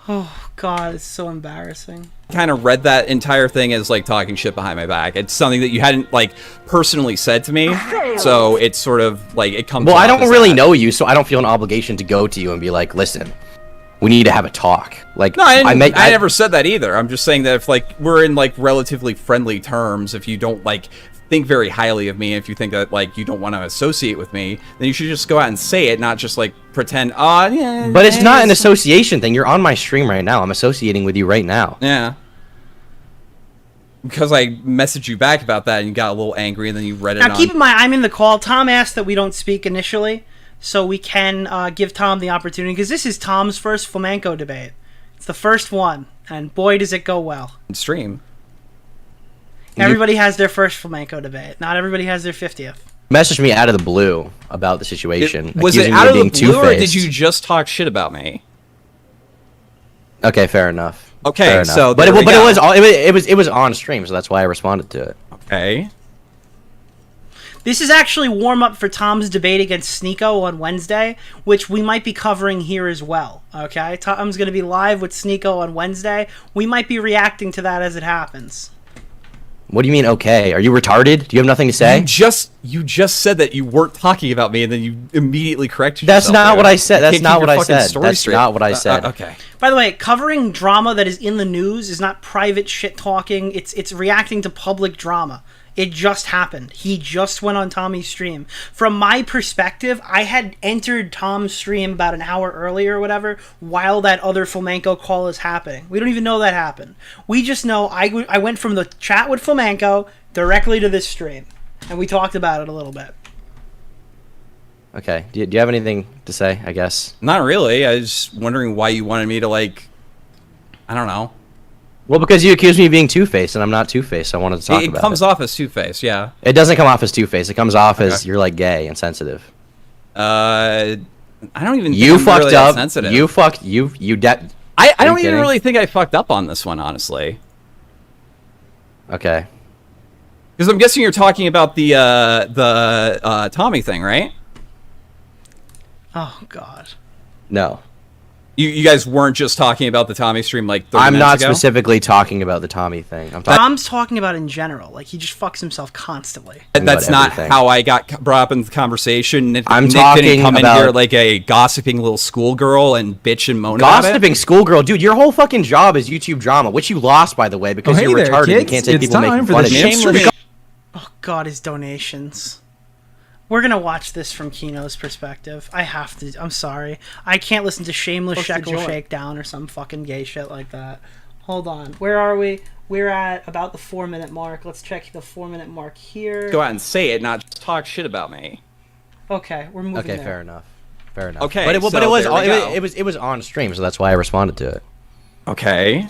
Oh God, it's so embarrassing. Kind of read that entire thing as like talking shit behind my back. It's something that you hadn't like personally said to me, so it's sort of like it comes. Well, off I don't as really that. know you, so I don't feel an obligation to go to you and be like, listen, we need to have a talk. Like, No, I never said that either. I'm just saying that if like we're in like relatively friendly terms, if you don't like think very highly of me, if you think that like you don't want to associate with me, then you should just go out and say it, not just like pretend. Oh, yeah. But it's not an association thing. You're on my stream right now. I'm associating with you right now. Yeah. Because I messaged you back about that and you got a little angry and then you read it Now, keep in mind, I'm in the call. Tom asked that we don't speak initially, so we can give Tom the opportunity, because this is Tom's first flamenco debate. It's the first one, and boy, does it go well. Stream. Everybody has their first flamenco debate. Not everybody has their 50th. Messaged me out of the blue about the situation. Was it accusing out me of the being blue or two-faced. did you just talk shit about me? Okay, fair enough. Okay, Fair enough. so but there we go. it was on stream, so that's why I responded to it. Okay. This is actually warm up for Tom's debate against Sneeko on Wednesday, which we might be covering here as well. Okay, Tom's going to be live with Sneeko on Wednesday. We might be reacting to that as it happens. What do you mean? Okay, are you retarded? Do you have nothing to say? You just said that you weren't talking about me, and then you immediately corrected That's yourself. not what I said. You That's can't not keep what your I fucking said. story That's straight. not what I said. Okay. By the way, covering drama that is in the news is not private shit talking. It's reacting to public drama. It just happened. He just went on Tommy's stream. From my perspective, I had entered Tom's stream about an hour earlier or whatever, while that other Flamenco call is happening. We don't even know that happened. We just know I went from the chat with Flamenco directly to this stream, and we talked about it a little bit. Okay. Do you have anything to say? I guess. Not really. I was wondering why you wanted me to like. I don't know. Well, because you accused me of being two-faced, and I'm not two-faced. So I wanted to talk It about comes it. off as two-faced, yeah. It doesn't come off as two-faced. It comes off as you're like gay and sensitive. I don't even. You think I'm fucked really that up. sensitive. You fucked. You. I don't even really think I fucked up on this one, honestly. Okay. Because I'm guessing you're talking about the Tommy thing, right? Oh God. No. You guys weren't just talking about the Tommy stream like 30 I'm minutes not ago? specifically talking about the Tommy thing. I'm talking. Tom's talking about in general. Like, he just fucks himself constantly. That's not how I got brought up in the conversation. Nick I'm didn't talking come about- in here like a gossiping little schoolgirl and bitch and moan about it. Gossiping schoolgirl, dude. Your whole fucking job is YouTube drama, which you lost, by the way, because Oh, hey you're there, retarded and kids. can't take It's people time making for fun the of you. shameless- Oh God, his donations. We're gonna watch this from Kino's perspective. I have to. I'm sorry. I can't listen to Shameless What's the Shekel joy? Shakedown or some fucking gay shit like that. Hold on. Where are we? We're at about the 4-minute mark. Let's check the 4-minute mark here. Go out and say it, not just talk shit about me. Okay, we're moving Okay, there. fair enough. Fair enough. Okay, but it was so there we go. it was on stream, so that's why I responded to it. Okay.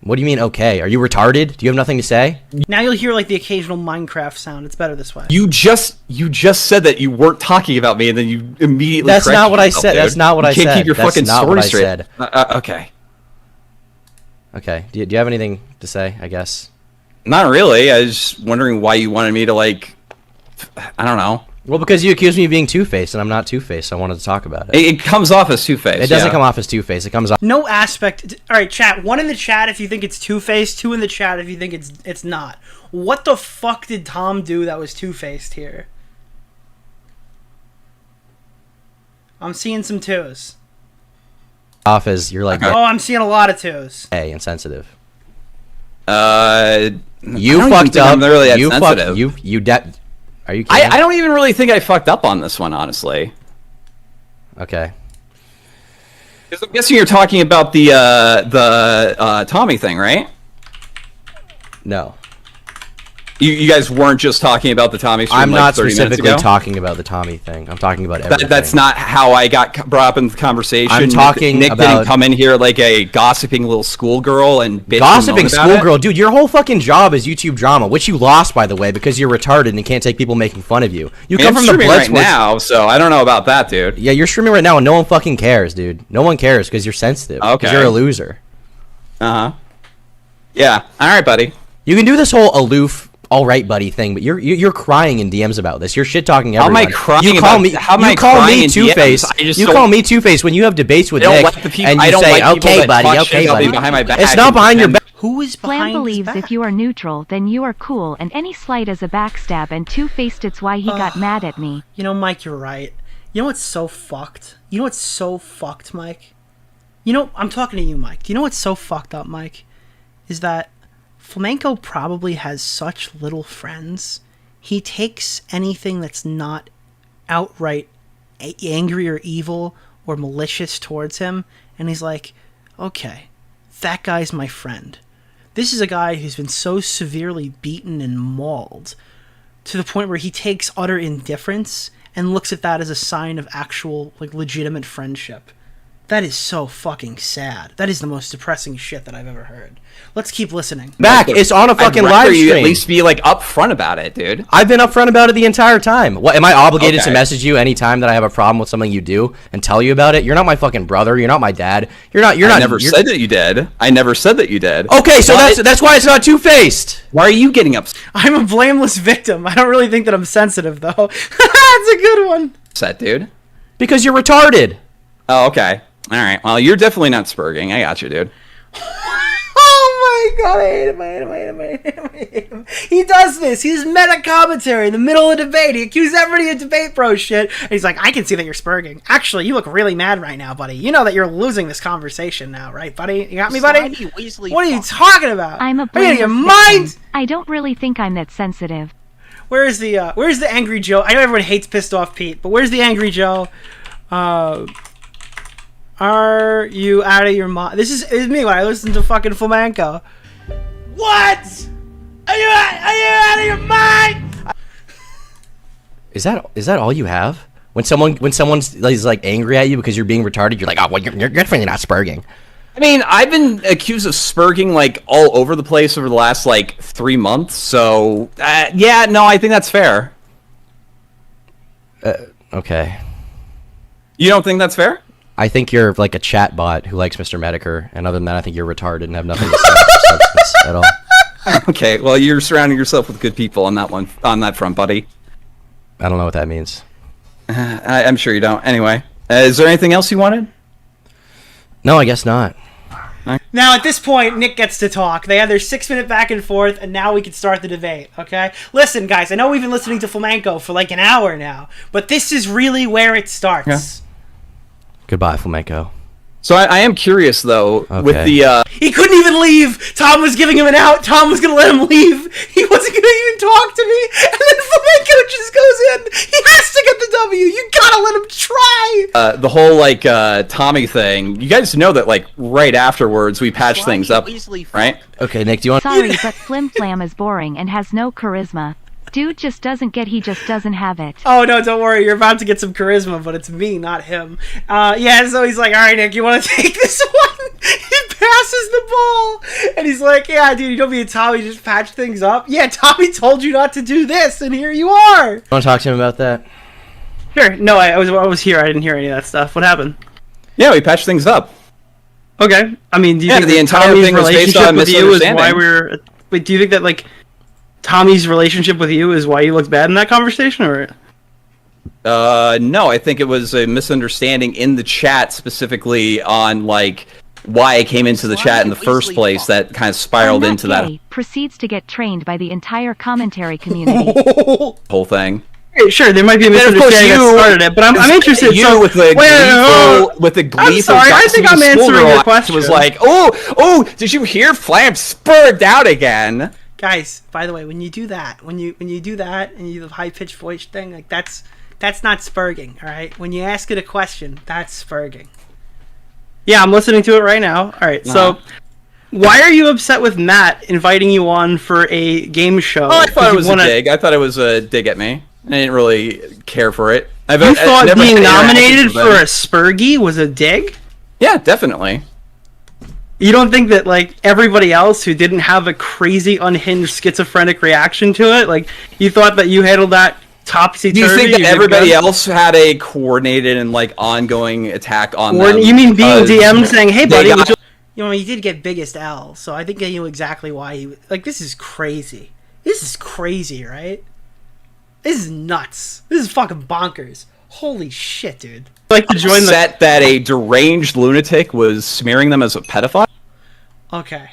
What do you mean? Okay, are you retarded? Do you have nothing to say? Now you'll hear like the occasional Minecraft sound. It's better this way. You just said that you weren't talking about me, and then you immediately. That's corrected not what I yourself, said. dude. That's not what I You can't said. keep your That's fucking not story what I straight. said. Okay. Okay. Do you have anything to say? I guess. Not really. I was wondering why you wanted me to like. I don't know. Well, because you accused me of being two-faced, and I'm not two-faced. So I wanted to talk about it. It comes off as two-faced. It doesn't come off as two-faced. It comes off. No aspect. All right, chat. 1 in the chat if you think it's two-faced. 2 in the chat if you think it's not. What the fuck did Tom do that was two-faced here? I'm seeing some 2s. Off as you're like. Oh, I'm seeing a lot of 2s. Gay and sensitive. You You fucked up. I'm really that you sensitive. fucked. You Are you kidding? I don't even really think I fucked up on this one, honestly. Okay. Because I'm guessing you're talking about the Tommy thing, right? No. You guys weren't just talking about the Tommy stream I'm like not 30 minutes specifically ago? talking about the Tommy thing. I'm talking about everything. That's not how I got brought up in the conversation. I'm talking Nick about- didn't come in here like a gossiping little schoolgirl and bitch Gossiping and moan about it. schoolgirl, dude. Your whole fucking job is YouTube drama, which you lost, by the way, because you're retarded and you can't take people making fun of you. You I mean, come I'm from the streaming blood right sports. now, so I don't know about that, dude. Yeah, you're streaming right now, and no one fucking cares, dude. No one cares because you're sensitive. Okay. Because you're a loser. Uh huh. Yeah. All right, buddy. You can do this whole aloof, all right, buddy thing, but you're crying in DMs about this. You're shit talking everyone. How am I crying? You call me. How am I you call crying me in Two Face. DMs? You call me Two Face when you have debates with Nick, and you say, "Okay, buddy. Okay, buddy." Behind my back. It's not behind your back. Who is Flam behind his believes back? if you are neutral, then you are cool, and any slight is a backstab, and Two-Faced it's why he got mad at me. You know, Mike, you're right. You know what's so fucked? You know what's so fucked, Mike? You know, I'm talking to you, Mike. Do you know what's so fucked up, Mike? Is that Flamenco probably has such little friends. He takes anything that's not outright angry or evil or malicious towards him, and he's like, okay, that guy's my friend. This is a guy who's been so severely beaten and mauled to the point where he takes utter indifference and looks at that as a sign of actual, like, legitimate friendship. That is so fucking sad. That is the most depressing shit that I've ever heard. Let's keep listening. Back, it's on a fucking live stream. You at least be like upfront about it, dude. I've been upfront about it the entire time. What am I obligated to message you anytime that I have a problem with something you do and tell you about it? You're not my fucking brother. You're not my dad. You're not. I never said that you did. I never said that you did. Okay, so that's why it's not Two-Faced. Why are you getting upset? I'm a blameless victim. I don't really think that I'm sensitive though. That's a good one. Upset, dude. Because you're retarded. Oh, okay. All right. Well, you're definitely not spurging. I got you, dude. Oh my god, I hate him. He does this. He's meta commentary in the middle of a debate. He accuses everybody of debate bro shit. And he's like, I can see that you're spurging. Actually, you look really mad right now, buddy. You know that you're losing this conversation now, right, buddy? You got me, buddy? What are you talking about? I'm a Are you out of your blameless mind? victim. I don't really think I'm that sensitive. Where's the angry Joe? I know everyone hates pissed off Pete, but where's the angry Joe? Are you out of your mind? This is me when I listen to fucking Flamenco. What? Are you out of your mind? Is that all you have? When someone's like angry at you because you're being retarded, you're like, oh, well, you're definitely not spurging. I mean, I've been accused of spurging like all over the place over the last like 3 months. So yeah, no, I think that's fair. Okay. You don't think that's fair? I think you're like a chat bot who likes Mr. Medicare, and other than that, I think you're retarded and have nothing to say about substance at all. Okay, well, you're surrounding yourself with good people on that front, buddy. I don't know what that means. I'm sure you don't. Anyway, is there anything else you wanted? No, I guess not. Now, at this point, Nick gets to talk. They had their 6-minute back and forth, and now we can start the debate, okay? Listen, guys, I know we've been listening to Flamenco for like an hour now, but this is really where it starts. Yeah. Goodbye, Flamenco. So I am curious, though, with the... He couldn't even leave! Tom was giving him an out. Tom was going to let him leave. He wasn't going to even talk to me. And then Flamenco just goes in. He has to get the W. You gotta let him try! The whole, like, Tommy thing, you guys know that, like, right afterwards we patched things up, right? Okay, Nick, do you want... Sorry, but Flim Flam is boring and has no charisma. Dude just doesn't get he just doesn't have it. Oh, no, don't worry. You're about to get some charisma, but it's me, not him. Yeah, so he's like, all right, Nick, you want to take this one? He passes the ball. And he's like, yeah, dude, you don't be a Tommy, just patch things up. Yeah, Tommy told you not to do this, and here you are. You want to talk to him about that? Sure. No, I was here. I didn't hear any of that stuff. What happened? Yeah, we patched things up. Okay. I mean, do you think the entire Tommy's thing was based relationship on with you is misunderstanding. why we're... Wait, do you think that, like, Tommy's relationship with you is why you looked bad in that conversation, or? No, I think it was a misunderstanding in the chat, specifically on, like, why I came into the chat in the first place that kind of spiraled into that proceeds to get trained by the entire commentary community. whole thing. Hey, sure, there might be a misunderstanding that started it, but I'm interested. You So, with the I'm sorry, I think I'm answering your question. Was like, oh, did you hear Flam spurred out again? Guys, by the way, when you do that, when you do that and you do the high pitched voice thing, like that's not spurging, all right? When you ask it a question, that's spurging. Yeah, I'm listening to it right now. All right, so why are you upset with Matt inviting you on for a game show? Oh, I thought it was a dig. I thought it was a dig at me. I didn't really care for it. You thought being nominated for a Spurgy was a dig? Yeah, definitely. You don't think that, like, everybody else who didn't have a crazy, unhinged, schizophrenic reaction to it, like, you thought that you handled that topsy-turvy? Do you think that everybody else had a coordinated and, like, ongoing attack on them? You mean being DM'd saying, hey, buddy, You know, he did get biggest L, so I think I knew exactly why he... Like, this is crazy. This is crazy, right? This is nuts. This is fucking bonkers. Holy shit, dude. Like to join set that a deranged lunatic was smearing them as a pedophile? Okay.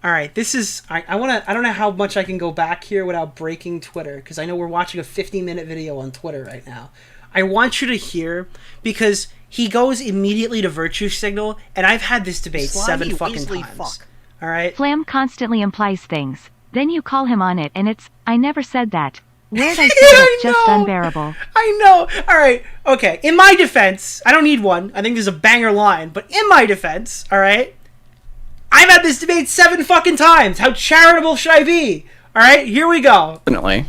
Alright, this is... I don't know how much I can go back here without breaking Twitter, because I know we're watching a 50-minute video on Twitter right now. I want you to hear, because... He goes immediately to virtue signal, and I've had this debate 7 fucking times. All right? Flam constantly implies things. Then you call him on it, and it's, I never said that. Where'd I say that's just unbearable. I know. All right. Okay. In my defense, I don't need one. I think there's a banger line. But in my defense, all right, I've had this debate 7 fucking times. How charitable should I be? All right? Here we go. Definitely.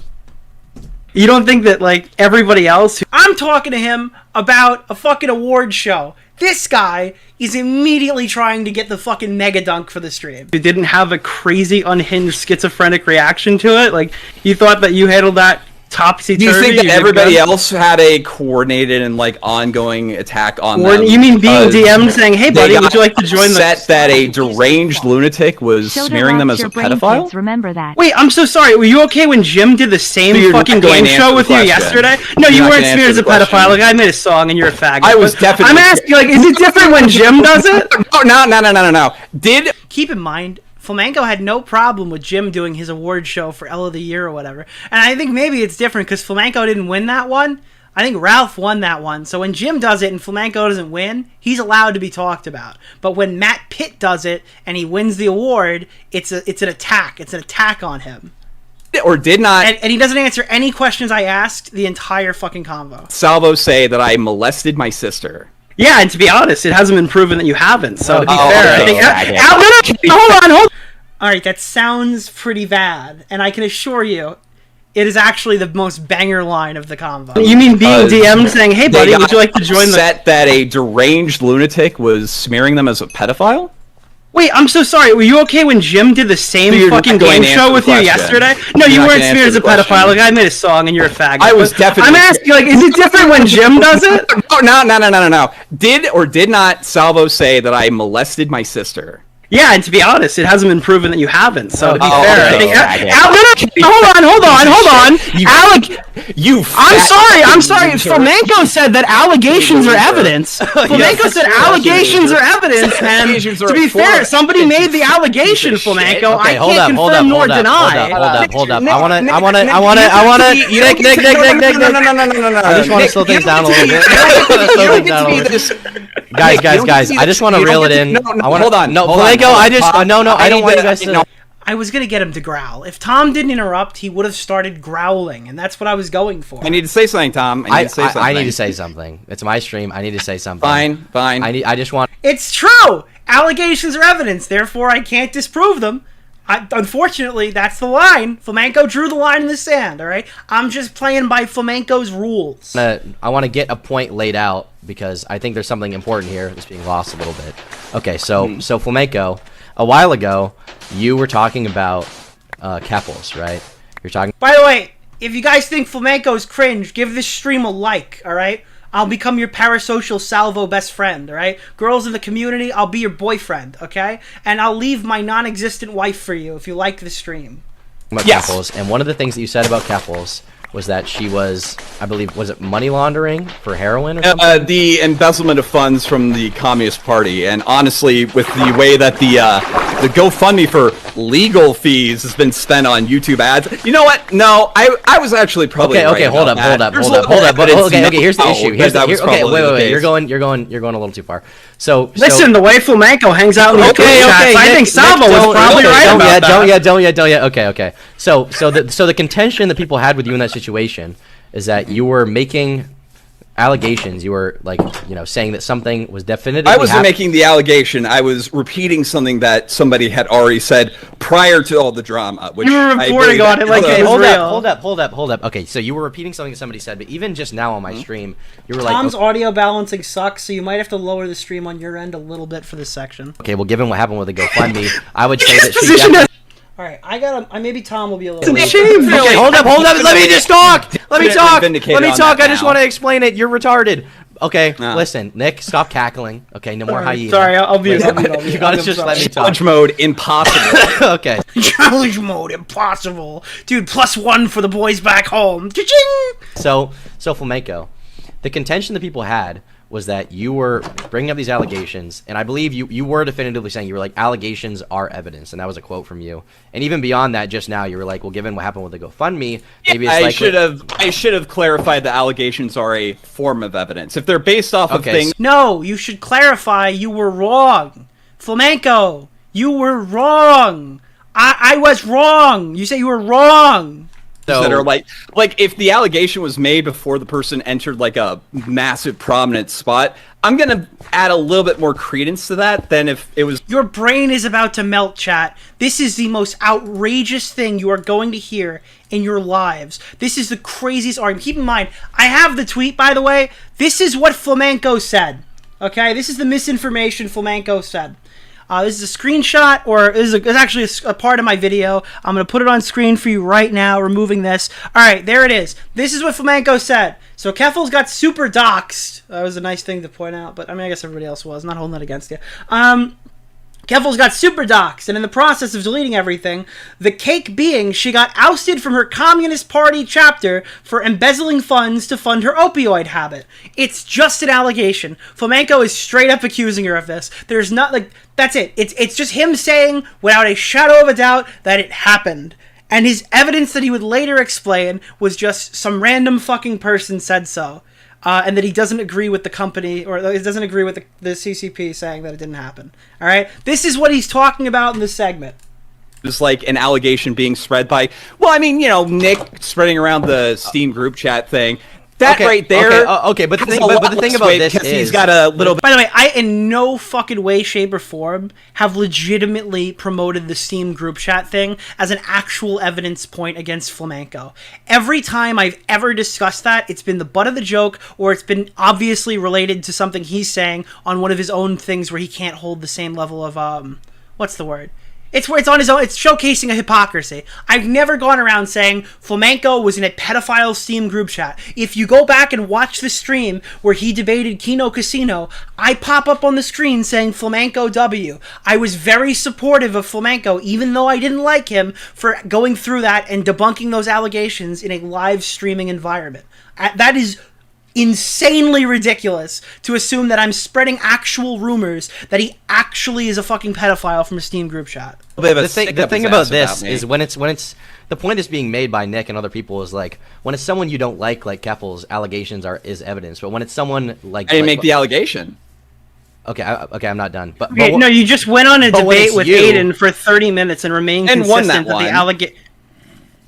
You don't think that, like, everybody else... I'm talking to him about a fucking award show. This guy is immediately trying to get the fucking mega dunk for the stream. You didn't have a crazy, unhinged, schizophrenic reaction to it? Like, you thought that you handled that topsy-turvy? Do you think that everybody else had a coordinated and, like, ongoing attack on them? You mean being DM'd saying, hey, buddy, would you like to join the... set that a deranged lunatic was smearing them as a pedophile? Kids, remember that. Wait, I'm so sorry. Were you okay when Jim did the same fucking game show with you yesterday? No, you weren't smeared as a pedophile. Like, I made a song and you're a faggot. I was definitely... I'm asking, like, is it different when Jim does it? No. Keep in mind... Flamenco had no problem with Jim doing his award show for L of the Year or whatever. And I think maybe it's different because Flamenco didn't win that one. I think Ralph won that one. So when Jim does it and Flamenco doesn't win, he's allowed to be talked about. But when Matt Pitt does it and he wins the award, it's an attack. It's an attack on him. Or did not... And he doesn't answer any questions I asked the entire fucking convo. Salvo say that I molested my sister. Yeah, and to be honest, it hasn't been proven that you haven't. So to be fair, I think... Hold on. Alright, that sounds pretty bad. And I can assure you, it is actually the most banger line of the convo. You mean being DM'd saying, hey buddy, would you like to join the... set that a deranged lunatic was smearing them as a pedophile? Wait, I'm so sorry. Were you okay when Jim did the same fucking game show with you yesterday? No, you weren't smeared as a pedophile. Like, I made a song and you're a faggot. I was definitely... I'm asking, like, is it different when Jim does it? No. Did or did not Salvo say that I molested my sister? Yeah, and to be honest, it hasn't been proven that you haven't. So to be fair, I think... Hold on. Alec... I'm sorry. Flamenco said that allegations are evidence. Flamenco said allegations are evidence, and to be fair, somebody made the allegation, Flamenco. I can't confirm nor deny. Hold up. I wanna... Nick. I just want to slow things down a little bit. Guys, I just want to reel it in. Hold on. No, Flamenco, I don't want you guys to... I was going to get him to growl. If Tom didn't interrupt, he would have started growling, and that's what I was going for. I need to say something, Tom. I need to say something. It's my stream. I need to say something. Fine. I just want... It's true! Allegations are evidence, therefore I can't disprove them. Unfortunately, that's the line. Flamenco drew the line in the sand, alright? I'm just playing by Flamenco's rules. I want to get a point laid out, because I think there's something important here that's being lost a little bit. Okay, so Flamenco, a while ago, you were talking about Keffels, right? You're talking... By the way, if you guys think Flamenco's cringe, give this stream a like, alright? I'll become your parasocial Salvo best friend, alright? Girls in the community, I'll be your boyfriend, okay? And I'll leave my non-existent wife for you if you like the stream. Keffels, and one of the things that you said about Keffels was that she was, I believe, was it money laundering for heroin or something? The embezzlement of funds from the Communist Party, and honestly, with the way that the GoFundMe for legal fees has been spent on YouTube ads, you know what? No, I was actually probably okay. Hold up. Okay, here's the issue. Wait. You're going a little too far. So listen, the way Flamenco hangs out in the chats, I think Salvo was probably right about that. Don't yet. Okay. So the contention that people had with you in that situation is that you were making allegations. You were saying that something was definitively... I wasn't making the allegation. I was repeating something that somebody had already said prior to all the drama. Which you were reporting on it like it was real. Hold up. Okay, so you were repeating something that somebody said, but even just now on my stream, you were like... Tom's audio balancing sucks, so you might have to lower the stream on your end a little bit for this section. Okay, well, given what happened with the GoFundMe, I would say that she... Alright, maybe Tom will be a little... Okay, hold up, let me just talk! Let me talk! I just want to explain it, you're retarded. Okay, listen, Nick, stop cackling. Okay, no more hyena. Sorry, I'll be. You gotta just let me talk. Challenge mode impossible. Okay. Challenge mode impossible, dude. +1 for the boys back home. Cha-ching! So Flamenco, the contention that people had was that you were bringing up these allegations, and I believe you were definitively saying, you were like, allegations are evidence, and that was a quote from you. And even beyond that, just now, you were like, well, given what happened with the GoFundMe, maybe it's I should have clarified that allegations are a form of evidence. If they're based off of things... No, you should clarify you were wrong. Flamenco, you were wrong. I was wrong. You say you were wrong. That are like if the allegation was made before the person entered like a massive prominent spot, I'm gonna add a little bit more credence to that than if it was. Your brain is about to melt, chat. This is the most outrageous thing you are going to hear in your lives. This is the craziest argument. Keep in mind, I have the tweet, by the way. This is what Flamenco said. Okay, this is the misinformation Flamenco said. This is a screenshot, or it's actually a part of my video. I'm going to put it on screen for you right now, removing this. All right, there it is. This is what Flamenco said. So Keffel's got super doxed. That was a nice thing to point out, but I mean, I guess everybody else was. Not holding that against you. Keffel's got super doxed, and in the process of deleting everything, the cake being she got ousted from her Communist Party chapter for embezzling funds to fund her opioid habit. It's just an allegation. Flamenco is straight up accusing her of this. There's not, like, that's it. It's just him saying, without a shadow of a doubt, that it happened. And his evidence that he would later explain was just some random fucking person said so. And that he doesn't agree with the company, or he doesn't agree with the CCP saying that it didn't happen. All right? This is what he's talking about in this segment. It's like an allegation being spread by, well, I mean, you know, Nick spreading around the Steam group chat thing. That right there. Okay, but the thing about this is he's got a little bit. By the way, I in no fucking way, shape, or form have legitimately promoted the Steam group chat thing as an actual evidence point against Flamenco. Every time I've ever discussed that, it's been the butt of the joke, or it's been obviously related to something he's saying on one of his own things where he can't hold the same level of what's the word? It's where it's on his own. It's showcasing a hypocrisy. I've never gone around saying Flamenco was in a pedophile Steam group chat. If you go back and watch the stream where he debated Kino Casino, I pop up on the screen saying Flamenco W. I was very supportive of Flamenco, even though I didn't like him for going through that and debunking those allegations in a live streaming environment. That is insanely ridiculous to assume that I'm spreading actual rumors that he actually is a fucking pedophile from a Steam group chat. The thing about this is when it's the point that's being made by Nick and other people is like when it's someone you don't like Keffel's allegations is evidence, but when it's someone like I didn't make the allegation. Okay, I'm not done. But no, you just went on a debate with Aiden for 30 minutes and remained consistent that the allegation.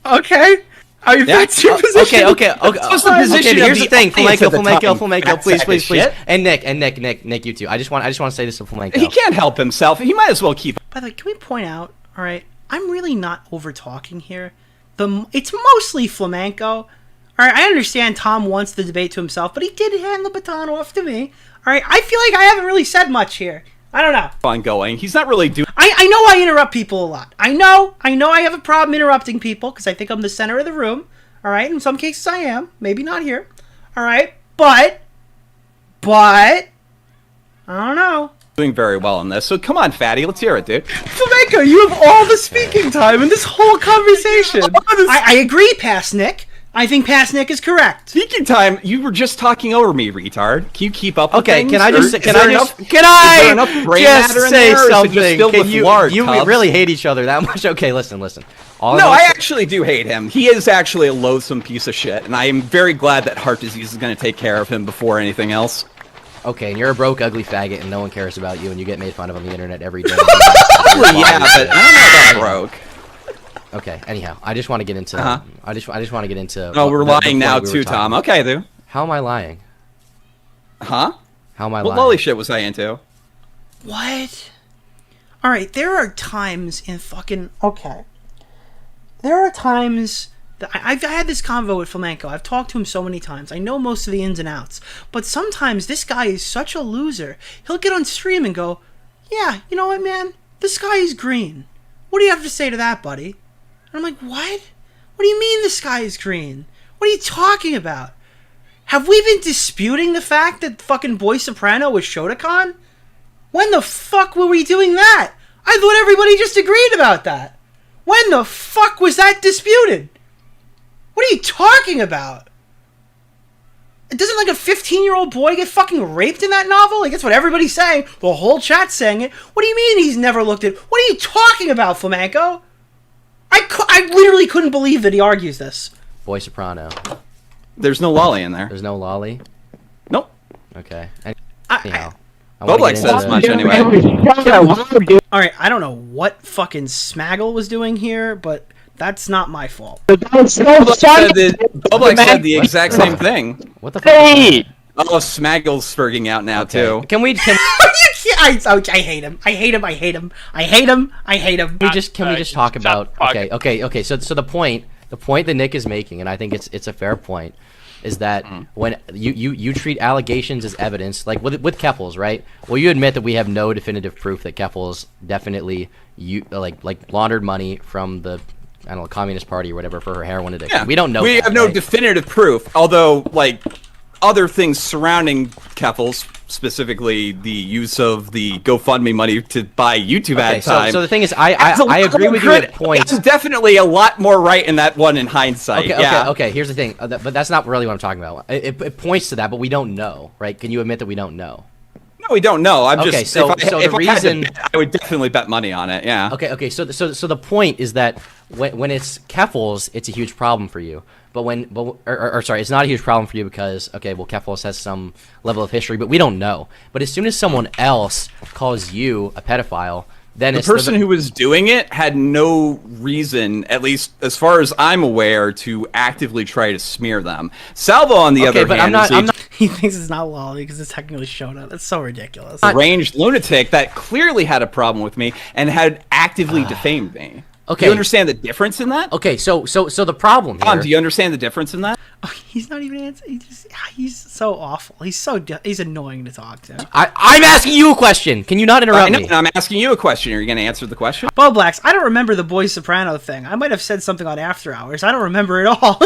Okay. That's your position. Okay. What's the position? Here's the thing, Flamenco, please. And Nick, you too. I just want to say this to Flamenco. He can't help himself. He might as well keep. By the way, can we point out? All right, I'm really not over talking here. It's mostly Flamenco. All right, I understand Tom wants the debate to himself, but he did hand the baton off to me. All right, I feel like I haven't really said much here. I don't know. Ongoing. He's not really doing. I know I interrupt people a lot. I know I have a problem interrupting people because I think I'm the center of the room. All right, in some cases I am. Maybe not here. All right, but I don't know. Doing very well on this. So come on, fatty, let's hear it, dude. Flamenco, you have all the speaking time in this whole conversation. I agree, Past Nick. I think Past Nick is correct. Speaking time, you were just talking over me, retard. Can you keep up with things? Can I just say something? You really hate each other that much? Okay, listen. I actually do hate him. He is actually a loathsome piece of shit, and I am very glad that heart disease is going to take care of him before anything else. Okay, and you're a broke, ugly faggot, and no one cares about you, and you get made fun of on the internet every day. Yeah, but I don't know about broke. Okay. Anyhow, I just want to get into. I just want to get into. No, we're lying now too, Tom. Okay, dude. How am I lying? Huh? How am I lying? What lolly shit was I into? What? All right. There are times in fucking There are times that I've had this convo with Flamenco. I've talked to him so many times. I know most of the ins and outs. But sometimes this guy is such a loser. He'll get on stream and go, "Yeah, you know what, man? The sky is green. What do you have to say to that, buddy?" And I'm like, what? What do you mean the sky is green? What are you talking about? Have we been disputing the fact that fucking Boy Soprano was Shotokan? When the fuck were we doing that? I thought everybody just agreed about that. When the fuck was that disputed? What are you talking about? Doesn't like a 15-year-old boy get fucking raped in that novel? Like, that's what everybody's saying. The whole chat's saying it. What do you mean he's never looked at... What are you talking about, Flamenco? I literally couldn't believe that he argues this. Boy Soprano. There's no lolly in there. There's no lolly? Nope. Okay. Anyhow. Boblex said as much anyway. Alright, I don't know what fucking Smaggle was doing here, but that's not my fault. Boblex said the exact same thing. What the fuck? Oh, Smaggle's spurging out now, too. Can we... I hate him. I hate him. I hate him. I hate him. I hate him. Can we just talk about... Okay. So the point that Nick is making, and I think it's a fair point, is that when you treat allegations as evidence, like with Keffels, right? Well, you admit that we have no definitive proof that Keffels definitely laundered money from the, I don't know, Communist Party or whatever for her heroin addiction. Yeah. We don't know. We have no definitive proof, although like other things surrounding Keffels, specifically the use of the GoFundMe money to buy YouTube ad time. So the thing is, I agree with you at points. There's definitely a lot more right in that one in hindsight. Okay. Here's the thing, but that's not really what I'm talking about. It points to that, but we don't know, right? Can you admit that we don't know? No, we don't know. I'm okay, just. So if the reason I would definitely bet money on it. Yeah. Okay. So the point is that when it's Keffels, it's a huge problem for you. But sorry, it's not a huge problem for you because, okay, well, Keffels has some level of history, but we don't know. But as soon as someone else calls you a pedophile, then the person who was doing it had no reason, at least as far as I'm aware, to actively try to smear them. Salvo, on the other hand, he thinks it's not lolly because it's technically Shona. That's so ridiculous. A deranged lunatic that clearly had a problem with me and had actively defamed me. Okay. Do you understand the difference in that? Okay, so the problem here... Tom, do you understand the difference in that? Oh, he's not even answering. He's so awful. He's annoying to talk to. I'm asking you a question. Can you not interrupt me? I'm asking you a question. Are you going to answer the question? Boblax, I don't remember the Boy Soprano thing. I might have said something on After Hours. I don't remember it all.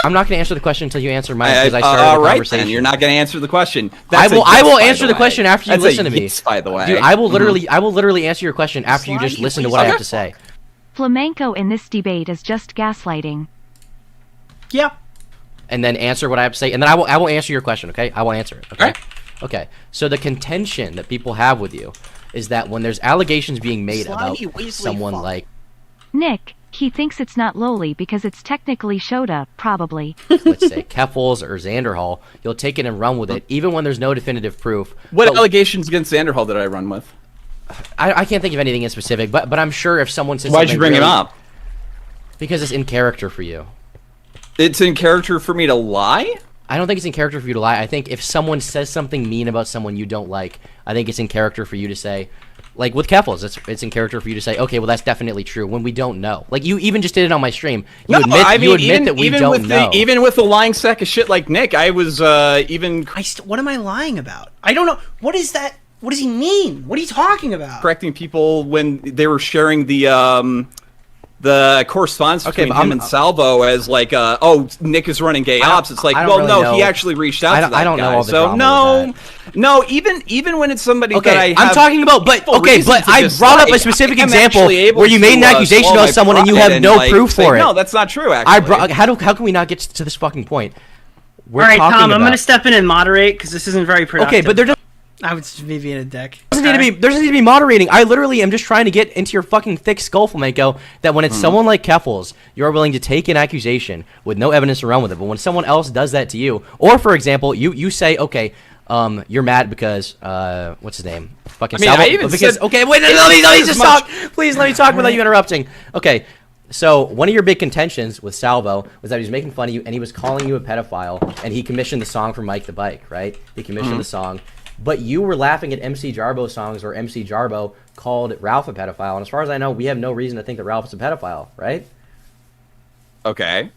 I'm not going to answer the question until you answer mine because I started the conversation. Then you're not going to answer the question. I will answer the question after you listen to me. By the way, dude, I will literally answer your question after you just listen to what I have to say. Flamenco in this debate is just gaslighting. Yeah. And then answer what I have to say, and then I will answer your question. Okay, I will answer it. Okay. Right. Okay. So the contention that people have with you is that when there's allegations being made about someone like Nick, he thinks it's not lowly because it's technically Shota, probably. Let's say Keffels or Xanderhall, you'll take it and run with it, even when there's no definitive proof. What allegations against Xanderhall did I run with? I can't think of anything in specific, but I'm sure if someone says why'd you bring him up? Because it's in character for you. It's in character for me to lie? I don't think it's in character for you to lie. I think if someone says something mean about someone you don't like, I think it's in character for you to say, like with Keffels, it's in character for you to say, okay, well that's definitely true when we don't know. Like you even just did it on my stream. You admit that we don't know. Even with the lying sack of shit like Nick, I was what am I lying about? I don't know. What is that? What does he mean? What are you talking about? Correcting people when they were sharing the correspondence between him and Salvo as like, oh, Nick is running gay ops. It's like, well, really no, he actually reached out to that guy. I don't know all the so no, even when it's somebody that I'm talking about, but I brought up a specific example where you made an accusation about someone and you have no proof for it. No, that's not true. Actually, how can we not get to this fucking point? All right, Tom, I'm gonna step in and moderate because this isn't very productive. Okay, but they're just. I would just be being a dick. There doesn't need to be moderating. I literally am just trying to get into your fucking thick skull, Flamenco, that when it's someone like Keffels, you're willing to take an accusation with no evidence to run with it. But when someone else does that to you, or for example, you say, okay, you're mad because what's his name? Fucking Salvo. Okay, wait, let me just talk. Please let me talk without you interrupting. Okay. So one of your big contentions with Salvo was that he was making fun of you and he was calling you a pedophile and he commissioned the song for Mike the Bike, right? He commissioned the song. But you were laughing at MC Jarbo songs where MC Jarbo called Ralph a pedophile. And as far as I know, we have no reason to think that Ralph is a pedophile, right? Okay.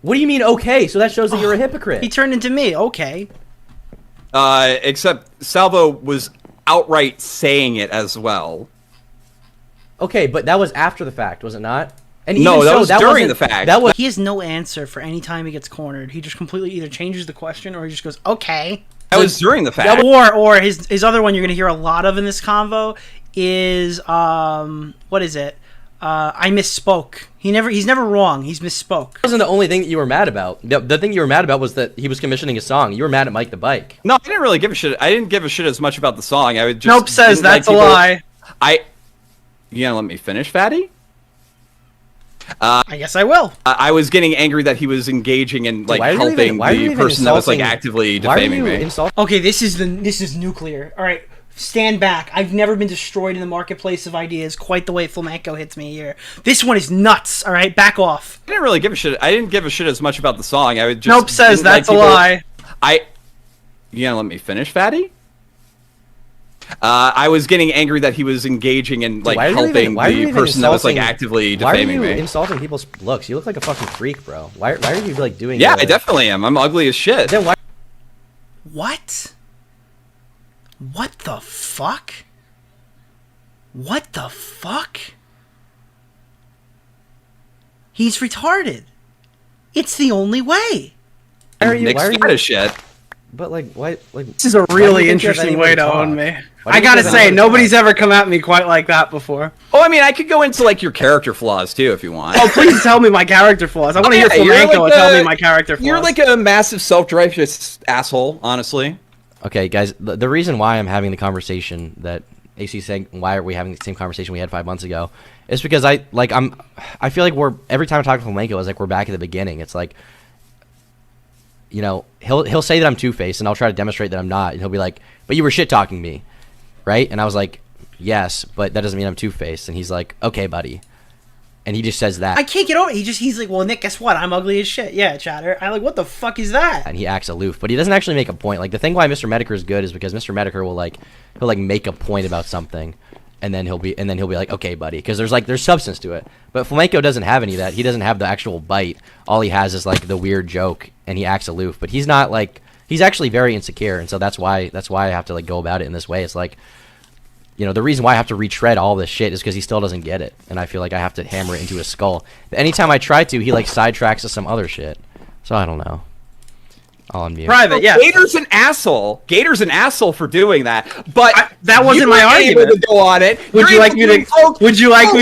What do you mean, okay? So that shows that you're a hypocrite. He turned into me, okay. Except Salvo was outright saying it as well. Okay, but that was after the fact, was it not? And No, even that so, was that during wasn't- the fact. That was He has no answer for any time he gets cornered. He just completely either changes the question or he just goes, okay. That was during the fact. Or his other one you're going to hear a lot of in this convo is, what is it? I misspoke. He's never wrong. He's misspoke. That wasn't the only thing that you were mad about. The thing you were mad about was that he was commissioning a song. You were mad at Mike the Bike. No, I didn't really give a shit. I didn't give a shit as much about the song. I would just. Nope says didn't like that's a lie. You gonna let me finish, Fatty? I guess I will. I was getting angry that he was engaging in like Why are you helping even- why are you the even person that was like insulting- actively why are defaming you me. insulting- Okay, this is nuclear. All right, stand back. I've never been destroyed in the marketplace of ideas quite the way Flamenco hits me here. This one is nuts. All right, back off. I didn't really give a shit. I didn't give a shit as much about the song. I would just. Nope says didn't like that's a people- lie. You gonna let me finish, Fatty? I was getting angry that he was engaging in like helping the person that was like actively defaming Why are you me. insulting people's looks? You look like a fucking freak, bro. Why are you like doing? Yeah, I definitely am. I'm ugly as shit. Then why? What? What the fuck? What the fuck? He's retarded. It's the only way. Why are you? Nick's Why are fat you? as shit. But like, why? Like, This is a really interesting way to own me. I gotta say, nobody's ever come at me quite like that before. Oh, I mean, I could go into like your character flaws too if you want. Oh, please tell me my character flaws. I want to hear Flamenco tell me my character flaws. You're like a massive self-righteous asshole, honestly. Okay, guys, the reason why I'm having the conversation that AC saying why are we having the same conversation we had 5 months ago is because I feel like we're every time I talk to Flamenco it's like we're back at the beginning. It's like, you know, he'll say that I'm two-faced and I'll try to demonstrate that I'm not, and he'll be like, but you were shit talking me, right? And I was like, yes, but that doesn't mean I'm two-faced. And he's like, okay, buddy. And he just says that. I can't get over it. He's like, well, Nick, guess what? I'm ugly as shit. Yeah, chatter. I'm like, what the fuck is that? And he acts aloof, but he doesn't actually make a point. Like, the thing why Mr. Medicare is good is because Mr. Medicare will he'll make a point about something, and then he'll be like, okay, buddy, because there's substance to it. But Flamenco doesn't have any of that. He doesn't have the actual bite. All he has is like the weird joke, and he acts aloof. But he's not like, he's actually very insecure, and so that's why I have to like go about it in this way. It's like, you know, the reason why I have to retread all this shit is because he still doesn't get it, and I feel like I have to hammer it into his skull. But anytime I try to, he like sidetracks to some other shit. So I don't know. I'll unmute. Private, yeah. Gator's an asshole. Gator's an asshole for doing that. But that wasn't my argument. Able to go on it. Would you like me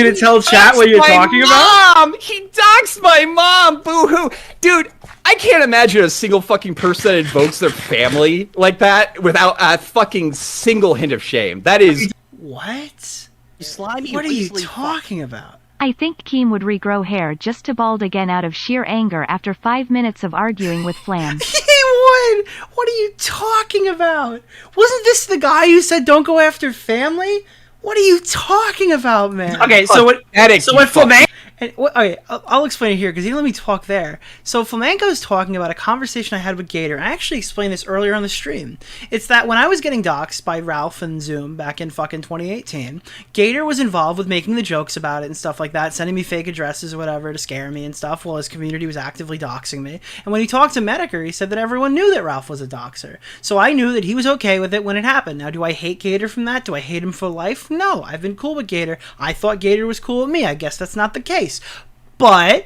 to tell chat what you're talking about? Mom, he doxed my mom. Boo hoo, dude. I can't imagine a single fucking person that invokes their family like that without a fucking single hint of shame. That is what? Slimy. What are you talking about? I think Keem would regrow hair just to bald again out of sheer anger after 5 minutes of arguing with Flam. He would! What are you talking about? Wasn't this the guy who said don't go after family? What are you talking about, man? Okay, so what Flamenco... Okay, I'll explain it here because he didn't let me talk there. So Flamenco is talking about a conversation I had with Gator. I actually explained this earlier on the stream. It's that when I was getting doxxed by Ralph and Zoom back in fucking 2018, Gator was involved with making the jokes about it and stuff like that, sending me fake addresses or whatever to scare me and stuff while his community was actively doxing me. And when he talked to Medicare, he said that everyone knew that Ralph was a doxer. So I knew that he was okay with it when it happened. Now, do I hate Gator from that? Do I hate him for life? No, I've been cool with Gator. I thought Gator was cool with me. I guess that's not the case. But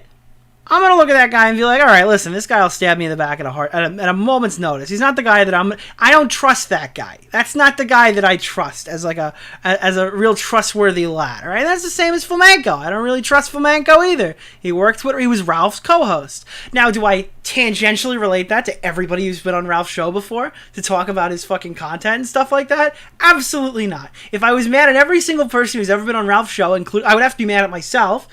I'm gonna look at that guy and be like, all right, listen, this guy will stab me in the back at a moment's notice. He's not the guy that I don't trust that guy. That's not the guy that I trust as a real trustworthy lad. All right, that's the same as Flamenco. I don't really trust Flamenco either. He was Ralph's co-host. Now, do I tangentially relate that to everybody who's been on Ralph's show before to talk about his fucking content and stuff like that? Absolutely not. If I was mad at every single person who's ever been on Ralph's show, I would have to be mad at myself.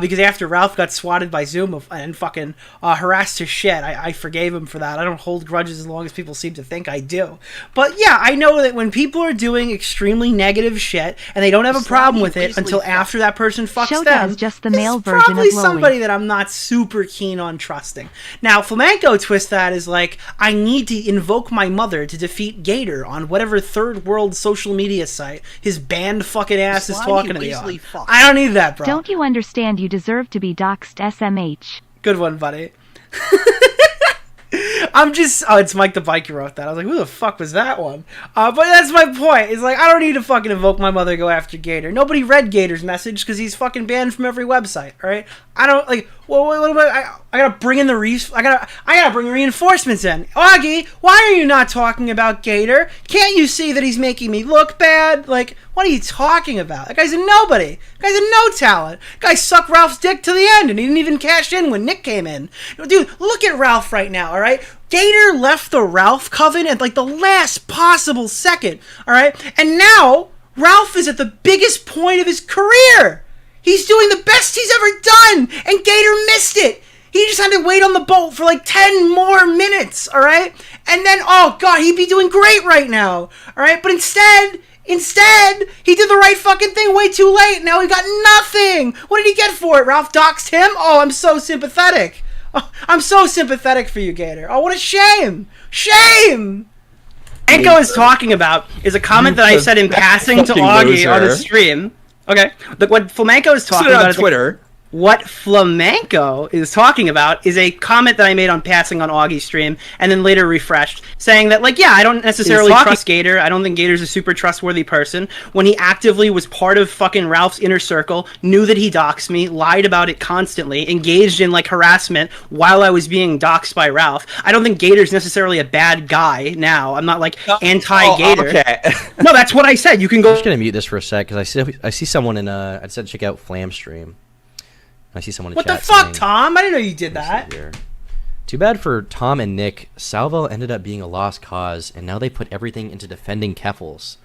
Because after Ralph got swatted by Zoom and fucking harassed to shit, I forgave him for that. I don't hold grudges as long as people seem to think I do. But yeah, I know that when people are doing extremely negative shit and they don't have a problem with it until after that person fucks them, just the male it's version probably of Loli. somebody that I'm not super keen on trusting. Now, Flamenco twists that as like, I need to invoke my mother to defeat Gator on whatever third world social media site his banned fucking ass is talking to me on. I don't need that, bro. Don't you understand you deserve to be doxxed SMH? Good one, buddy. I'm just. Oh, it's Mike the Bike who wrote that. I was like, who the fuck was that one? But that's my point. It's like, I don't need to fucking invoke my mother to go after Gator. Nobody read Gator's message because he's fucking banned from every website. All right. I don't like. Well, what about? I gotta bring in the I gotta bring reinforcements in. Augie, why are you not talking about Gator? Can't you see that he's making me look bad? Like, what are you talking about? That guy's a nobody. That guy's a no talent. That guy sucked Ralph's dick to the end, and he didn't even cash in when Nick came in. Dude, look at Ralph right now. All right. Gator left the Ralph coven at like the last possible second. All right, and now Ralph is at the biggest point of his career. He's doing the best he's ever done, and Gator missed it. He just had to wait on the boat for like 10 more minutes, all right? And then, oh, God, he'd be doing great right now, all right? But instead, he did the right fucking thing way too late. Now he got nothing. What did he get for it? Ralph doxed him? Oh, I'm so sympathetic. Oh, I'm so sympathetic for you, Gator. Oh, what a shame. Shame. Flamenco is talking about is a comment that I said in passing to Augie on the stream. Okay, what Flamenco is talking about on Twitter. What Flamenco is talking about is a comment that I made on passing on Augie's stream, and then later refreshed, saying that, like, yeah, I don't necessarily trust Gator. I don't think Gator's a super trustworthy person. When he actively was part of fucking Ralph's inner circle, knew that he doxed me, lied about it constantly, engaged in, like, harassment while I was being doxed by Ralph. I don't think Gator's necessarily a bad guy now. I'm not, like, anti-Gator. Okay. No, that's what I said. You can go... I'm just going to mute this for a sec, because I see someone in, I said check out Flam stream. I see someone in what chat the fuck, saying, Tom? I didn't know you did that. Too bad for Tom and Nick. Salvo ended up being a lost cause, and now they put everything into defending Keffels.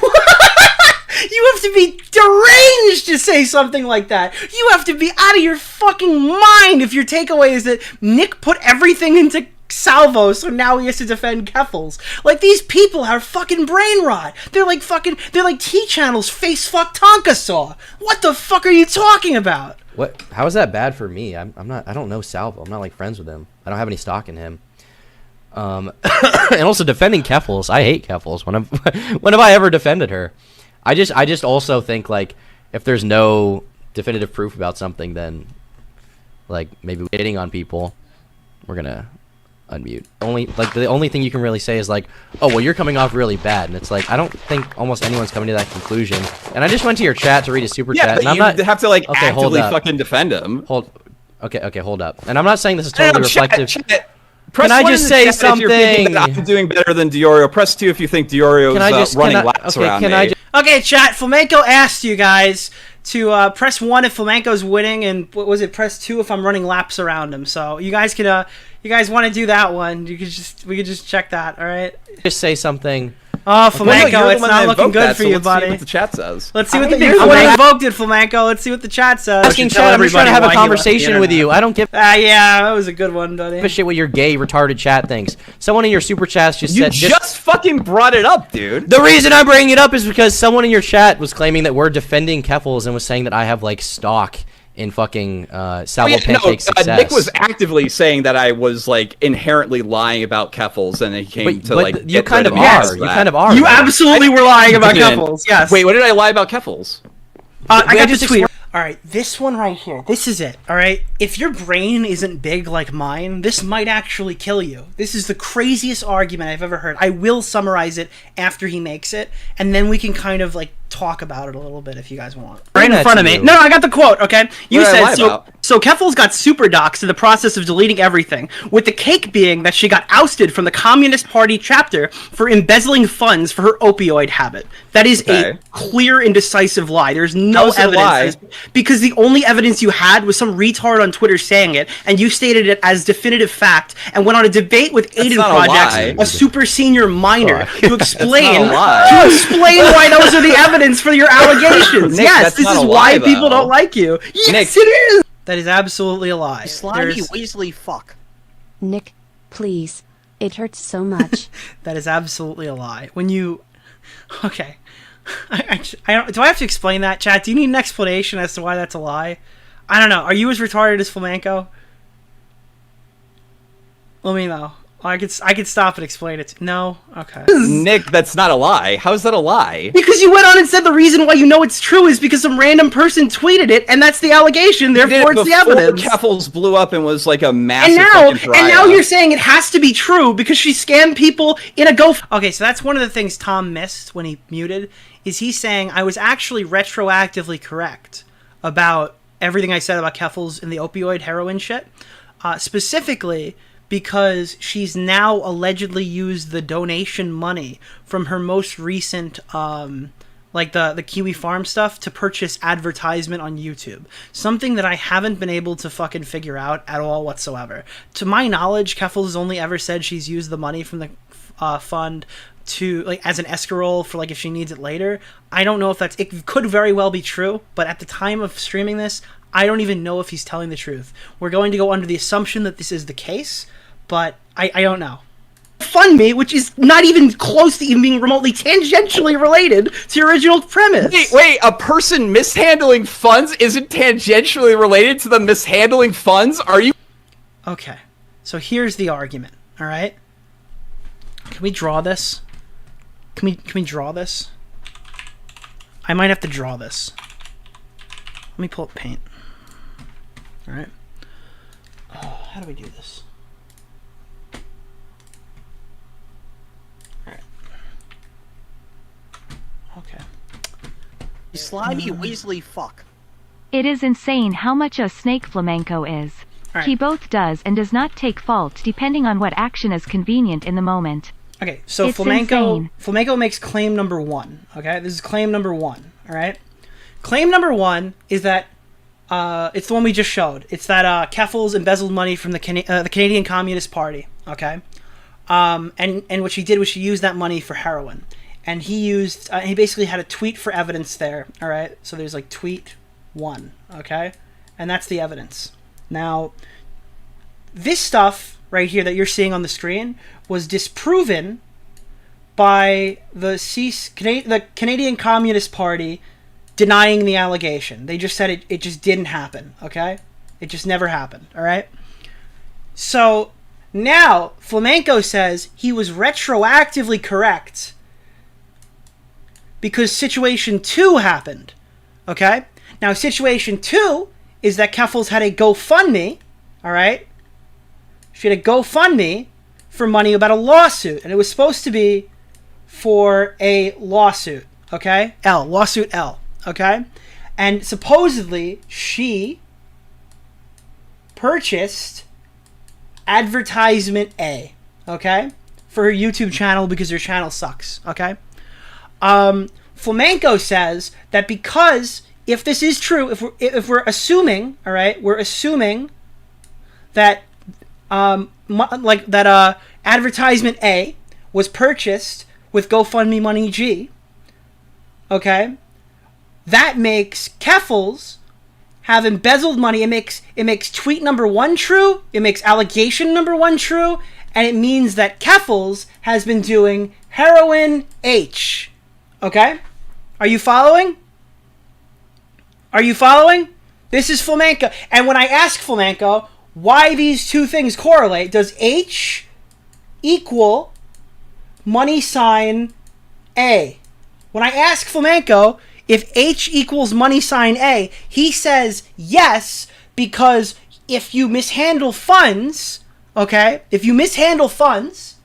You have to be deranged to say something like that. You have to be out of your fucking mind if your takeaway is that Nick put everything into Salvo, so now he has to defend Keffels. Like, these people are fucking brain rot. They're like T-Channel's face fuck Tonka Saw. What the fuck are you talking about? What? How is that bad for me? I'm not. I don't know Salvo. I'm not like friends with him. I don't have any stock in him. And also defending Keffels. I hate Keffels. When have I ever defended her? I just also think, like, if there's no definitive proof about something, then, like, maybe waiting on people, we're gonna unmute. The only thing you can really say is, like, oh, well, you're coming off really bad, and it's like, I don't think almost anyone's coming to that conclusion. And I just went to your chat to read a super chat, and I'm not have to, like, actively fucking defend him. Okay, hold up. And I'm not saying this is totally reflective. Press can I just say something? If you're thinking that I'm doing better than DeOrio. Press 2 if you think DeOrio's running laps around me. Okay, chat. Flamenco asked you guys to press 1 if Flamenco's winning, and what was it? Press 2 if I'm running laps around him. So you guys can, you guys want to do that one? We could just check that. All right. Just say something. Oh, Flamenco, it's not looking good for you, buddy. Let's see what the chat says. Let's see what you're the one who invoked it, Flamenco. Let's see what the chat says. Asking chat, I'm just trying to have a conversation with you. I don't give. Yeah, that was a good one, buddy. Give a shit what your gay retarded chat thinks. Someone in your super chats just you said. You just fucking brought it up, dude. The reason I'm bringing it up is because someone in your chat was claiming that we're defending Keffels and was saying that I have, like, stock in fucking Salvo Pancake success. Nick was actively saying that I was, like, inherently lying about Keffels, and he came to, like, you kind of are. You kind of are. You absolutely were lying about Keffels. Yes. Wait, what did I lie about Keffels? I got this tweet. All right, this one right here. This is it. All right, if your brain isn't big like mine, this might actually kill you. This is the craziest argument I've ever heard. I will summarize it after he makes it, and then we can kind of, like, talk about it a little bit if you guys want. Right in front of me. No, I got the quote. Okay, you said so. Keffels got super doxxed in the process of deleting everything, with the cake being that she got ousted from the Communist Party chapter for embezzling funds for her opioid habit. That is a clear and decisive lie. There's no evidence. Because the only evidence you had was some retard on Twitter saying it, and you stated it as definitive fact, and went on a debate with Aiden Projects, a super senior minor, to explain why those are the evidence for your allegations. Nick, yes, this is why people don't like you. Yes, Nick, it is. That is absolutely a lie. Slimy Weasley fuck. Nick, please. It hurts so much. That is absolutely a lie. When you... Okay. I don't, do I have to explain that, chat? Do you need an explanation as to why that's a lie? I don't know. Are you as retarded as Flamenco? Let me know. I could stop and explain it. No? Okay. Nick, that's not a lie. How is that a lie? Because you went on and said the reason why you know it's true is because some random person tweeted it, and that's the allegation. Therefore, it's the evidence. Keffels blew up and was like a massive and now you're saying it has to be true because she scammed people in a go. Okay, so that's one of the things Tom missed when he muted. Is he saying I was actually retroactively correct about everything I said about Keffels and the opioid heroin shit, specifically because she's now allegedly used the donation money from her most recent, like the Kiwi Farm stuff to purchase advertisement on YouTube. Something that I haven't been able to fucking figure out at all whatsoever. To my knowledge, Keffels has only ever said she's used the money from the fund to, like, as an escrow for, like, if she needs it later. I don't know if it could very well be true, but at the time of streaming this, I don't even know if he's telling the truth. We're going to go under the assumption that this is the case, but I don't know. Fund me, which is not even close to even being remotely tangentially related to your original premise. Wait, a person mishandling funds isn't tangentially related to the mishandling funds? Are you... Okay, so here's the argument, alright? Can we draw this? Can we draw this? I might have to draw this. Let me pull up paint. Alright. How do we do this? Alright. Okay. You slimy, weaselly fuck. It is insane how much a snake Flamenco is. Right. He both does and does not take fault depending on what action is convenient in the moment. Okay, so It's Flamenco makes claim number 1. Okay, this is claim number 1. All right, claim number 1 is that it's the one we just showed. It's that Keffels embezzled money from the Canadian Communist Party. Okay, and what she did was she used that money for heroin, and he basically had a tweet for evidence there. All right, so there's like tweet 1. Okay, and that's the evidence. Now, this stuff right here that you're seeing on the screen was disproven by the Canadian Communist Party denying the allegation. They just said it just didn't happen, okay? It just never happened, all right? So now Flamenco says he was retroactively correct because situation 2 happened, okay? Now situation 2 is that Keffels had a GoFundMe, all right? She had a GoFundMe for money about a lawsuit, and it was supposed to be for a lawsuit, okay? Lawsuit L, okay? And supposedly she purchased advertisement A, okay? For her YouTube channel because her channel sucks, okay? Flamenco says that because if this is true, if we're assuming, all right, we're assuming that advertisement A was purchased with GoFundMe money G, okay, that makes Keffels have embezzled money. It makes tweet number 1 true, it makes allegation number 1 true, and it means that Keffels has been doing heroin H, okay? Are you following? Are you following? This is Flamenco. And when I ask Flamenco why these two things correlate, does H equal money sign A? When I ask Flamenco if H equals money sign A, he says yes, because if you mishandle funds, okay, if you mishandle funds,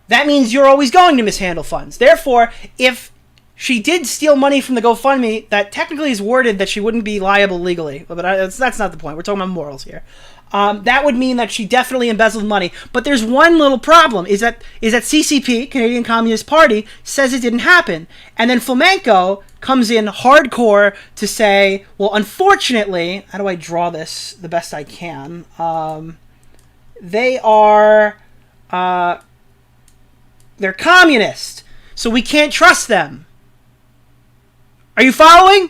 that means you're always going to mishandle funds. Therefore, if she did steal money from the GoFundMe, that technically is worded that she wouldn't be liable legally, but that's not the point. We're talking about morals here. That would mean that she definitely embezzled money. But there's one little problem, is that CCP, Canadian Communist Party, says it didn't happen. And then Flamenco comes in hardcore to say, well, unfortunately, how do I draw this the best I can? They're communist, so we can't trust them. Are you following?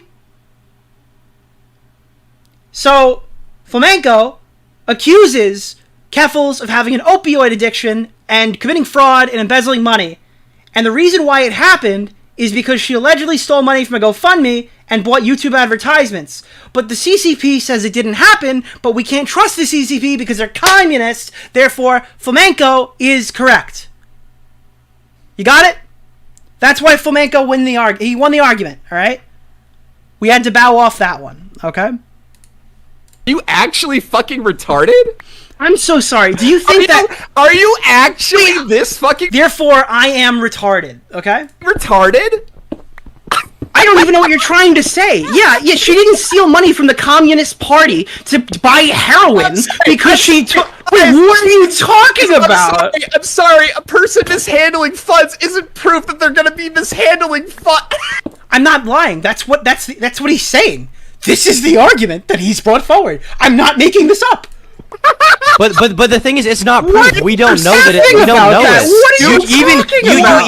So, Flamenco accuses Keffels of having an opioid addiction and committing fraud and embezzling money. And the reason why it happened is because she allegedly stole money from a GoFundMe and bought YouTube advertisements. But the CCP says it didn't happen, but we can't trust the CCP because they're communists. Therefore, Flamenco is correct. You got it? That's why Flamenco won the argument, all right? We had to bow off that one, okay? Are you actually fucking retarded? I'm so sorry. Do you think Are you actually this fucking... Therefore, I am retarded, okay? Retarded? I don't even know what you're trying to say. Yeah, she didn't steal money from the Communist Party to buy heroin because she took... Wait, what are you talking about? I'm sorry. A person mishandling funds isn't proof that they're going to be mishandling funds. I'm not lying. That's what he's saying. This is the argument that he's brought forward. I'm not making this up. But the thing is, it's not proof. We don't know that it. We don't know it. You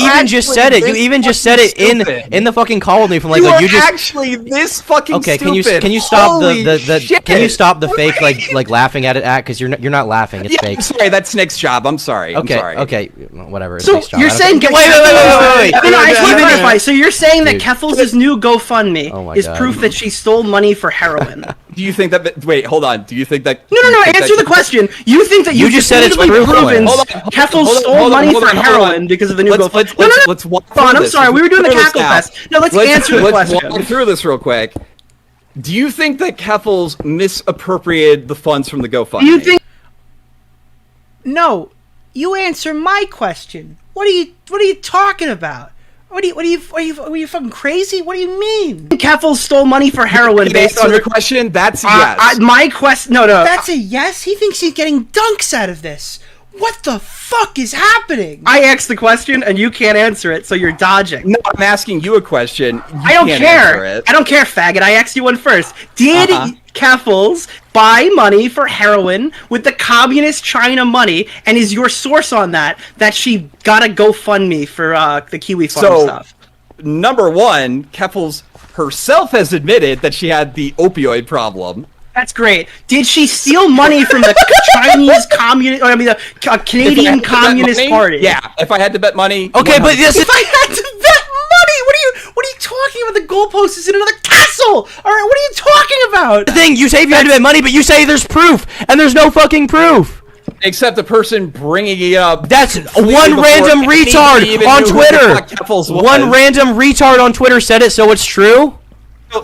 even just said it. You even just said it in the fucking call with me from like you just actually this fucking okay. Stupid. Can you stop Holy the can you stop the fake like laughing at it because you're not laughing. It's fake. I'm sorry, that's Nick's job. I'm sorry. Okay. Whatever. It's So Nick's job. you're saying wait. So you're saying that Keffels' new GoFundMe is proof that she stole money for heroin? Do you think that? Wait, hold on. Do you think that? No. Answer the question. You think that you just said it's proven Keffels stole money for heroin because of the new GoFundMe? Let's walk through this. I'm sorry. We were doing the cackle fest. No, let's answer the question. Let's walk through this real quick. Do you think that Keffels misappropriated the funds from the GoFundMe? Do you think? No. You answer my question. What are you talking about? Are you fucking crazy? What do you mean? Keffels stole money for heroin based on the question. That's a yes. My question. No. That's a yes. He thinks he's getting dunks out of this. What the fuck is happening? I asked the question and you can't answer it, so you're dodging. No, I'm asking you a question. I don't care. I don't care, faggot. I asked you one first. Did Keffels buy money for heroin with the communist China money, and is your source on that she got a GoFundMe for the Kiwi Farm stuff? Number one, Keffels herself has admitted that she had the opioid problem. That's great. Did she steal money from the Chinese communist? The Canadian Communist Party? Yeah. If I had to bet money. Okay, but if I had to bet money, what are you talking about? The goalpost is in another castle. All right, what are you talking about? The thing you say if you had to bet money, but you say there's proof, and there's no fucking proof. Except the person bringing it up. That's one random retard on Twitter. One random retard on Twitter said it, so it's true.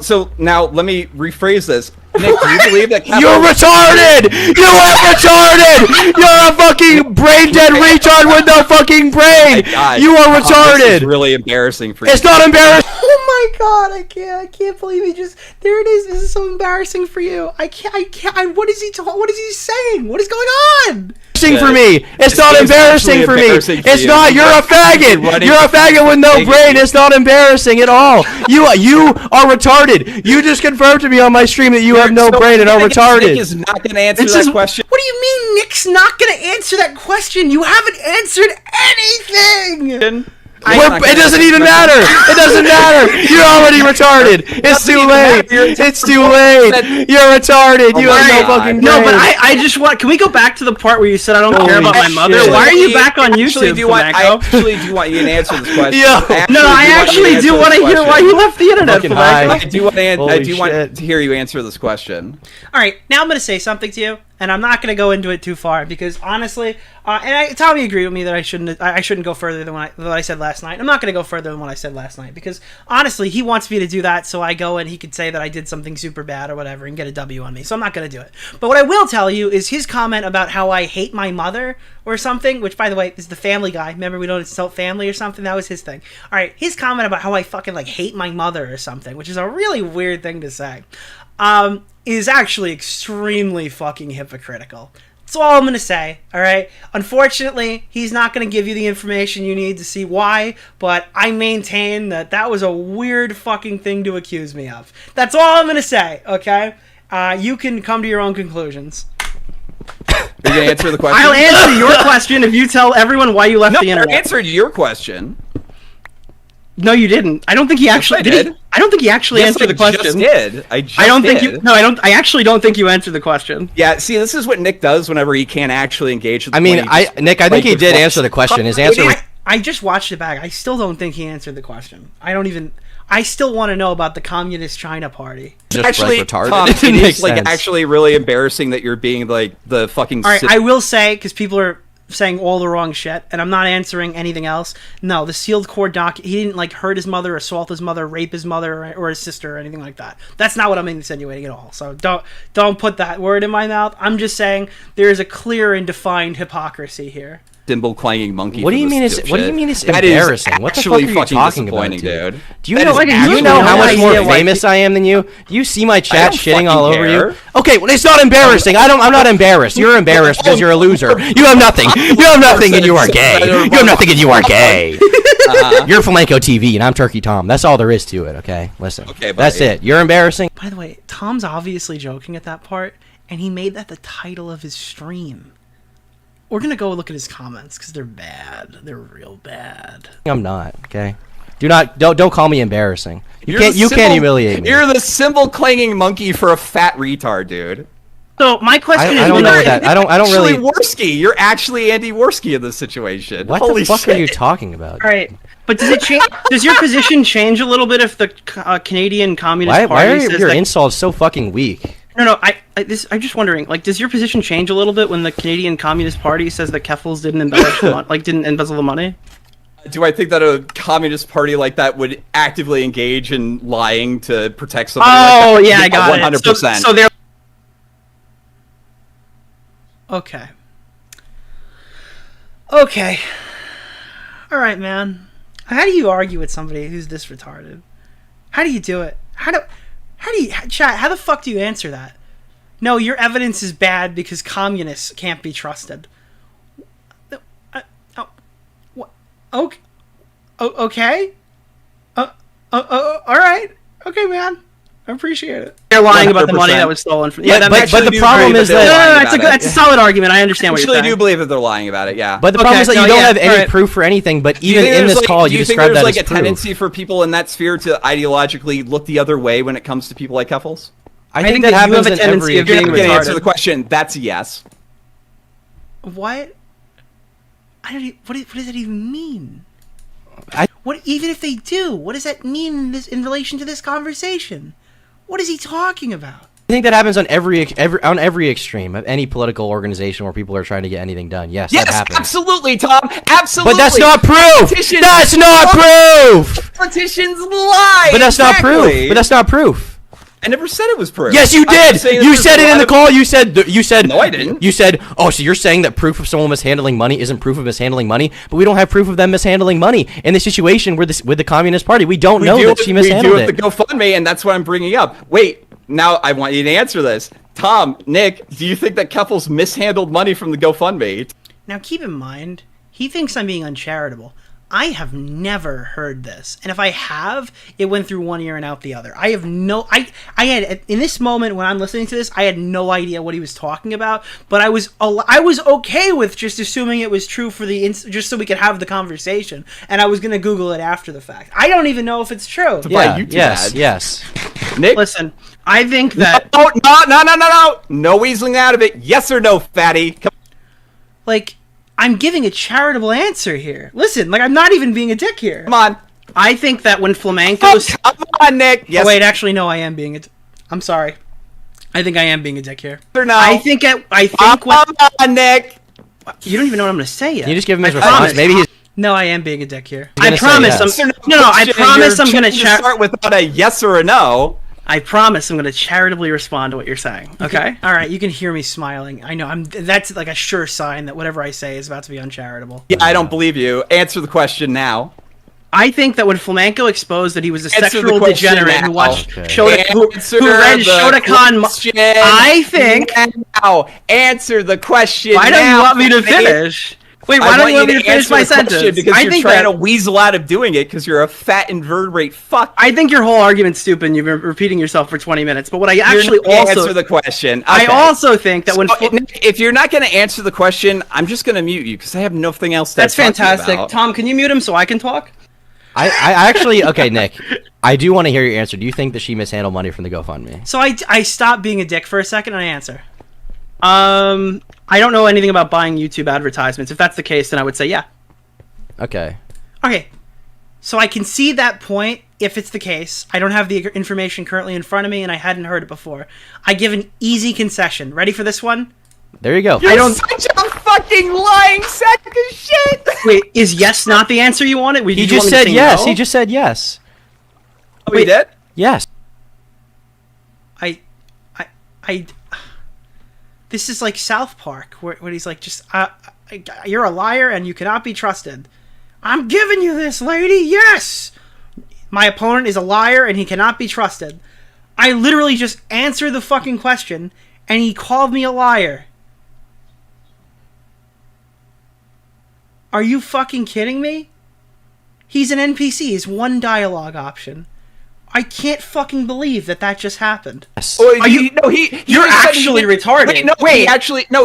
So now let me rephrase this. Nick, do you believe that You're retarded! You are retarded! You're a fucking brain dead retard with no fucking brain! You are retarded! This is really embarrassing for you. It's not embarrassing! Oh my god, I can't believe he just... There it is, this is so embarrassing for you. I can't, what is he saying? What is going on? For me, it's not embarrassing for me. It's not. You're a faggot. You're a faggot with no brain. It's not embarrassing at all. You are retarded. You just confirmed to me on my stream that you have no brain and are retarded. Nick is not going to answer that question. What do you mean Nick's not going to answer that question? You haven't answered anything. It doesn't even matter. It doesn't matter. You're already retarded. It's too late. It's too late. You're retarded. You have no fucking brain. No, but I just want. Can we go back to the part where you said I don't care about my mother? Why are you back on YouTube? I actually do want you to answer this question. I actually do want to hear why you left the internet. I do want to hear you answer this question. All right, now I'm going to say something to you. And I'm not going to go into it too far because honestly, Tommy agreed with me that I shouldn't go further than what I said last night. I'm not going to go further than what I said last night because honestly, he wants me to do that so I go and he could say that I did something super bad or whatever and get a W on me. So I'm not going to do it. But what I will tell you is his comment about how I hate my mother or something, which by the way is the Family Guy. Remember we don't insult family or something? That was his thing. All right, his comment about how I fucking hate my mother or something, which is a really weird thing to say. Is actually extremely fucking hypocritical. That's all I'm going to say, alright? Unfortunately, he's not going to give you the information you need to see why, but I maintain that was a weird fucking thing to accuse me of. That's all I'm going to say, okay? You can come to your own conclusions. Are you going to answer the question? I'll answer your question if you tell everyone why you left the internet. I answered your question. No, you didn't. I don't think he actually did. I don't think he actually answered the question. I don't think you. No, I don't. I actually don't think you answered the question. Yeah. See, this is what Nick does whenever he can't actually engage. Nick, I think he did answer the question. His answer. I just watched it back. I still don't think he answered the question. I I still want to know about the Communist China Party. Just actually, retarded. Tom, it is like actually really embarrassing that you're being like the fucking. All right, I will say, because people are saying all the wrong shit, and I'm not answering anything else. No, the sealed core doc. He didn't like hurt his mother, assault his mother, rape his mother or his sister or anything like that. That's not what I'm insinuating at all. So don't put that word in my mouth. I'm just saying there is a clear and defined hypocrisy here. Cymbal clanging monkey. What do you mean? What do you mean it's embarrassing? What the fuck are you talking about, dude? Do you know how much more famous I am than you? Do you see my chat shitting all over you? Okay, well, it's not embarrassing. I'm not embarrassed. You're embarrassed because you're a loser. You have nothing. You have nothing, and you are gay. You have nothing, and you are gay. You're Flamenco TV, and I'm Turkey Tom. That's all there is to it. Okay, listen. Okay, that's it. You're embarrassing. By the way, Tom's obviously joking at that part, and he made that the title of his stream. We're gonna go look at his comments because they're bad. They're real bad. I'm not. Okay. Don't call me embarrassing. You can't humiliate me. You're the cymbal clanging monkey for a fat retard, dude. So my question is, I don't know that. I don't really. Worski. You're actually Andy Worski in this situation. What the fuck are you talking about? All right, but does it change? Does your position change a little bit if the Canadian Communist Party why are says your insults so fucking weak? No, I'm just wondering, like, does your position change a little bit when the Canadian Communist Party says that Keffels didn't embellish didn't embezzle the money? Do I think that a communist party like that would actively engage in lying to protect somebody like that? Oh, yeah, I got 100%. it. So they're... Okay. Okay. All right, man. How do you argue with somebody who's this retarded? How do you do it? How do you, chat, how the fuck do you answer that? No, your evidence is bad because communists can't be trusted. Okay. Okay? Alright. Okay, man. I appreciate it. They're lying about the money that was stolen from... Yeah, but the problem is that... No, that's a solid argument. I understand what you're saying. I actually do believe that they're lying about it, yeah. But the problem is that you don't have any proof for anything, but even in this call, you describe that as proof. Do you think there's like a tendency for people in that sphere to ideologically look the other way when it comes to people like Keffels? I think that happens in every... If you're not going to answer the question, that's a yes. What? What does that even mean? Even if they do, what does that mean in relation to this conversation? What is he talking about? I think that happens on every extreme of any political organization where people are trying to get anything done. Yes, that happens. Absolutely, Tom. Absolutely. But that's not proof. That's not proof. Politicians lie. But that's not proof. But that's not proof. I never said it was proof. Yes, you did. You said it in the call. You said. No, I didn't. You said, oh, so you're saying that proof of someone mishandling money isn't proof of mishandling money, but we don't have proof of them mishandling money in the situation with the Communist Party. We don't know that she mishandled it. We do with the GoFundMe, and that's what I'm bringing up. Wait, now I want you to answer this. Tom, Nick, do you think that Keffels mishandled money from the GoFundMe? Now, keep in mind, he thinks I'm being uncharitable. I have never heard this, and if I have, it went through one ear and out the other. I have no... I had, in this moment when I'm listening to this, I had no idea what he was talking about, but I was okay with just assuming it was true for just so we could have the conversation, and I was going to Google it after the fact. I don't even know if it's true. Yeah, yes. Nick? Listen, I think that... No. No weaseling out of it. Yes or no, fatty? Like... I'm giving a charitable answer here. Listen, like, I'm not even being a dick here. Come on. I think that when Flamenco... Oh, come on, Nick. Yes. Oh, wait, actually, no, I am being a... I'm sorry. I think I am being a dick here. Or no. I think when... Come on, Nick. You don't even know what I'm going to say yet. You just give him his response. Maybe he's... No, I am being a dick here. I promise. I promise I'm going to start without a yes or a no. I promise I'm going to charitably respond to what you're saying. Okay? All right, you can hear me smiling. I know. That's like a sure sign that whatever I say is about to be uncharitable. Yeah, I don't believe you. Answer the question now. I think that when Flamenco exposed that he was a sexual degenerate who watched who read Shotokan, I think... Now, answer the question Why don't you want me to finish? Wait, why don't you want me to finish my sentence? Because you're trying to weasel out of doing it because you're a fat invertebrate fuck. I think your whole argument's stupid and you've been repeating yourself for 20 minutes. But what I actually also... answer the question. Okay. I also think that when... if you're not going to answer the question, I'm just going to mute you because I have nothing else to talk fantastic. about. Tom, can you mute him so I can talk? I actually... Okay, Nick. I do want to hear your answer. Do you think that she mishandled money from the GoFundMe? So I stopped being a dick for a second and I answer. I don't know anything about buying YouTube advertisements. If that's the case, then I would say yeah. Okay. Okay. So I can see that point if it's the case. I don't have the information currently in front of me, and I hadn't heard it before. I give an easy concession. Ready for this one? There you go. You're such a fucking lying sack of shit. Wait, is yes not the answer you wanted? He just said yes. No? He just said yes. Oh, wait, he did? Yes. This is like South Park, where he's like, you're a liar and you cannot be trusted. I'm giving you this, lady. Yes. My opponent is a liar and he cannot be trusted. I literally just answered the fucking question and he called me a liar. Are you fucking kidding me? He's an NPC. He's one dialogue option. I can't fucking believe that just happened. Oh, you're actually retarded.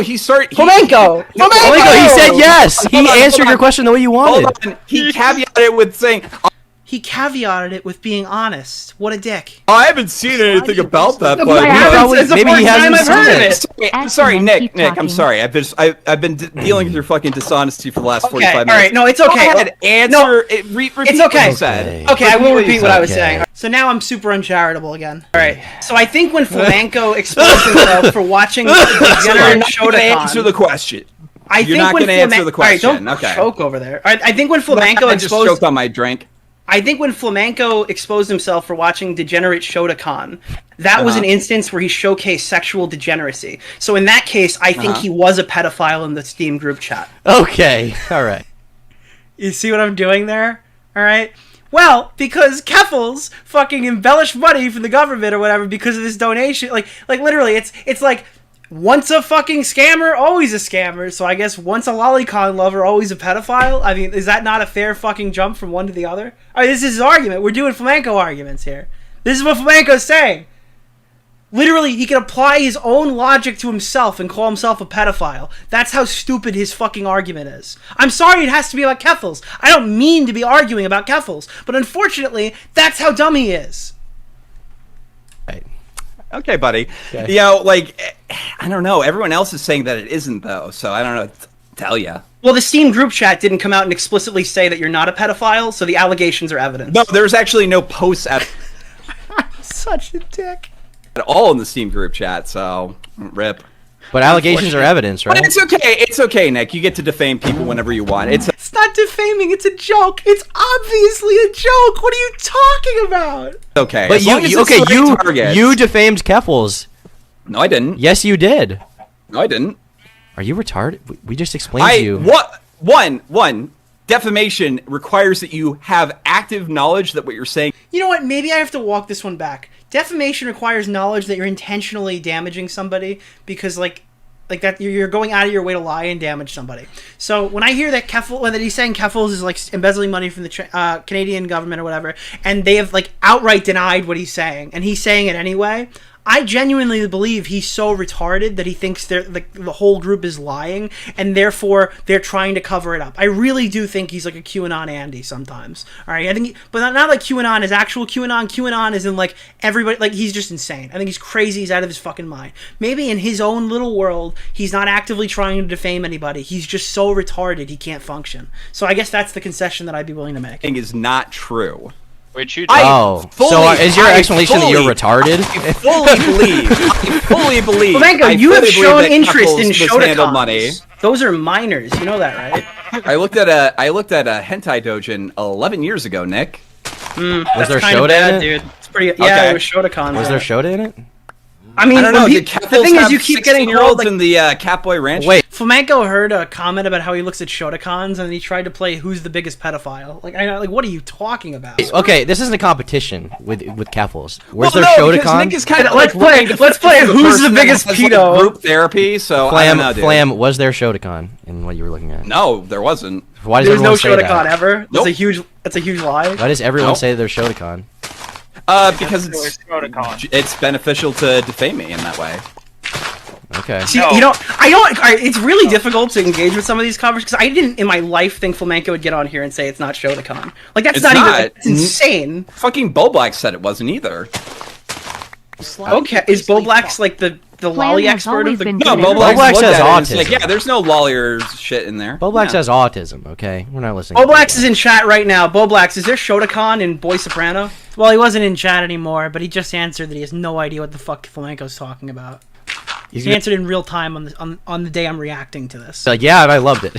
He started. Flamenco! He said yes. He answered your question the way you wanted. Hold on. He caveated it with saying. He caveated it with being honest. What a dick. I haven't seen anything about that, but maybe he hasn't seen it. Sorry, Nick. I'm sorry. I've been dealing with your fucking dishonesty for the last 45 minutes. All right, no, it's okay. Go ahead, answer. Repeat it's okay. what you said. Okay, I will repeat what I was saying. So now I'm super uncharitable again. All right. So I think when Flamenco exposed himself for watching the degenerate Shotokan, answer the question. You're not going to answer the question. All right, don't choke over there. All right, I think when Flamenco I just choked on my drink. I think when Flamenco exposed himself for watching degenerate Shotokan, that was an instance where he showcased sexual degeneracy. So in that case, I think he was a pedophile in the Steam group chat. Okay, all right. You see what I'm doing there? All right. Well, because Keffels fucking embellished money from the government or whatever because of this donation, like literally, it's like once a fucking scammer, always a scammer. So I guess once a lolicon lover, always a pedophile. I mean, is that not a fair fucking jump from one to the other? All right, this is his argument. We're doing Flamenco arguments here. This is what Flamenco's saying. Literally, he can apply his own logic to himself and call himself a pedophile. That's how stupid his fucking argument is. I'm sorry it has to be about Keffels. I don't mean to be arguing about Keffels, but unfortunately, that's how dumb he is. Okay, buddy. Okay. You know, I don't know. Everyone else is saying that it isn't, though, so I don't know what to tell you. Well, the Steam group chat didn't come out and explicitly say that you're not a pedophile, so the allegations are evidence. No, there's actually no posts at such a dick. At all in the Steam group chat, so rip. But allegations are evidence, right? But it's okay. It's okay, Nick. You get to defame people whenever you want. It's not defaming. It's a joke. It's obviously a joke. What are you talking about? Okay. But you defamed Keffels. No, I didn't. Yes, you did. No, I didn't. Are you retarded? We just explained to you. One. Defamation requires that you have active knowledge that what you're saying. You know what? Maybe I have to walk this one back. Defamation requires knowledge that you're intentionally damaging somebody because, like that you're going out of your way to lie and damage somebody. So when I hear that that he's saying Keffels is like embezzling money from the Canadian government or whatever, and they have like outright denied what he's saying, and he's saying it anyway, I genuinely believe he's so retarded that he thinks the whole group is lying, and therefore they're trying to cover it up. I really do think he's like a QAnon Andy sometimes. All right, I think, but not like QAnon is actual QAnon. QAnon is in like everybody, like he's just insane. I think he's crazy. He's out of his fucking mind. Maybe in his own little world, he's not actively trying to defame anybody. He's just so retarded he can't function. So I guess that's the concession that I'd be willing to make. Is not true. Which you so is your explanation that you're retarded? I fully believe. Flamenco, you have shown interest in Shotacons. Those are minors, you know that, right? I looked at a hentai doujin 11 years ago, Nick. Was there Shota in it? Dude. It's pretty. Yeah, it was Shotacon. Was there Shota in it? I mean, I don't know. The thing is, you keep getting called like in the Catboy Ranch. Wait, Flamenco heard a comment about how he looks at Shotacons, and then he tried to play who's the biggest pedophile. What are you talking about? Okay, this isn't a competition with Keffels. Where's their Shotacon? Nick is kind of let's play who's the biggest pedo. Group therapy. So Flam, was there Shotacon in what you were looking at? No, there wasn't. Why does There's no everyone say Shotacon that? ever. Nope. That's a huge lie. Why does everyone say there's Shotacon? Because it's beneficial to defame me in that way. Okay. See, it's really difficult to engage with some of these conversations because I didn't in my life think Flamenco would get on here and say it's not Shotacon. Like that's not even. It's insane. Fucking Bo Black said it wasn't either. Okay, is Bo Black's like the the lolly has expert of always the been No, good Bo at Black Black looked says at it and it's autism. like, yeah, there's no lawyer shit in there. Bo Black Yeah. says autism. Okay, we're not listening. Bo Blacks is in chat right now. Bo Blacks, is there Shotokan in Boy Soprano? Well, he wasn't in chat anymore, but he just answered that he has no idea what the fuck Flamenco's talking about. He answered in real time on the day I'm reacting to this. Like, yeah, and I loved it.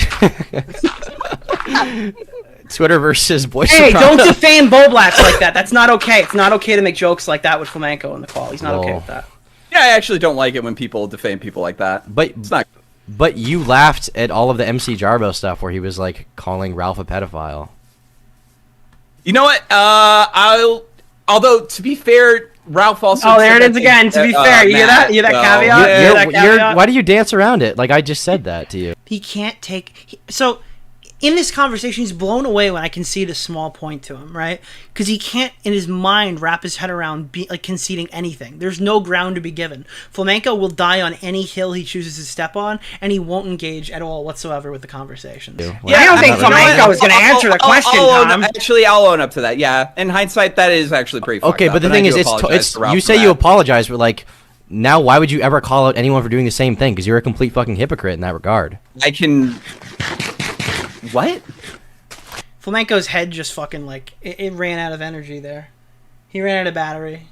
Twitter versus Boy Hey, Soprano. don't defame Bo Blacks like that. That's not okay. It's not okay to make jokes like that with Flamenco in the call. He's not okay with that. Yeah, I actually don't like it when people defame people like that. But it's not. But you laughed at all of the MC Jarbo stuff where he was like calling Ralph a pedophile. You know what? Although to be fair, Ralph also. Oh, there it is again. To be fair, you hear that? You hear that caveat? Why do you dance around it? Like I just said that to you. He can't take. So, in this conversation, he's blown away when I concede a small point to him, right? Because he can't, in his mind, wrap his head around conceding anything. There's no ground to be given. Flamenco will die on any hill he chooses to step on, and he won't engage at all whatsoever with the conversation. Yeah, I don't think Flamenco is going to answer the question, Tom. Actually, I'll own up to that. Yeah, in hindsight, that is actually pretty. Okay, fucked but up, the thing and I is, do it's apologize to Ralph you for say that. you apologize, but like now, why would you ever call out anyone for doing the same thing? Because you're a complete fucking hypocrite in that regard. I can. What? Flamenco's head just fucking it ran out of energy there. He ran out of battery.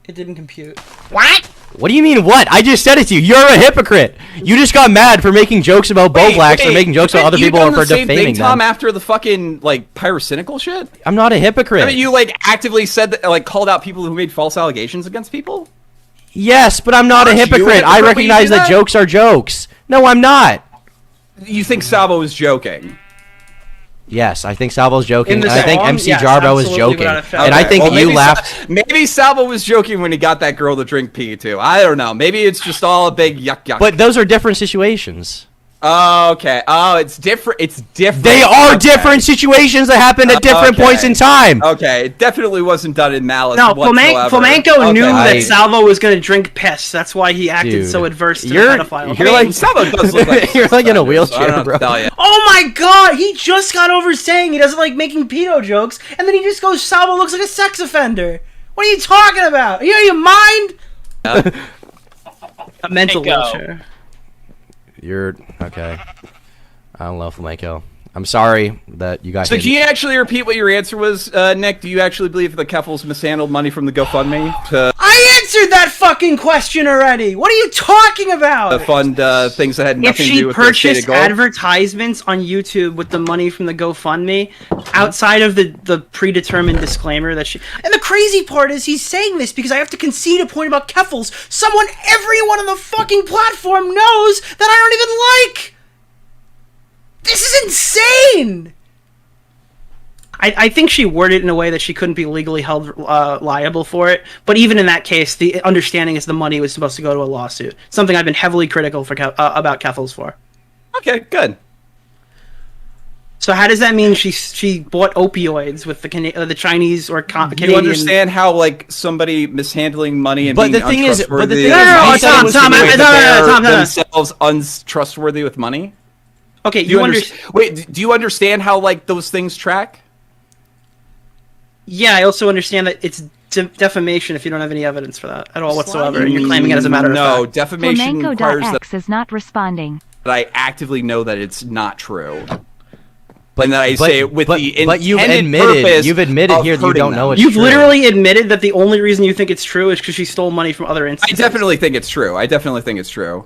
It didn't compute. What? What do you mean what? I just said it to you. You're a hypocrite. You just got mad for making jokes about Bo Blacks or making jokes about other people or for defaming Tom, them. after the fucking pyrocynical shit. I'm not a hypocrite. I mean, you actively said that, called out people who made false allegations against people. Yes, but I'm not a hypocrite. I recognize that jokes are jokes. No, I'm not. You think Salvo was joking? Yes, I think Salvo's joking. In the And I think song? MC Yes, Jarbo is absolutely, joking. without a doubt. And I Okay, think well, you maybe laughed. Maybe Salvo was joking when he got that girl to drink pee too. I don't know. Maybe it's just all a big yuck yuck. But those are different situations. Oh, okay. Oh, it's different. It's different. They are Okay. different situations that happen at different points in time. Okay, it definitely wasn't done in malice. No, whatsoever. Flamenco knew Okay. that Salvo was going to drink piss. That's why he acted Dude, so adverse to the you're- pedophile. you're like- Salvo does look like You're like in a so I wheelchair, don't bro. have to tell you. Oh my god, he just got over saying he doesn't like making pedo jokes, and then he just goes, Salvo looks like a sex offender. What are you talking about? Are you out of your mind? A mental wheelchair. You're okay. I don't know, Flamenco. I'm sorry that you guys. So, can you actually repeat what your answer was, Nick? Do you actually believe the Keffels mishandled money from the GoFundMe to I answered that fucking question already. What are you talking about? fund things that had If nothing to she do with the stated purchased goal? advertisements on YouTube with the money from the GoFundMe, outside of the predetermined disclaimer that she... And the crazy part is he's saying this because I have to concede a point about Keffels. Everyone on the fucking platform knows that I don't even like! This is insane! I think she worded it in a way that she couldn't be legally held liable for it. But even in that case, the understanding is the money was supposed to go to a lawsuit. Something I've been heavily critical for about Keffels for. Okay, good. So how does that mean she bought opioids with the Chinese or Canadian? You understand how somebody mishandling money and But being the thing is- but the untrustworthy thing is- Tom, themselves untrustworthy with money? Okay, Wait, do you understand how those things track? Yeah, I also understand that it's defamation if you don't have any evidence for that at all whatsoever, and you're claiming it as a matter of fact. No, defamation requires that Flamenco.x is not responding. I actively know that it's not true. And that I say it with the intended but you've admitted of here that you hurting don't them. know it's You've true. literally admitted that the only reason you think it's true is because she stole money from other I instances. definitely think it's true. I definitely think it's true.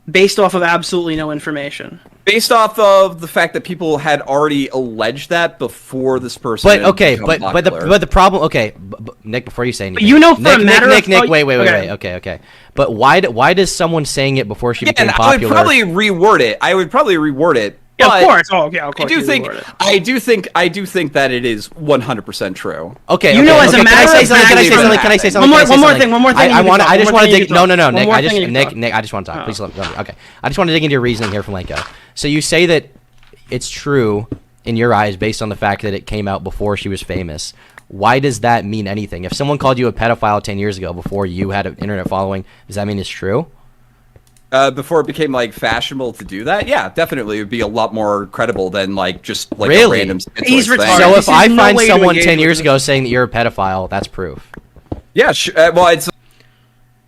Based off of absolutely no information. Based off of the fact that people had already alleged that before this person. But had okay, become but popular. the problem. Okay, Nick, before you say anything, you know, for Nick, a matter Nick, of Nick, wait. Okay. But why does someone saying it before she became I popular? would probably reword it. Yeah, but of course. Oh, yeah, of course. I do think that it is 100% true. Okay, You know, as a matter of fact, can I say something? One more thing. I just want to dig. No, Nick. Nick. I just want to talk. Please let me. Okay. I just want to dig into your reasoning here, Flamenco. So you say that it's true in your eyes based on the fact that it came out before she was famous. Why does that mean anything? If someone called you a pedophile 10 years ago before you had an internet following, does that mean it's true? Before it became fashionable to do that, yeah, definitely, it would be a lot more credible than just a Really? random. He's thing. retarded. So if This is I no find way to someone engage 10 with years this. ago saying that you're a pedophile, that's proof. Yeah, well, it's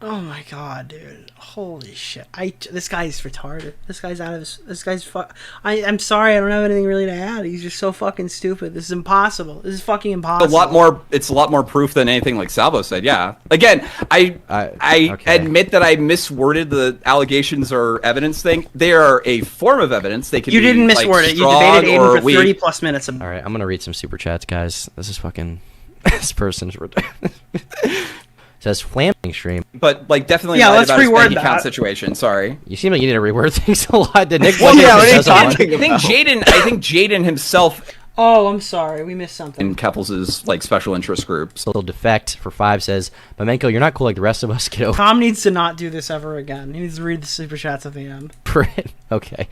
Oh my god, dude. Holy shit! This guy's retarded. This guy's out of his. This guy's I'm sorry. I don't have anything really to add. He's just so fucking stupid. This is impossible. This is fucking impossible. It's a lot more proof than anything like Salvo said. Yeah. Again, I admit that I misworded the allegations or evidence thing. They are a form of evidence. They can. You didn't misword it. You debated Aiden for 30 plus minutes. All right, I'm gonna read some super chats, guys. This is fucking. This person's. Says Flaming stream. But like definitely let's about reword his bank account situation. Sorry. You seem like you need to reword things a lot. Did Nick? Well, yeah, what are you talking about? I think Jaden himself. Oh, I'm sorry, we missed something. In Keppels' like special interest groups. Little defect for 5 says, Flamenco, you're not cool like the rest of us. Get over. Tom needs to not do this ever again. He needs to read the super chats at the end. Okay.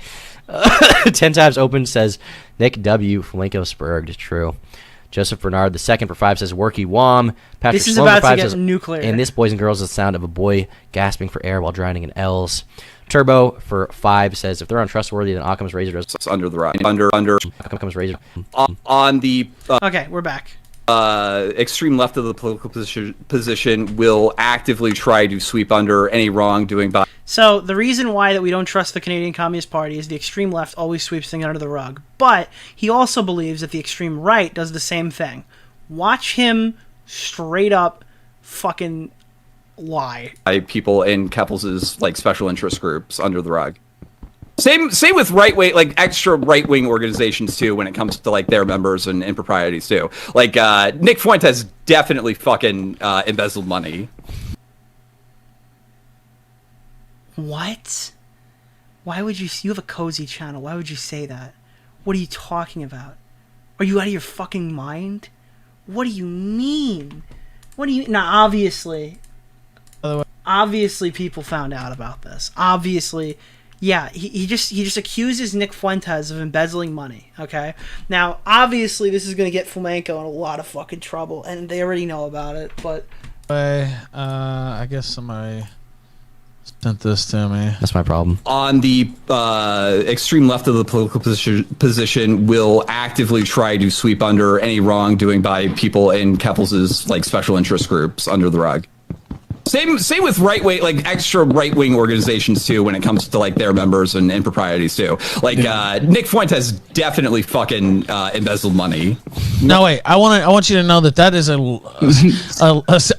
10 times open says Nick W. Flamenco Spurged. True. Joseph Bernard, the second for 5 says Worky Wom. Patrick This is Sloan about for 5 to get says, nuclear. And this, boys and girls, is the sound of a boy gasping for air while drowning in L's. Turbo for 5 says if they're untrustworthy, then Occam's razor does. It's under the rock. Under. Occam's razor. On the. Okay, we're back. Extreme left of the political position will actively try to sweep under any wrongdoing by. So the reason why that we don't trust the Canadian Communist Party is the extreme left always sweeps things under the rug. But he also believes that the extreme right does the same thing. Watch him straight up fucking lie. By people in Keppels' like special interest groups under the rug. Same with right wing, like extra right wing organizations too. When it comes to like their members and improprieties too, like Nick Fuentes definitely fucking embezzled money. What? Why would you have a cozy channel? Why would you say that? What are you talking about? Are you out of your fucking mind? What do you mean? What do you now? Obviously, people found out about this. Obviously. Yeah, he just accuses Nick Fuentes of embezzling money, okay? Now, obviously, this is going to get Flamenco in a lot of fucking trouble, and they already know about it, but... I guess somebody sent this to me. That's my problem. On the extreme left of the political position will actively try to sweep under any wrongdoing by people in Keppels' like special interest groups under the rug. Same with right wing, like extra right wing organizations too. When it comes to like their members and improprieties too, like Nick Fuentes definitely fucking embezzled money. No, wait. I want you to know that is an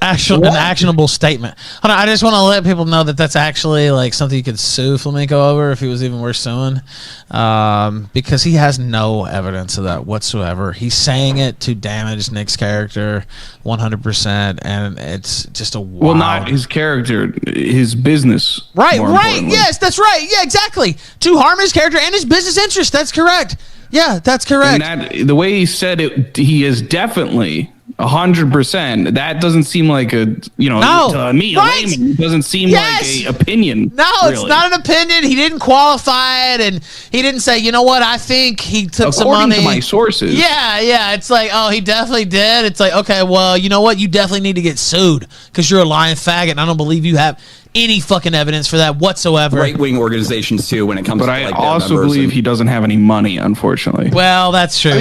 actionable statement. Hold on, I just want to let people know that that's actually like something you could sue Flamenco over if he was even worth suing, because he has no evidence of that whatsoever. He's saying it to damage Nick's character 100%, and it's just a wild... Well, not his character, his business. Right. Yes, that's right. Yeah, exactly. To harm his character and his business interest. That's correct. Yeah, that's correct. And the way he said it, he is definitely 100%. That doesn't seem like a, to me, right. A layman, it doesn't seem like a opinion. No, really. It's not an opinion. He didn't qualify it, and he didn't say, you know what, I think he took some money. According to my sources. Yeah. It's like, oh, he definitely did. It's like, okay, well, you know what? You definitely need to get sued because you're a lying faggot, and I don't believe you have any fucking evidence for that whatsoever. Right-wing organizations too, when it comes to I also believe he doesn't have any money, unfortunately. Well, that's true.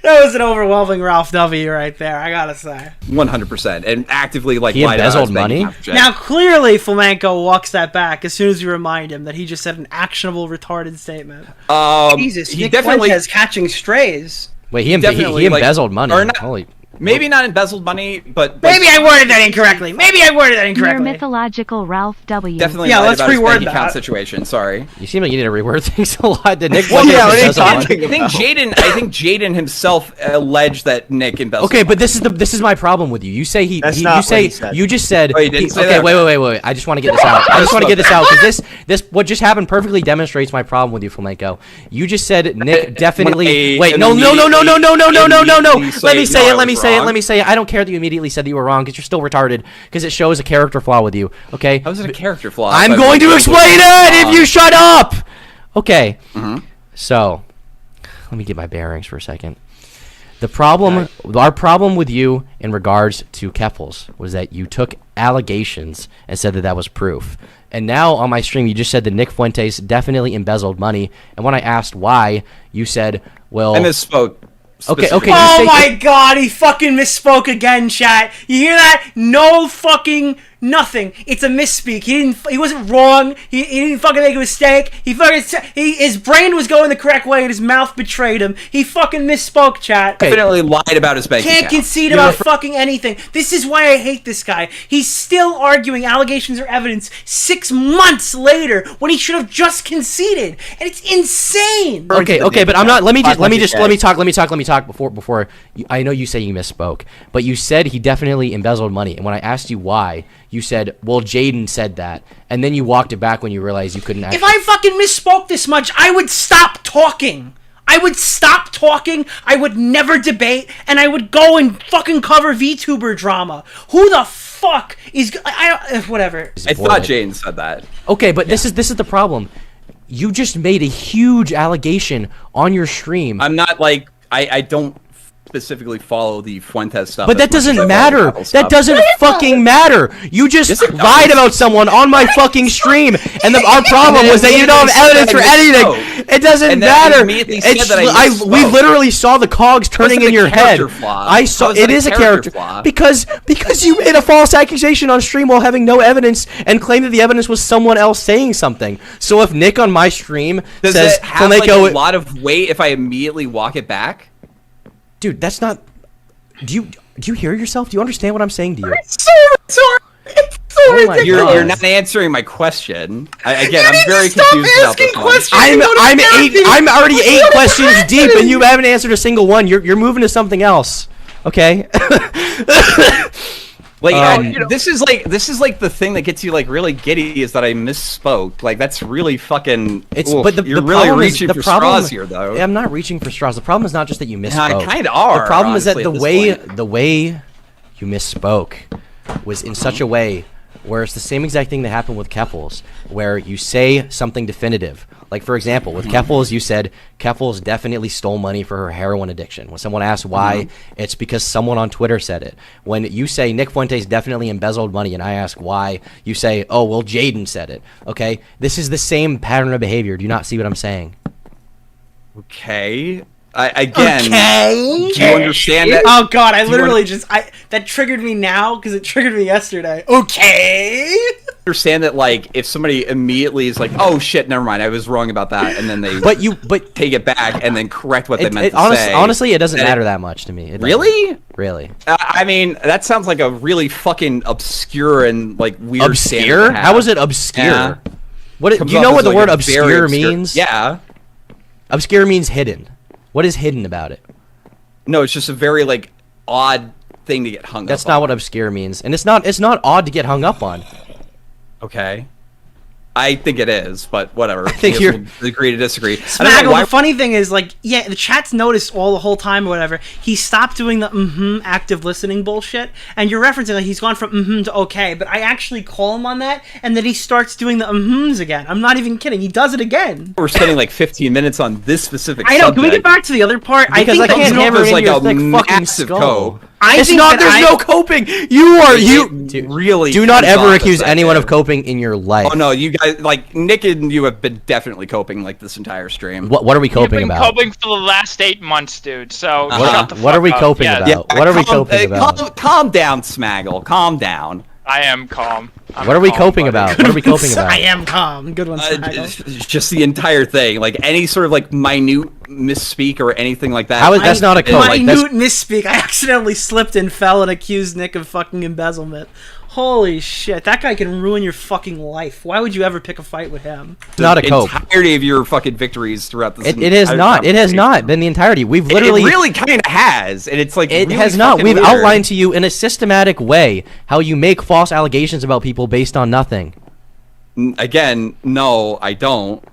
That was an overwhelming Ralph W. right there, I gotta say. 100%, and actively like he embezzled money. Now clearly, Flamenco walks that back as soon as you remind him that he just said an actionable retarded statement. Jesus, he Nick definitely Fuentes catching strays. Wait, he embezzled money. Holy. Maybe not embezzled money, but maybe I worded that incorrectly. Your mythological Ralph W. Definitely. Yeah, let's about his reword bank that. account situation. Sorry. You seem like you need to reword things a lot. Did Nick? Well, yeah, what are you talking about? I think Jaden himself alleged that Nick embezzled. Okay, but this is my problem with you. You say you just said. Oh, you didn't say okay, that? wait. I just want to get this out. Because this what just happened perfectly demonstrates my problem with you, Flamenco. You just said Nick definitely. Wait, no. Let me say it. I don't care that you immediately said that you were wrong because you're still retarded because it shows a character flaw with you. Okay. How is it a character flaw? I'm going to explain it if you shut up. Okay. So, let me get my bearings for a second. Our problem with you in regards to Keppels was that you took allegations and said that was proof. And now on my stream, you just said that Nick Fuentes definitely embezzled money. And when I asked why, you said, well... I misspoke. Okay. Oh my god, he fucking misspoke again, chat. You hear that? No fucking Nothing. It's a misspeak. He wasn't wrong. He didn't fucking make a mistake. His brain was going the correct way and his mouth betrayed him. He fucking misspoke, chat. Definitely lied about his bank account. Can't concede about fucking anything. This is why I hate this guy. He's still arguing allegations or evidence 6 months later when he should have just conceded. And it's insane. Okay, but I'm not. Let me talk before. I know you say you misspoke, but you said he definitely embezzled money, and when I asked you why, you said, well, Jaden said that, and then you walked it back when you realized you couldn't actually... If I fucking misspoke this much, I would stop talking. I would never debate, and I would go and fucking cover VTuber drama. Who the fuck is... whatever. I thought Jaden said that. Okay, but this is the problem. You just made a huge allegation on your stream. I'm not like... I don't specifically follow the Fuentes stuff. But that doesn't matter. That doesn't fucking matter. You just lied about someone on my fucking stream, and our problem was that you don't have evidence for anything. It doesn't matter. We literally saw the cogs turning in your head. I saw it is a character flaw because you made a false accusation on stream while having no evidence and claimed that the evidence was someone else saying something. So if Nick on my stream says it have like a lot of weight if I immediately walk it back? Dude, that's not... Do you hear yourself? Do you understand what I'm saying to you? It's so ridiculous. You're not answering my question. I'm very confused about this one. I'm already 8 questions deep, and you haven't answered a single one. You're moving to something else. Okay? This is like the thing that gets you like really giddy is that I misspoke. Like that's really fucking. You're really reaching for straws here, though. I'm not reaching for straws. The problem is not just that you misspoke. I kind of are. The problem is that the way you misspoke was in such a way where it's the same exact thing that happened with Keffels, where you say something definitive. Like, for example, with Keffels, you said Keffels definitely stole money for her heroin addiction. When someone asks why, it's because someone on Twitter said it. When you say Nick Fuentes definitely embezzled money and I ask why, you say, oh, well, Jaden said it. Okay? This is the same pattern of behavior. Do you not see what I'm saying? Okay. Do you understand that? Oh god, I literally that triggered me now because it triggered me yesterday. Okay. Understand that, like, if somebody immediately is like, "Oh shit, never mind, I was wrong about that," and then they take it back and then correct what they meant to say. Honestly, it doesn't matter that much to me. Really? Really? I mean, that sounds like a really fucking obscure and like weird. Obscure? How is it obscure? Yeah. Do you know what the word obscure means? Yeah. Obscure means hidden. What is hidden about it? No, it's just a very like odd thing to get hung up on. That's not what obscure means, and it's not odd to get hung up on. Okay. I think it is, but whatever. I think we'll agree to disagree. Smaggle, the funny thing is, like, yeah, the chat's noticed all the whole time or whatever. He stopped doing the active listening bullshit, and you're referencing like he's gone from to okay, but I actually call him on that, and then he starts doing the again. I'm not even kidding. He does it again. We're spending like 15 minutes on this specific I know. subject. Can we get back to the other part? Because I can't hammer in like your a thick fucking massive skull. cope. There's no coping. You really do not ever accuse anyone of coping in your life. Oh no, you guys, like Nick and you have been definitely coping like this entire stream. What are we coping about? You've been coping for the last 8 months, dude. So what are we coping about? Yeah, what are we coping about? Calm down, Smaggle. Calm down. I am calm. What are we coping about? What are we coping about? I am calm. Good one, Smaggle. Just the entire thing, like any sort of like minute misspeak or anything like that. That's not a cope. Minute misspeak. I accidentally slipped and fell and accused Nick of fucking embezzlement. Holy shit, that guy can ruin your fucking life. Why would you ever pick a fight with him? Not a cope. The entirety of your fucking victories throughout this. It has not. It has not been the entirety. We've literally. It really kind of has, and it's like it really has not. We've weird. outlined to you in a systematic way how you make false allegations about people based on nothing. Again, no, I don't.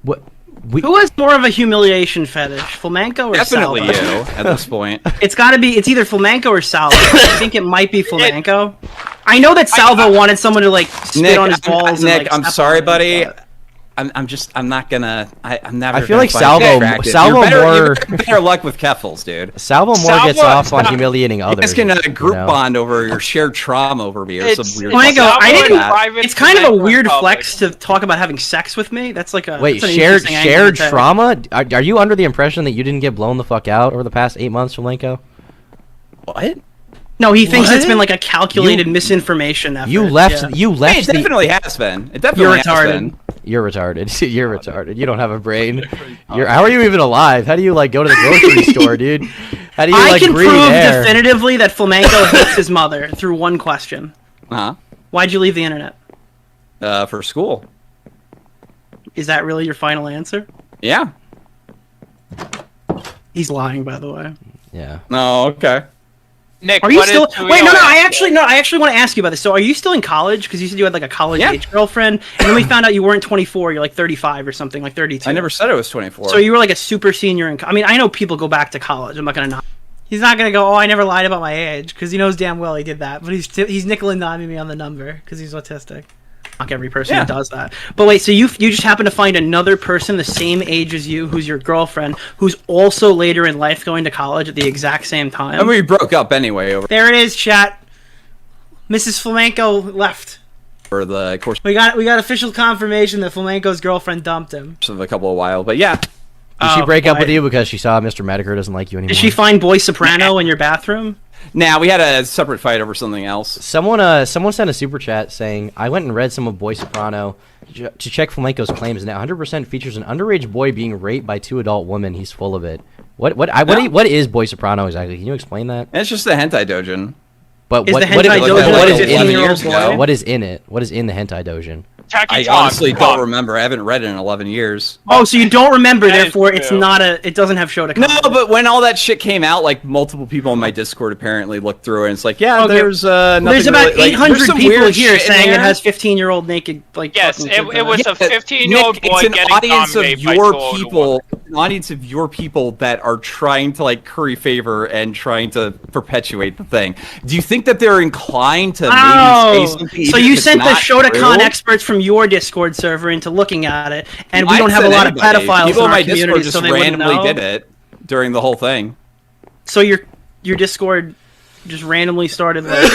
What? Who has more of a humiliation fetish, Flamenco or Definitely Salvo? you, at this point. It's got to be. It's either Flamenco or Salvo. I think it might be Flamenco. I know that Salvo wanted someone to like spit on his balls. Nick, and, I'm sorry, buddy. I'm not gonna. I'm never. I feel like Salvo more. Better luck with Keffels, dude. Salvo more gets off on humiliating others. You guys can group bond over your shared trauma over me or some weird. It's kind of a weird flex to talk about having sex with me. That's like a wait. Shared trauma? Are you under the impression that you didn't get blown the fuck out over the past 8 months, Flamenco? What? No, he thinks it's been like a calculated misinformation effort. You left. Yeah. You left. Hey, it definitely has been. It definitely has been. You're retarded. You're retarded. You don't have a brain. How are you even alive? How do you like go to the grocery store, dude? How do you I like can breathe prove air? definitively that Flamenco hates his mother through one question. Why'd you leave the internet? For school. Is that really your final answer? Yeah. He's lying, by the way. Yeah. No, okay. Nick, are you what still? is Wait, no. I actually want to ask you about this. So, are you still in college? Because you said you had like a college-age girlfriend, and then we found out you weren't 24. You're like 35 or something, like 32. I never said I was 24. So you were like a super senior in. I mean, I know people go back to college. I'm not gonna. He's not gonna go. Oh, I never lied about my age, because he knows damn well he did that. But he's nickel and diming me on the number because he's autistic. Not every person who does that. But wait, so you just happen to find another person the same age as you, who's your girlfriend, who's also later in life going to college at the exact same time. And we broke up anyway over. There it is, chat. Mrs. Flamenco left. For the course. We got official confirmation that Flamenco's girlfriend dumped him. Of a couple of while, but yeah. Did she break up with you because she saw Mr. Medicare doesn't like you anymore? Did she find Boy Soprano in your bathroom? Nah, we had a separate fight over something else. Someone sent a super chat saying, I went and read some of Boy Soprano to check Flamenco's claims, and it 100% features an underage boy being raped by 2 adult women. He's full of it. What is Boy Soprano exactly? Can you explain that? It's just the hentai dojin. But Is what the hentai dojin what is in it? What is in the hentai dojin? I honestly don't remember. I haven't read it in 11 years. Oh, so you don't remember, therefore it's not it doesn't have show to come. No, but when all that shit came out, like multiple people on my Discord apparently looked through it and it's like, yeah, Okay. there's nothing There's about really, 800 there's some people weird here shit in saying it there. has 15-year-old naked like. Yes, fucking it kids in was a 15-year-old Nick, boy it's an getting audience of dominated by your 2 older people, an audience of your people that are trying to like curry favor and trying to perpetuate the thing. Do you think that they're inclined to maybe say something? So even you if it's sent the not Shotacon true? experts from your Discord server into looking at it, and we I don't have a said lot of anybody. pedophiles People in on our my community, Discord just so they wouldn't randomly know. did it during the whole thing. So your Discord just randomly started like.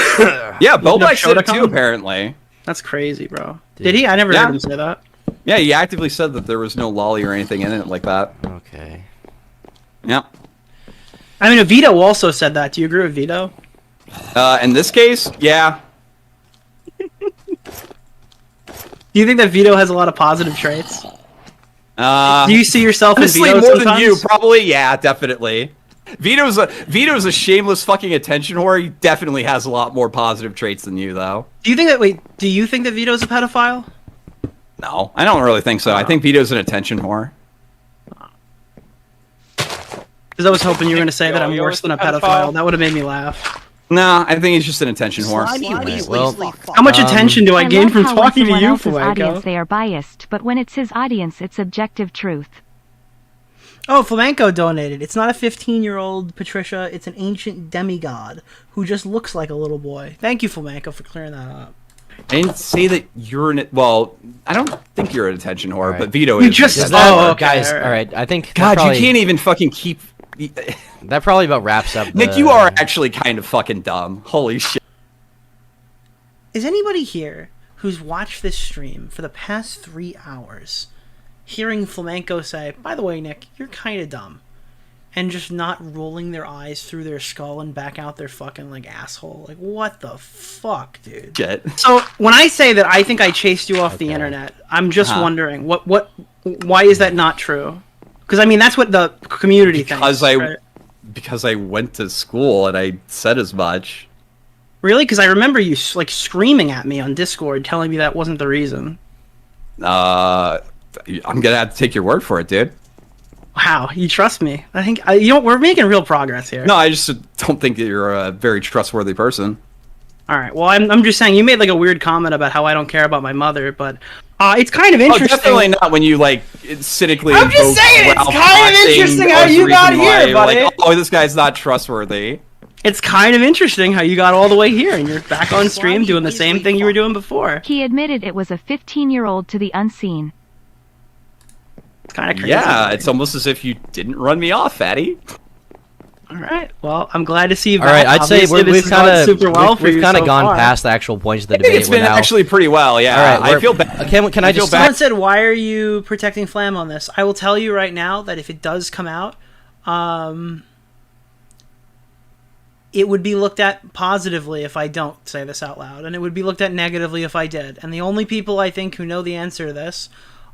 Yeah, looking up Bobak said it Shotacon? too, apparently. That's crazy, bro. Did he? I never heard him say that. Yeah, he actively said that there was no lolly or anything in it like that. Okay. Yeah. I mean, Vito also said that. Do you agree with Vito? In this case, yeah. Do you think that Vito has a lot of positive traits? Do you see yourself in honestly, Vito more sometimes? than you, probably. Yeah, definitely. Vito's a shameless fucking attention whore. He definitely has a lot more positive traits than you, though. Do you think that Vito's a pedophile? No, I don't really think so. I think Vito's an attention whore. Because I was hoping you were going to say that I'm worse than a pedophile. That would have made me laugh. No, I think he's just an attention whore. How much attention do I gain love from how talking to when you, someone else's audience Flamenco? they are biased, but when it's his audience, it's objective truth. Oh, Flamenco donated. It's not a 15-year-old Patricia. It's an ancient demigod who just looks like a little boy. Thank you, Flamenco, for clearing that up. I didn't say that you're an. Well, I don't think you're an attention whore, but Vito You is. just- Because oh, okay, guys, all right. all right. I think God, probably, you can't even fucking keep. that probably about wraps up. Nick, you are actually kind of fucking dumb. Holy shit. Is anybody here who's watched this stream for the past 3 hours hearing Flamenco say, by the way, Nick, you're kind of dumb, and just not rolling their eyes through their skull and back out their fucking, like, asshole? Like, what the fuck, dude? Shit. So, when I say that I think I chased you off the internet, I'm just wondering, why is that not true? Because, I mean, that's what the community thinks. Because I went to school and I said as much. Really? Because I remember you, like, screaming at me on Discord, telling me that wasn't the reason. I'm gonna have to take your word for it, dude. Wow, you trust me? I think we're making real progress here. No, I just don't think that you're a very trustworthy person. All right. Well, I'm just saying you made like a weird comment about how I don't care about my mother, but it's kind of interesting. Oh, definitely not when you like cynically. I'm just saying it's kind of interesting how you got here, buddy. Like, oh, this guy's not trustworthy. It's kind of interesting how you got all the way here and you're back on stream doing the same thing you were doing before. He admitted it was a 15-year-old to the unseen. It's kind of crazy. Yeah, it's almost as if you didn't run me off, fatty. All right. Well, I'm glad to see you back. All right, I'd say Obviously, this we've has gone kind of super well for you we've kind of so gone far. past the actual points of the I debate. think it's been actually pretty well. Yeah, All right, I feel bad. Can I just? Someone said, "Why are you protecting Flam on this?" I will tell you right now that if it does come out, it would be looked at positively if I don't say this out loud, and it would be looked at negatively if I did. And the only people I think who know the answer to this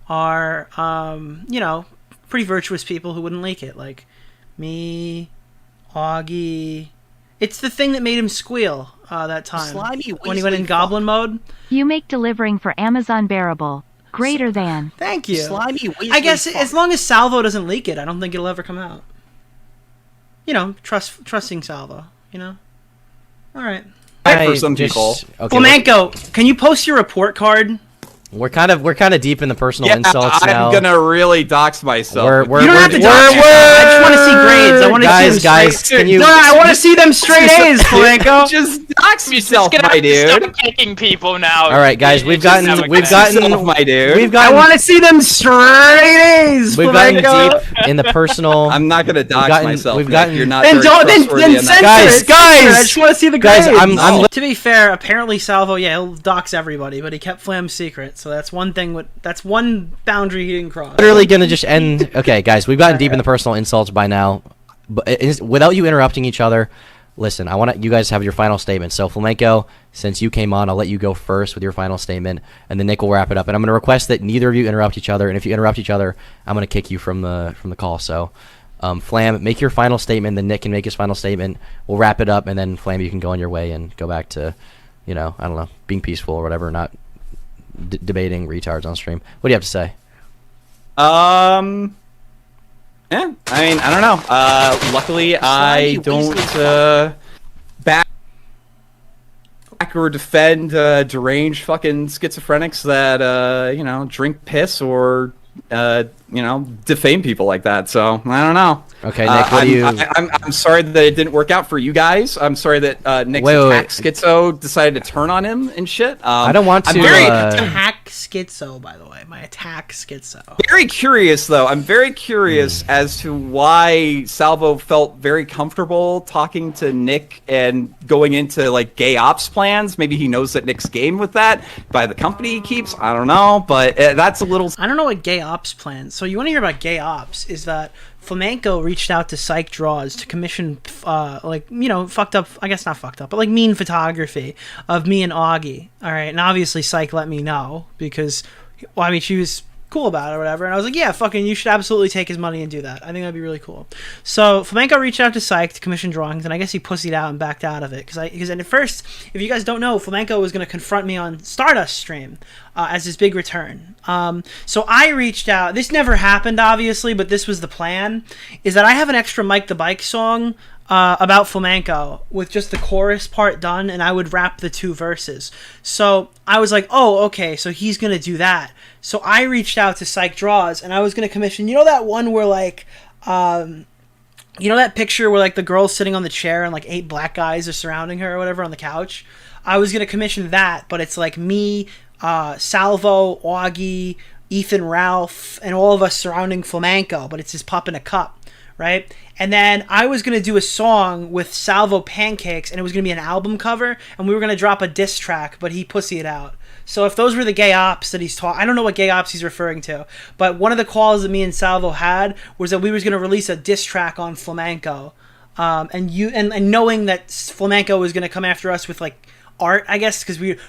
are, you know, pretty virtuous people who wouldn't leak it, like me, Augie. It's the thing that made him squeal that time when he went in goblin mode. You make delivering for Amazon bearable. Greater than. Thank you. Slimy Weasley I guess as long as Salvo doesn't leak it, I don't think it'll ever come out. You know, trusting Salvo. You know. All right. For some people. Okay, Flamenco, can you post your report card? We're kind of deep in the personal Yeah, insults now. I'm gonna really dox myself. You don't have to dox yourself. I just want to see grades. I want to see them guys, straight. can you? No, I want to see them straight A's, Flamenco. Just dox yourself, Just gonna my dude. stop kicking people now. All right, guys, we've gotten, my dude. I want to see them straight A's. We've Flamenco. gotten deep in the personal. I'm not gonna dox myself. We've Nick. gotten. You're not. Then very don't. trustworthy Then in that. censor it. Guys, I just want to see the grades. I'm To be fair, apparently Salvo, he'll dox everybody, but he kept Flam's secret, so that's one thing. That's one boundary he didn't cross. literally gonna just end. Okay, guys, we've gotten deep in the personal insults by now, but without you interrupting each other. Listen, I want you guys to have your final statement. So Flamenco, since you came on, I'll let you go first with your final statement, and then Nick will wrap it up. And I'm going to request that neither of you interrupt each other. And if you interrupt each other, I'm going to kick you from the call. So, Flam, make your final statement. Then Nick can make his final statement. We'll wrap it up, and then Flam, you can go on your way and go back to, I don't know, being peaceful or whatever, not debating retards on stream. What do you have to say? Yeah, I mean, I don't know. Luckily, I don't back or defend deranged fucking schizophrenics that drink piss or defame people like that. So I don't know. Okay, Nick, what do you? I'm sorry that it didn't work out for you guys. I'm sorry that Nick's attack schizo decided to turn on him and shit. I don't want to. I'm very attack schizo, by the way. My attack schizo. Very curious, though. I'm very curious as to why Salvo felt very comfortable talking to Nick and going into like gay ops plans. Maybe he knows that Nick's game with that by the company he keeps. I don't know, but that's a little. I don't know what gay ops plans. So you want to hear about gay ops? Is that Flamenco reached out to Psych Draws to commission, fucked up, I guess not fucked up, but like mean photography of me and Augie. All right. And obviously Psych let me know because, she was cool about it or whatever. And I was like, yeah, fucking, you should absolutely take his money and do that. I think that'd be really cool. So Flamenco reached out to Psych to commission drawings, and I guess he pussied out and backed out of it. Because at first, if you guys don't know, Flamenco was going to confront me on Stardust stream as his big return. So I reached out. This never happened, obviously, but this was the plan, is that I have an extra Mike the Bike song about Flamenco with just the chorus part done, and I would rap the two verses. So I was like, oh, okay, so he's going to do that. So I reached out to Psych Draws, and I was going to commission, that one where, like, that picture where, like, the girl's sitting on the chair and, like, 8 black guys are surrounding her or whatever on the couch? I was going to commission that, but it's, like, me, Salvo, Augie, Ethan, Ralph, and all of us surrounding Flamenco, but it's his pup in a cup. Right? And then I was going to do a song with Salvo Pancakes, and it was going to be an album cover, and we were going to drop a diss track, but he pussied out. So if those were the gay ops that he's talking, I don't know what gay ops he's referring to, but one of the calls that me and Salvo had was that we was going to release a diss track on Flamenco, and knowing that Flamenco was going to come after us with, like, art, I guess, because me and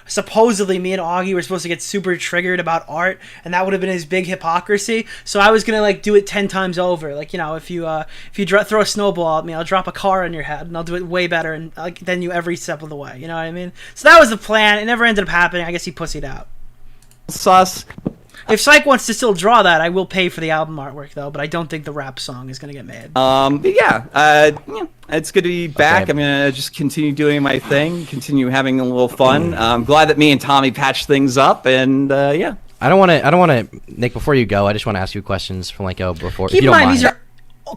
Augie were supposed to get super triggered about art, and that would have been his big hypocrisy. So I was gonna, like, do it 10 times over. Like, if you throw a snowball at me, I'll drop a car on your head, and I'll do it way better and than you every step of the way. You know what I mean? So that was the plan. It never ended up happening. I guess he pussied out. Sus. If Psych wants to still draw that, I will pay for the album artwork, though, but I don't think the rap song is going to get made. It's good to be back. Okay. I'm going to just continue doing my thing, continue having a little fun. I'm glad that me and Tommy patched things up, and yeah. I don't want to, Nick, before you go, I just want to ask you questions from before. Keep in mind, these are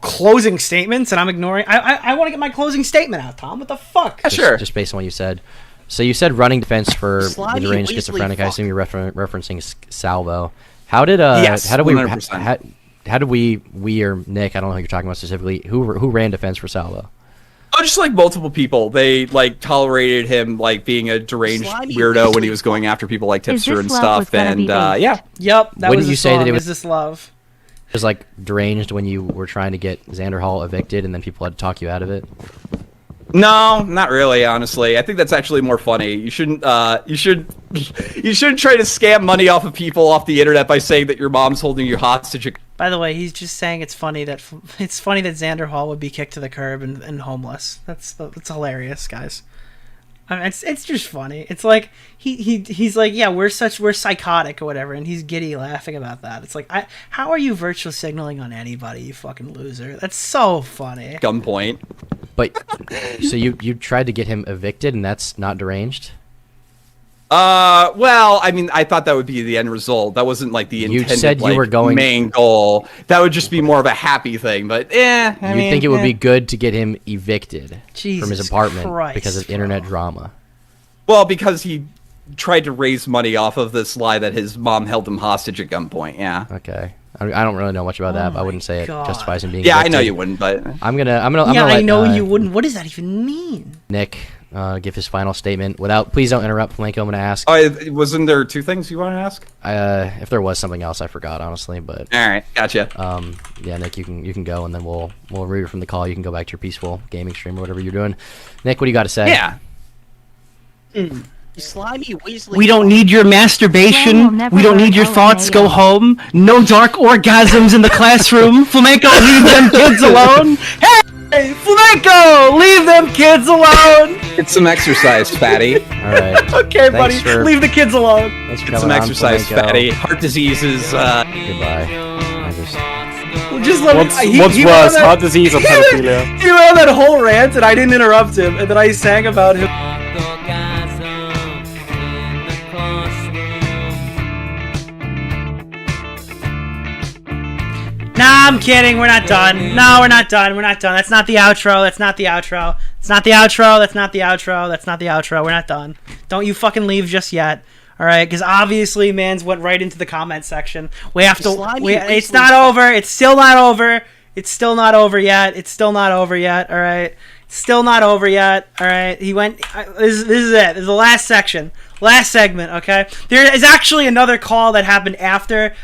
closing statements, and I'm ignoring. I want to get my closing statement out, Tom. What the fuck? Sure. Just based on what you said. So you said running defense for Slimy the deranged Weasley schizophrenic. fuck. I assume you're referencing Salvo. How did yes, how did we 100%. how did we or Nick, I don't know who you're talking about specifically, who ran defense for Salvo? Oh, just like multiple people. They like tolerated him like being a deranged weirdo when he was going after people like Tipster and stuff, and yeah. Yep. That Wouldn't was you say song. that it was Is This Love? It was like deranged when you were trying to get Xander Hall evicted, and then people had to talk you out of it? No, not really. Honestly, I think that's actually more funny. You shouldn't try to scam money off of people off the internet by saying that your mom's holding you hostage. By the way, he's just saying it's funny that Xander Hall would be kicked to the curb and homeless. That's hilarious, guys. I mean, it's just funny. It's like he's like, yeah, we're psychotic or whatever, and he's giddy laughing about that. It's like, how are you virtual signaling on anybody, you fucking loser? That's so funny. Gunpoint. But so you tried to get him evicted, and that's not deranged? Well, I mean, I thought that would be the end result. That wasn't like the intended, You said you were going... main goal. That would just be more of a happy thing. But I mean, think it would be good to get him evicted from Jesus his apartment Christ, because of internet drama. Well, because he tried to raise money off of this lie that his mom held him hostage at gunpoint. Yeah. Okay. I don't really know much about that, but I wouldn't say it justifies him being Yeah, evicted. I know you wouldn't, but I'm gonna Yeah, let, I know you wouldn't. What does that even mean? Nick give his final statement without. Please don't interrupt, Flamenco. I'm gonna ask. Oh, wasn't there two things you want to ask? If there was something else, I forgot honestly. But all right, gotcha. Yeah, Nick, you can go, and then we'll remove you from the call. You can go back to your peaceful gaming stream or whatever you're doing. Nick, what do you got to say? Yeah. Slimy Weasley. We don't need your masturbation. We don't need your thoughts. Go home. No dark orgasms in the classroom. Flamenco, leave them kids alone. Hey, Flamenco, leave them kids alone. Get some exercise, fatty. All right. Okay, buddy, leave the kids alone. Get some exercise, fatty. Heart disease is. Goodbye. Just let what's worse, heart disease or pedophilia? He went on that whole rant, and I didn't interrupt him, and then I sang about him. Nah, I'm kidding. We're not done. No, we're not done. We're not done. That's not the outro. That's not the outro. It's not the outro. That's not the outro. That's not the outro. We're not done. Don't you fucking leave just yet. All right, because obviously, mans went right into the comment section. We have to. It's not over. It's still not over. It's still not over yet. It's still not over yet. All right. Still not over yet. All right. He went. This is it. This is the last section. Last segment. Okay. There is actually another call that happened after.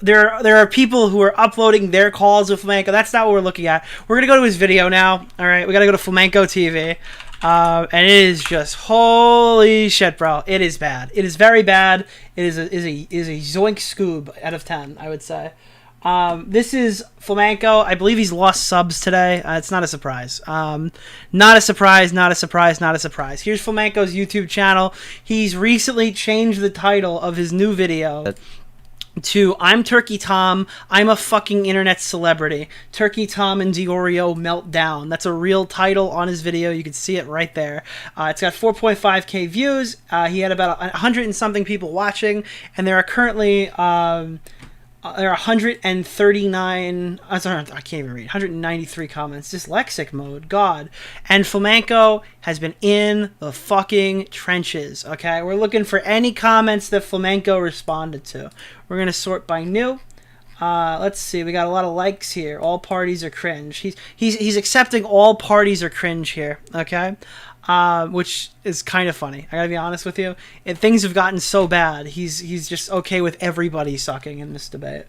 There are people who are uploading their calls with Flamenco. That's not what we're looking at. We're gonna go to his video now. All right. We gotta go to Flamenco TV. And it is just holy shit, bro. It is bad. It is very bad. It is a zoink scoob out of 10, I would say. This is Flamenco. I believe he's lost subs today. It's not a surprise. Not a surprise, not a surprise, not a surprise. Here's Flamenco's YouTube channel. He's recently changed the title of his new video to I'm Turkey Tom, I'm a fucking internet celebrity. Turkey Tom and DeOrio Meltdown. That's a real title on his video. You can see it right there. It's got 4.5k views. He had about 100 and something people watching, and there are currently there are 139, sorry, I can't even read, 193 comments. Dyslexic mode, God. And Flamenco has been in the fucking trenches, okay? We're looking for any comments that Flamenco responded to. We're going to sort by new. Let's see, we got a lot of likes here. All parties are cringe. He's accepting all parties are cringe here, okay? Which is kind of funny. I gotta be honest with you. And things have gotten so bad. He's just okay with everybody sucking in this debate.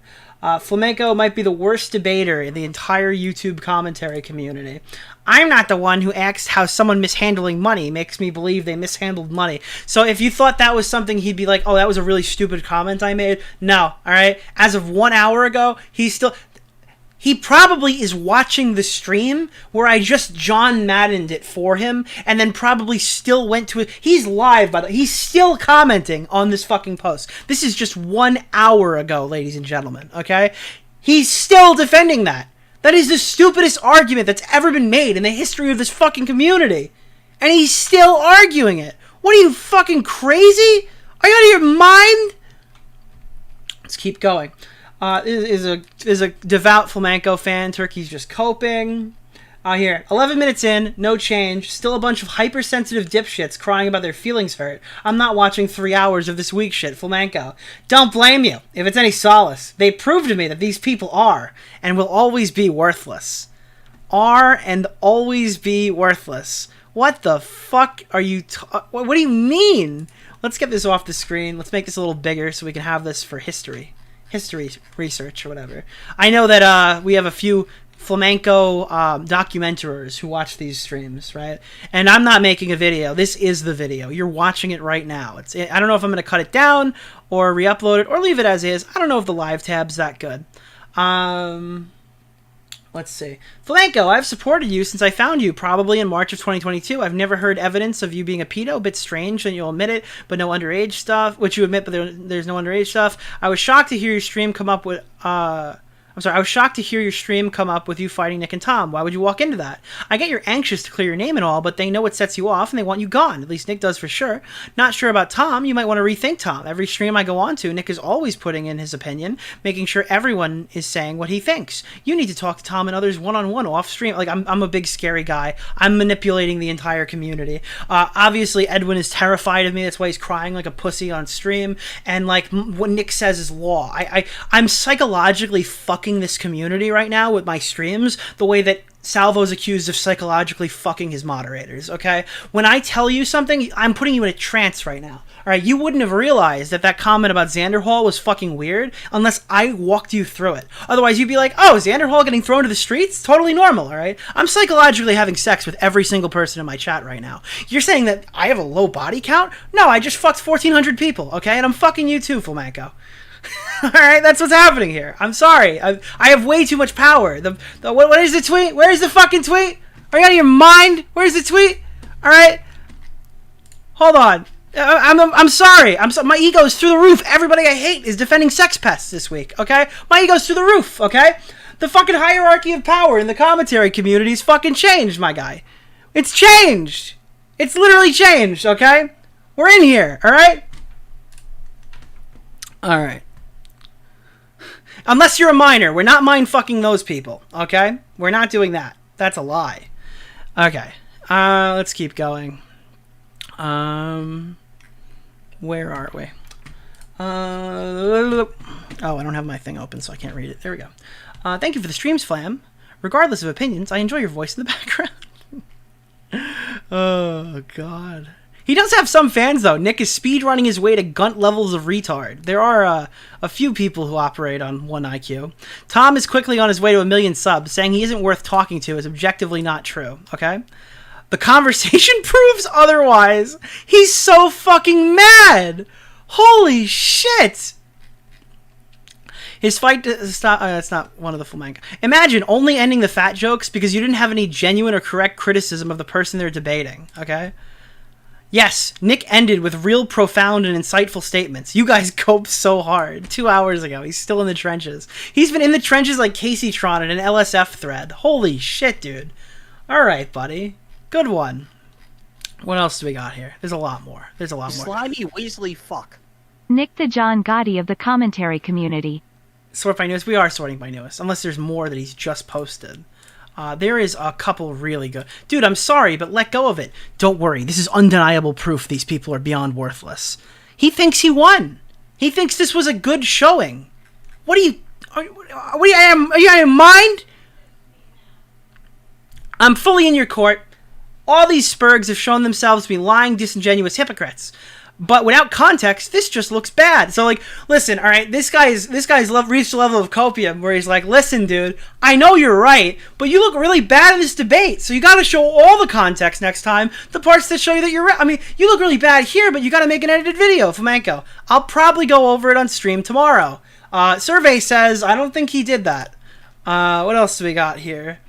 Flamenco might be the worst debater in the entire YouTube commentary community. I'm not the one who asked how someone mishandling money makes me believe they mishandled money. So if you thought that was something, he'd be like, oh, that was a really stupid comment I made. No, all right? As of 1 hour ago, he probably is watching the stream where I just John Maddened it for him, and then probably still went to it. He's live, by the way. He's still commenting on this fucking post. This is just 1 hour ago, ladies and gentlemen, okay? He's still defending that. That is the stupidest argument that's ever been made in the history of this fucking community. And he's still arguing it. What are you, fucking crazy? Are you out of your mind? Let's keep going. Is a devout Flamenco fan. Turkey's just coping. Here, 11 minutes in, no change. Still a bunch of hypersensitive dipshits crying about their feelings hurt. I'm not watching 3 hours of this weak shit, Flamenco. Don't blame you, if it's any solace. They proved to me that these people are, and will always be worthless. Are and always be worthless. What the fuck are you what do you mean? Let's get this off the screen. Let's make this a little bigger so we can have this for history research or whatever. I know that we have a few flamenco documenters who watch these streams, right? And I'm not making a video. This is the video. You're watching it right now. I don't know if I'm going to cut it down or re-upload it or leave it as is. I don't know if the live tab's that good. Let's see. Flamenco, I've supported you since I found you, probably in March of 2022. I've never heard evidence of you being a pedo. A bit strange, and you'll admit it, but no underage stuff. Which you admit, but there's no underage stuff. I was shocked to hear your stream come up with... I was shocked to hear your stream come up with you fighting Nick and Tom. Why would you walk into that? I get you're anxious to clear your name and all, but they know it sets you off and they want you gone. At least Nick does for sure. Not sure about Tom. You might want to rethink Tom. Every stream I go on to, Nick is always putting in his opinion, making sure everyone is saying what he thinks. You need to talk to Tom and others one-on-one off stream. Like, I'm a big scary guy. I'm manipulating the entire community. Obviously, Edwin is terrified of me. That's why he's crying like a pussy on stream. And, like, what Nick says is law. I'm psychologically fucking this community right now with my streams the way that Salvo's accused of psychologically fucking his moderators, okay? When I tell you something, I'm putting you in a trance right now, alright? You wouldn't have realized that comment about Xander Hall was fucking weird unless I walked you through it. Otherwise, you'd be like, oh, Xander Hall getting thrown to the streets? Totally normal, alright? I'm psychologically having sex with every single person in my chat right now. You're saying that I have a low body count? No, I just fucked 1,400 people, okay? And I'm fucking you too, Flamenco. Alright, that's what's happening here. I'm sorry. I have way too much power. What is the tweet? Where is the fucking tweet? Are you out of your mind? Where's the tweet? Alright? Hold on. I'm sorry. My ego's through the roof. Everybody I hate is defending sex pests this week, okay? My ego's through the roof, okay? The fucking hierarchy of power in the commentary community's fucking changed, my guy. It's changed. It's literally changed, okay? We're in here, alright? Alright. Unless you're a minor. We're not mind-fucking those people, okay? We're not doing that. That's a lie. Okay. Let's keep going. Where are we? Oh, I don't have my thing open, so I can't read it. There we go. Thank you for the streams, Flam. Regardless of opinions, I enjoy your voice in the background. Oh, God. He does have some fans, though. Nick is speedrunning his way to Gunt levels of retard. There are a few people who operate on 1 IQ. Tom is quickly on his way to 1 million subs. Saying he isn't worth talking to is objectively not true, okay? The conversation proves otherwise. He's so fucking mad. Holy shit. His fight to stop... that's not one of the flamenco. Imagine only ending the fat jokes because you didn't have any genuine or correct criticism of the person they're debating, okay? Yes, Nick ended with real profound and insightful statements. You guys coped so hard. 2 hours ago. He's still in the trenches. He's been in the trenches like Casey Tron in an LSF thread. Holy shit, dude. Alright, buddy. Good one. What else do we got here? There's a lot more. There's a lot more. Slimy Weasley fuck. Nick the John Gotti of the commentary community. Sort by newest. We are sorting by newest. Unless there's more that he's just posted. There is a couple really good... Dude, I'm sorry, but let go of it. Don't worry. This is undeniable proof these people are beyond worthless. He thinks he won. He thinks this was a good showing. What are you... Are you out of your mind? I'm fully in your court. All these spurgs have shown themselves to be lying, disingenuous hypocrites. But without context, this just looks bad. So, like, listen, all right, this guy's reached a level of copium where he's like, listen, dude, I know you're right, but you look really bad in this debate. So you got to show all the context next time, the parts that show you that you're right. I mean, you look really bad here, but you got to make an edited video, Flamenco. I'll probably go over it on stream tomorrow. Survey says I don't think he did that. What else do we got here?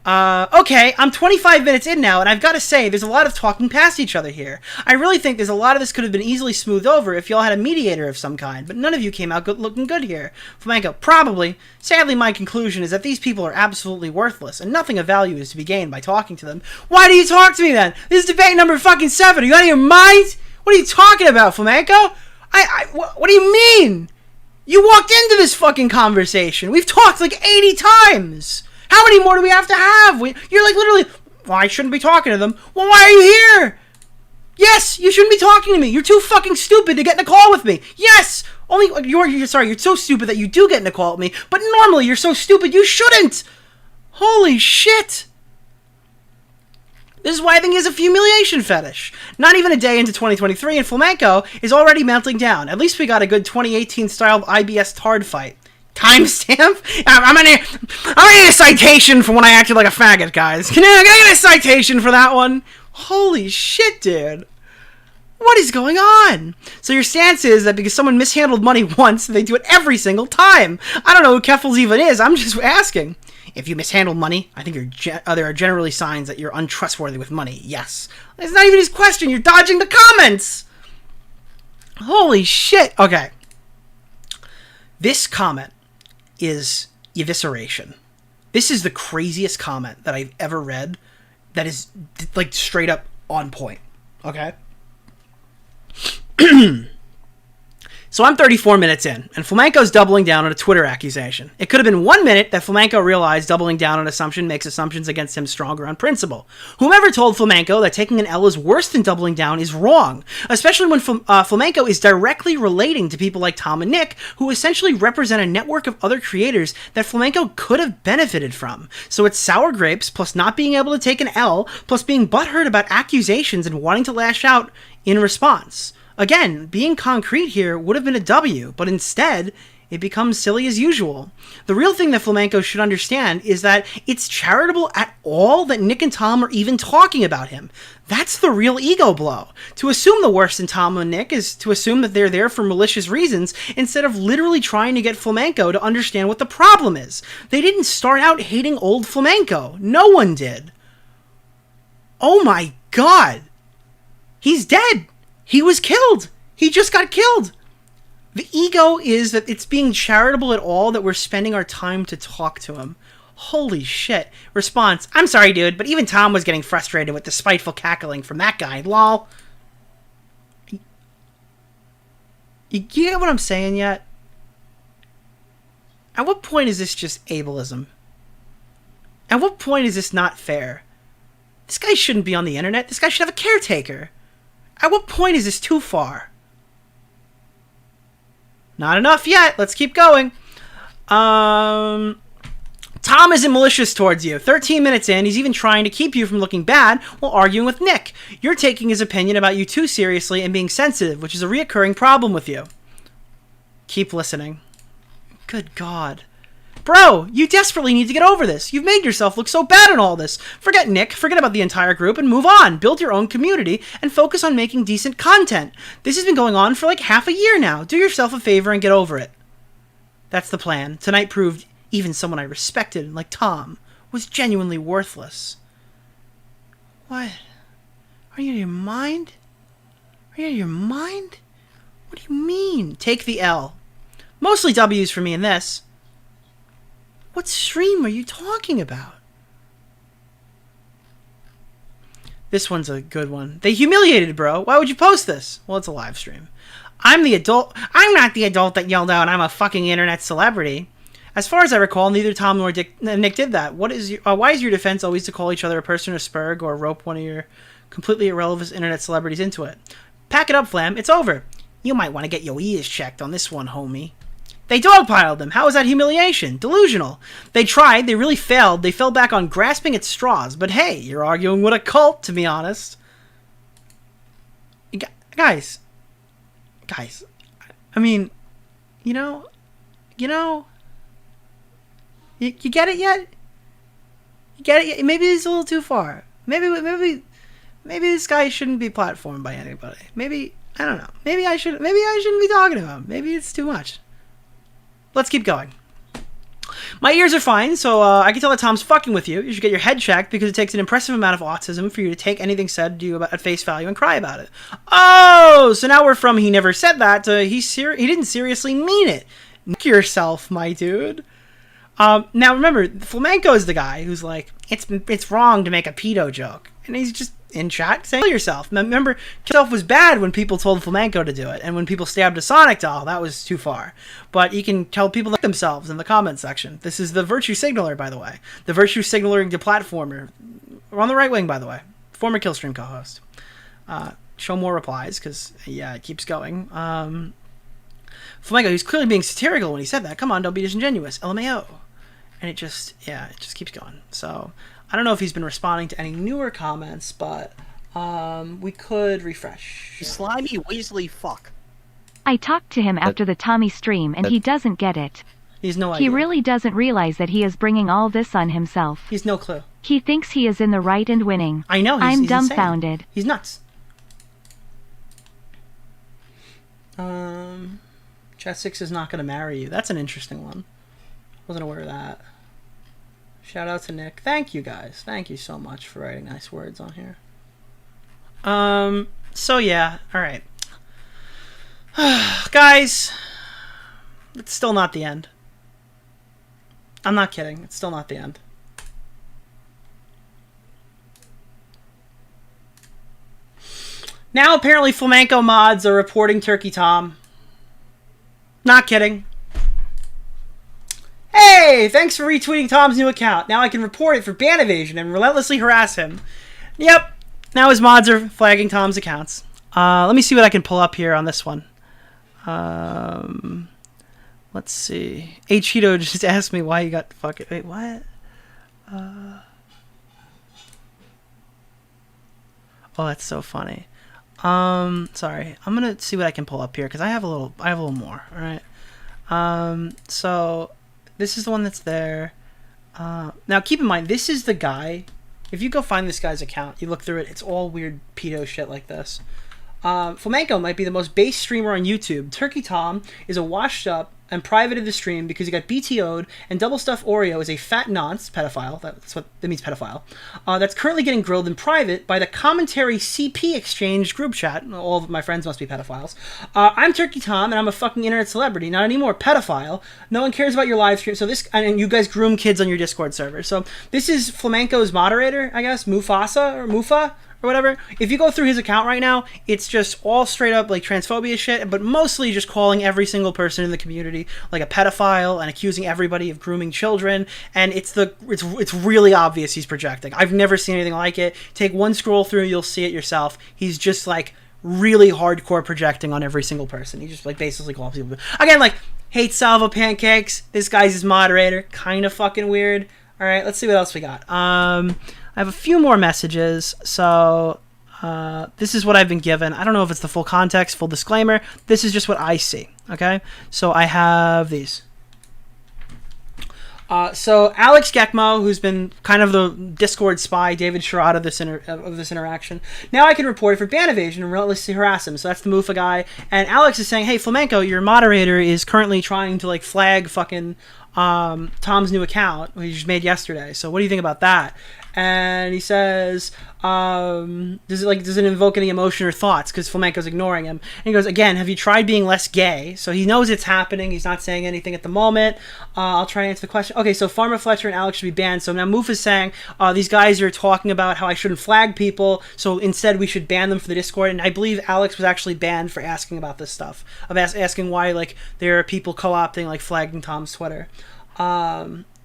Okay, I'm 25 minutes in now, and I've got to say, there's a lot of talking past each other here. I really think there's a lot of this could have been easily smoothed over if y'all had a mediator of some kind, but none of you came out looking good here. Flamenco, probably. Sadly, my conclusion is that these people are absolutely worthless, and nothing of value is to be gained by talking to them. Why do you talk to me then? This is debate number fucking 7. Are you out of your mind? What are you talking about, Flamenco? What do you mean? You walked into this fucking conversation. We've talked like 80 times. How many more do we have to have? You're like literally, well, I shouldn't be talking to them. Well, why are you here? Yes, you shouldn't be talking to me. You're too fucking stupid to get in a call with me. Yes, you're so stupid that you do get in a call with me. But normally you're so stupid you shouldn't. Holy shit. This is why I think he has a humiliation fetish. Not even a day into 2023 and Flamenco is already melting down. At least we got a good 2018 style IBS Tard fight. Timestamp? I'm gonna need a citation for when I acted like a faggot, guys. Can I get a citation for that one? Holy shit, dude. What is going on? So your stance is that because someone mishandled money once, they do it every single time. I don't know who Keffels even is. I'm just asking. If you mishandle money, I think there are generally signs that you're untrustworthy with money. Yes. It's not even his question. You're dodging the comments. Holy shit. Okay. This comment is evisceration. This is the craziest comment that I've ever read that is, like, straight up on point. Okay? So I'm 34 minutes in, and Flamenco's doubling down on a Twitter accusation. It could have been 1 minute that Flamenco realized doubling down on assumption makes assumptions against him stronger on principle. Whomever told Flamenco that taking an L is worse than doubling down is wrong, especially when Flamenco is directly relating to people like Tom and Nick, who essentially represent a network of other creators that Flamenco could have benefited from. So it's sour grapes, plus not being able to take an L, plus being butthurt about accusations and wanting to lash out in response. Again, being concrete here would have been a W, but instead, it becomes silly as usual. The real thing that Flamenco should understand is that it's charitable at all that Nick and Tom are even talking about him. That's the real ego blow. To assume the worst in Tom and Nick is to assume that they're there for malicious reasons instead of literally trying to get Flamenco to understand what the problem is. They didn't start out hating old Flamenco. No one did. Oh my god. He's dead. He was killed. He just got killed. The ego is that it's being charitable at all that we're spending our time to talk to him. Holy shit. Response: I'm sorry, dude, but even Tom was getting frustrated with the spiteful cackling from that guy. Lol. You get what I'm saying yet? At what point is this just ableism? At what point is this not fair? This guy shouldn't be on the internet. This guy should have a caretaker. At what point is this too far? Not enough yet. Let's keep going. Tom isn't malicious towards you. 13 minutes in, he's even trying to keep you from looking bad while arguing with Nick. You're taking his opinion about you too seriously and being sensitive, which is a reoccurring problem with you. Keep listening. Good God. Bro, you desperately need to get over this. You've made yourself look so bad in all this. Forget Nick, forget about the entire group, and move on. Build your own community, and focus on making decent content. This has been going on for like half a year now. Do yourself a favor and get over it. That's the plan. Tonight proved even someone I respected, like Tom, was genuinely worthless. What? Are you out of your mind? Are you out of your mind? What do you mean? Take the L. Mostly W's for me in this. What stream are you talking about? This one's a good one. They humiliated, bro. Why would you post this? Well, it's a live stream. I'm the adult. I'm not the adult that yelled out, I'm a fucking internet celebrity. As far as I recall, neither Tom nor Nick did that. Why is your defense always to call each other a person or spurg or rope one of your completely irrelevant internet celebrities into it? Pack it up, Flam. It's over. You might want to get your ears checked on this one, homie. They dogpiled them. How is that humiliation? Delusional. They tried. They really failed. They fell back on grasping at straws. But hey, you're arguing with a cult, to be honest. Guys. I mean, you get it yet? You get it yet? Maybe it's a little too far. Maybe this guy shouldn't be platformed by anybody. Maybe, I don't know. Maybe I shouldn't be talking to him. Maybe it's too much. Let's keep going. My ears are fine, so I can tell that Tom's fucking with you. You should get your head checked because it takes an impressive amount of autism for you to take anything said to you at face value and cry about it. Oh, so now we're from he never said that to he didn't seriously mean it. Knock yourself, my dude. Now remember, Flamenco is the guy who's like, it's wrong to make a pedo joke, and he's just in chat saying, kill yourself. Remember, kill yourself was bad when people told Flamenco to do it, and when people stabbed a Sonic doll, that was too far. But you can tell people to themselves in the comment section. This is the virtue signaler, by the way. The virtue signaling deplatformer. We're on the right wing, by the way. Former Killstream co-host. Show more replies, because, yeah, it keeps going. Flamenco, he's clearly being satirical when he said that. Come on, don't be disingenuous. LMAO. And it just keeps going. So, I don't know if he's been responding to any newer comments, but we could refresh. Slimy Weasley fuck. I talked to him after the Tommy stream and he doesn't get it. He has no He idea. really doesn't realize that he is bringing all this on himself. He's no clue. He thinks he is in the right and winning. I know. I'm He's insane. dumbfounded. He's nuts. Chat 6 is not going to marry you. That's an interesting one. Wasn't aware of that. Shout out to Nick. Thank you guys. Thank you so much for writing nice words on here. So yeah, all right. Guys, it's still not the end. I'm not kidding. It's still not the end. Now apparently Flamenco mods are reporting Turkey Tom. Not kidding. Hey, thanks for retweeting Tom's new account. Now I can report it for ban evasion and relentlessly harass him. Yep. Now his mods are flagging Tom's accounts. Let me see what I can pull up here on this one. Let's see. H Cheeto just asked me why you got fucking... Wait, what? Oh, that's so funny. Sorry. I'm gonna see what I can pull up here because I have a little more. All right. So this is the one that's there. Now keep in mind, this is the guy. If you go find this guy's account, you look through it, it's all weird pedo shit like this. Flamenco might be the most base streamer on YouTube. Turkey Tom is a washed up and privated the stream because he got BTO'd, and Double Stuff Oreo is a fat nonce pedophile. That's what that means, pedophile. That's currently getting grilled in private by the Commentary CP Exchange group chat. All of my friends must be pedophiles. I'm Turkey Tom, and I'm a fucking internet celebrity. Not anymore, pedophile. No one cares about your live stream. So this, and you guys groom kids on your Discord server. So this is Flamenco's moderator, I guess, Mufasa or Mufa. Or whatever. If you go through his account right now, it's just all straight up like transphobia shit, but mostly just calling every single person in the community like a pedophile and accusing everybody of grooming children. And it's really obvious he's projecting. I've never seen anything like it. Take one scroll through, you'll see it yourself. He's just like really hardcore projecting on every single person. He just like basically calls people again like hate salvo pancakes. This guy's his moderator. Kind of fucking weird. All right, let's see what else we got. I have a few more messages, so this is what I've been given. I don't know if it's the full context, full disclaimer. This is just what I see, okay? So I have these. So Alex Gekmo, who's been kind of the Discord spy, David Sherrod of this interaction, now I can report it for ban evasion and relentlessly harass him. So that's the Mufa guy. And Alex is saying, hey, Flamenco, your moderator is currently trying to like flag fucking Tom's new account, which he just made yesterday. So what do you think about that? And he says, does it invoke any emotion or thoughts? Because Flamenco's ignoring him. And he goes, again, have you tried being less gay? So he knows it's happening. He's not saying anything at the moment. I'll try to answer the question. Okay, so Farmer Fletcher and Alex should be banned. So now Moof is saying, these guys are talking about how I shouldn't flag people. So instead we should ban them for the Discord. And I believe Alex was actually banned for asking about this stuff. Of asking why like there are people co-opting like flagging Tom's Twitter.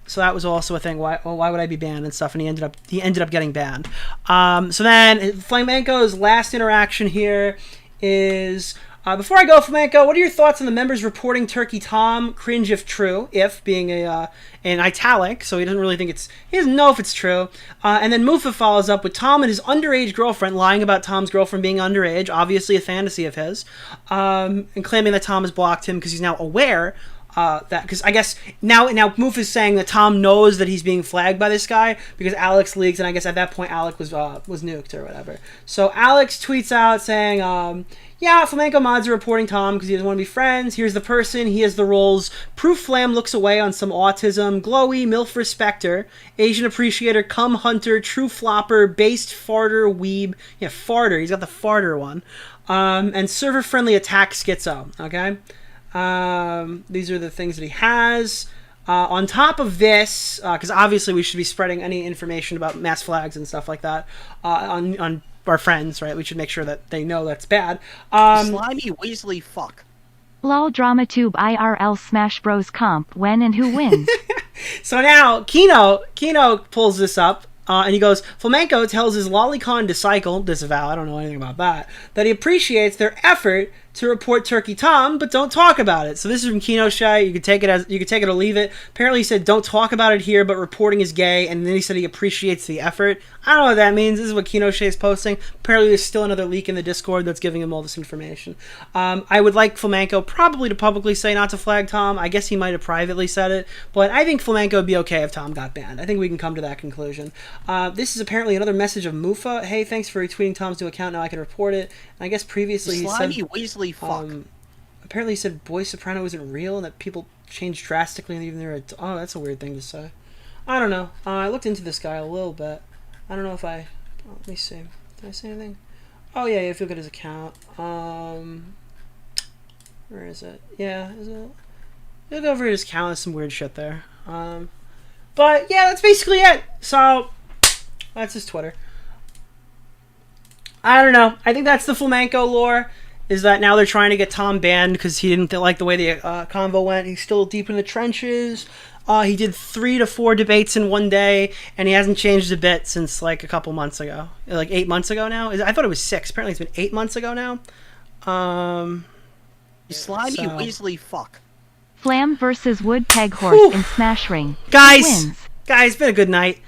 So that was also a thing. Why would I be banned and stuff? And he ended up getting banned. So then Flamenco's last interaction here is before I go, Flamenco, what are your thoughts on the members reporting Turkey Tom? Cringe if true. If being in italic, so he doesn't really think he doesn't know if it's true. And then Mufa follows up with Tom and his underage girlfriend lying about Tom's girlfriend being underage, obviously a fantasy of his, and claiming that Tom has blocked him because he's now aware. That because I guess now Moof is saying that Tom knows that he's being flagged by this guy because Alex leaks, and I guess at that point Alex was nuked or whatever. So Alex tweets out saying, yeah, Flamenco mods are reporting Tom because he doesn't want to be friends. Here's the person. He has the roles. Proof Flam looks away on some autism. Glowy, MILF respecter. Asian appreciator, cum hunter, true flopper, based farter, weeb. Yeah, farter. He's got the farter one. And server-friendly attack schizo. Okay? These are the things that he has. On top of this, because obviously we should be spreading any information about mass flags and stuff like that on our friends, right? We should make sure that they know that's bad. Slimy Weasley fuck. Lol drama tube IRL Smash Bros comp when and who wins. So now Kino pulls this up. And he goes, Flamenco tells his lolicon disciple, disavow, I don't know anything about that he appreciates their effort to report Turkey Tom, but don't talk about it. So this is from Kino Shy. You could take it or leave it. Apparently he said don't talk about it here, but reporting is gay, and then he said he appreciates the effort. I don't know what that means. This is what Kino Shy is posting. Apparently there's still another leak in the Discord that's giving him all this information. I would like Flamenco probably to publicly say not to flag Tom. I guess he might have privately said it, but I think Flamenco would be okay if Tom got banned. I think we can come to that conclusion. This is apparently another message of Mufa. Hey, thanks for retweeting Tom's new account. Now I can report it. And I guess previously he said... Weasley fuck. Apparently he said Boy Soprano isn't real and that people change drastically and even they're... Oh, that's a weird thing to say. I don't know. I looked into this guy a little bit. I don't know if I... Oh, let me see. Did I say anything? Oh, yeah, if you look at his account. Where is it? Yeah, is it? Look over at his account. There's some weird shit there. But, yeah, that's basically it. So, that's his Twitter. I don't know. I think that's the Flamenco lore, is that now they're trying to get Tom banned because he didn't like the way the convo went. He's still deep in the trenches. He did 3 to 4 debates in one day, and he hasn't changed a bit since like a couple months ago. Like 8 months ago now? I thought it was 6. Apparently it's been 8 months ago now. Slimy Weasley fuck. Flam versus Wood Peg Horse in Smash Ring. Guys, it's been a good night.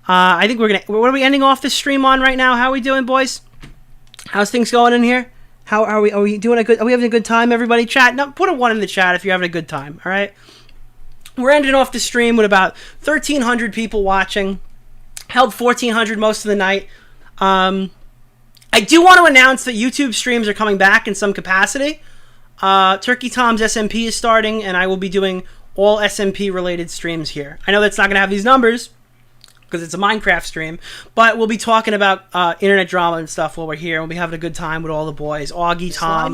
I think what are we ending off this stream on right now? How are we doing, boys? How's things going in here? How are we? Are we doing a good? Are we having a good time? Everybody, chat. No, put a 1 in the chat if you're having a good time. All right. We're ending off the stream with about 1,300 people watching. Held 1,400 most of the night. I do want to announce that YouTube streams are coming back in some capacity. Turkey Tom's SMP is starting, and I will be doing all SMP related streams here. I know that's not going to have these numbers because it's a Minecraft stream, but we'll be talking about internet drama and stuff while we're here. We'll be having a good time with all the boys. Augie, Tom,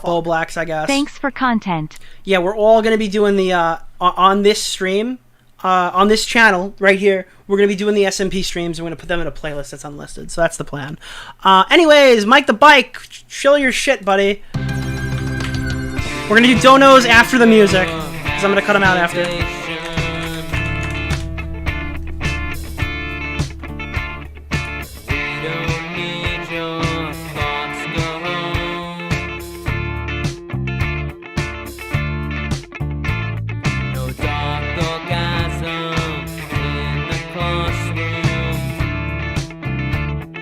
Bo Blacks, I guess. Thanks for content. Yeah, we're all going to be doing the, on this stream, on this channel right here, we're going to be doing the SMP streams. We're going to put them in a playlist that's unlisted. So that's the plan. Anyways, Mike the Bike, chill your shit, buddy. We're going to do donos after the music, because I'm going to cut them out after.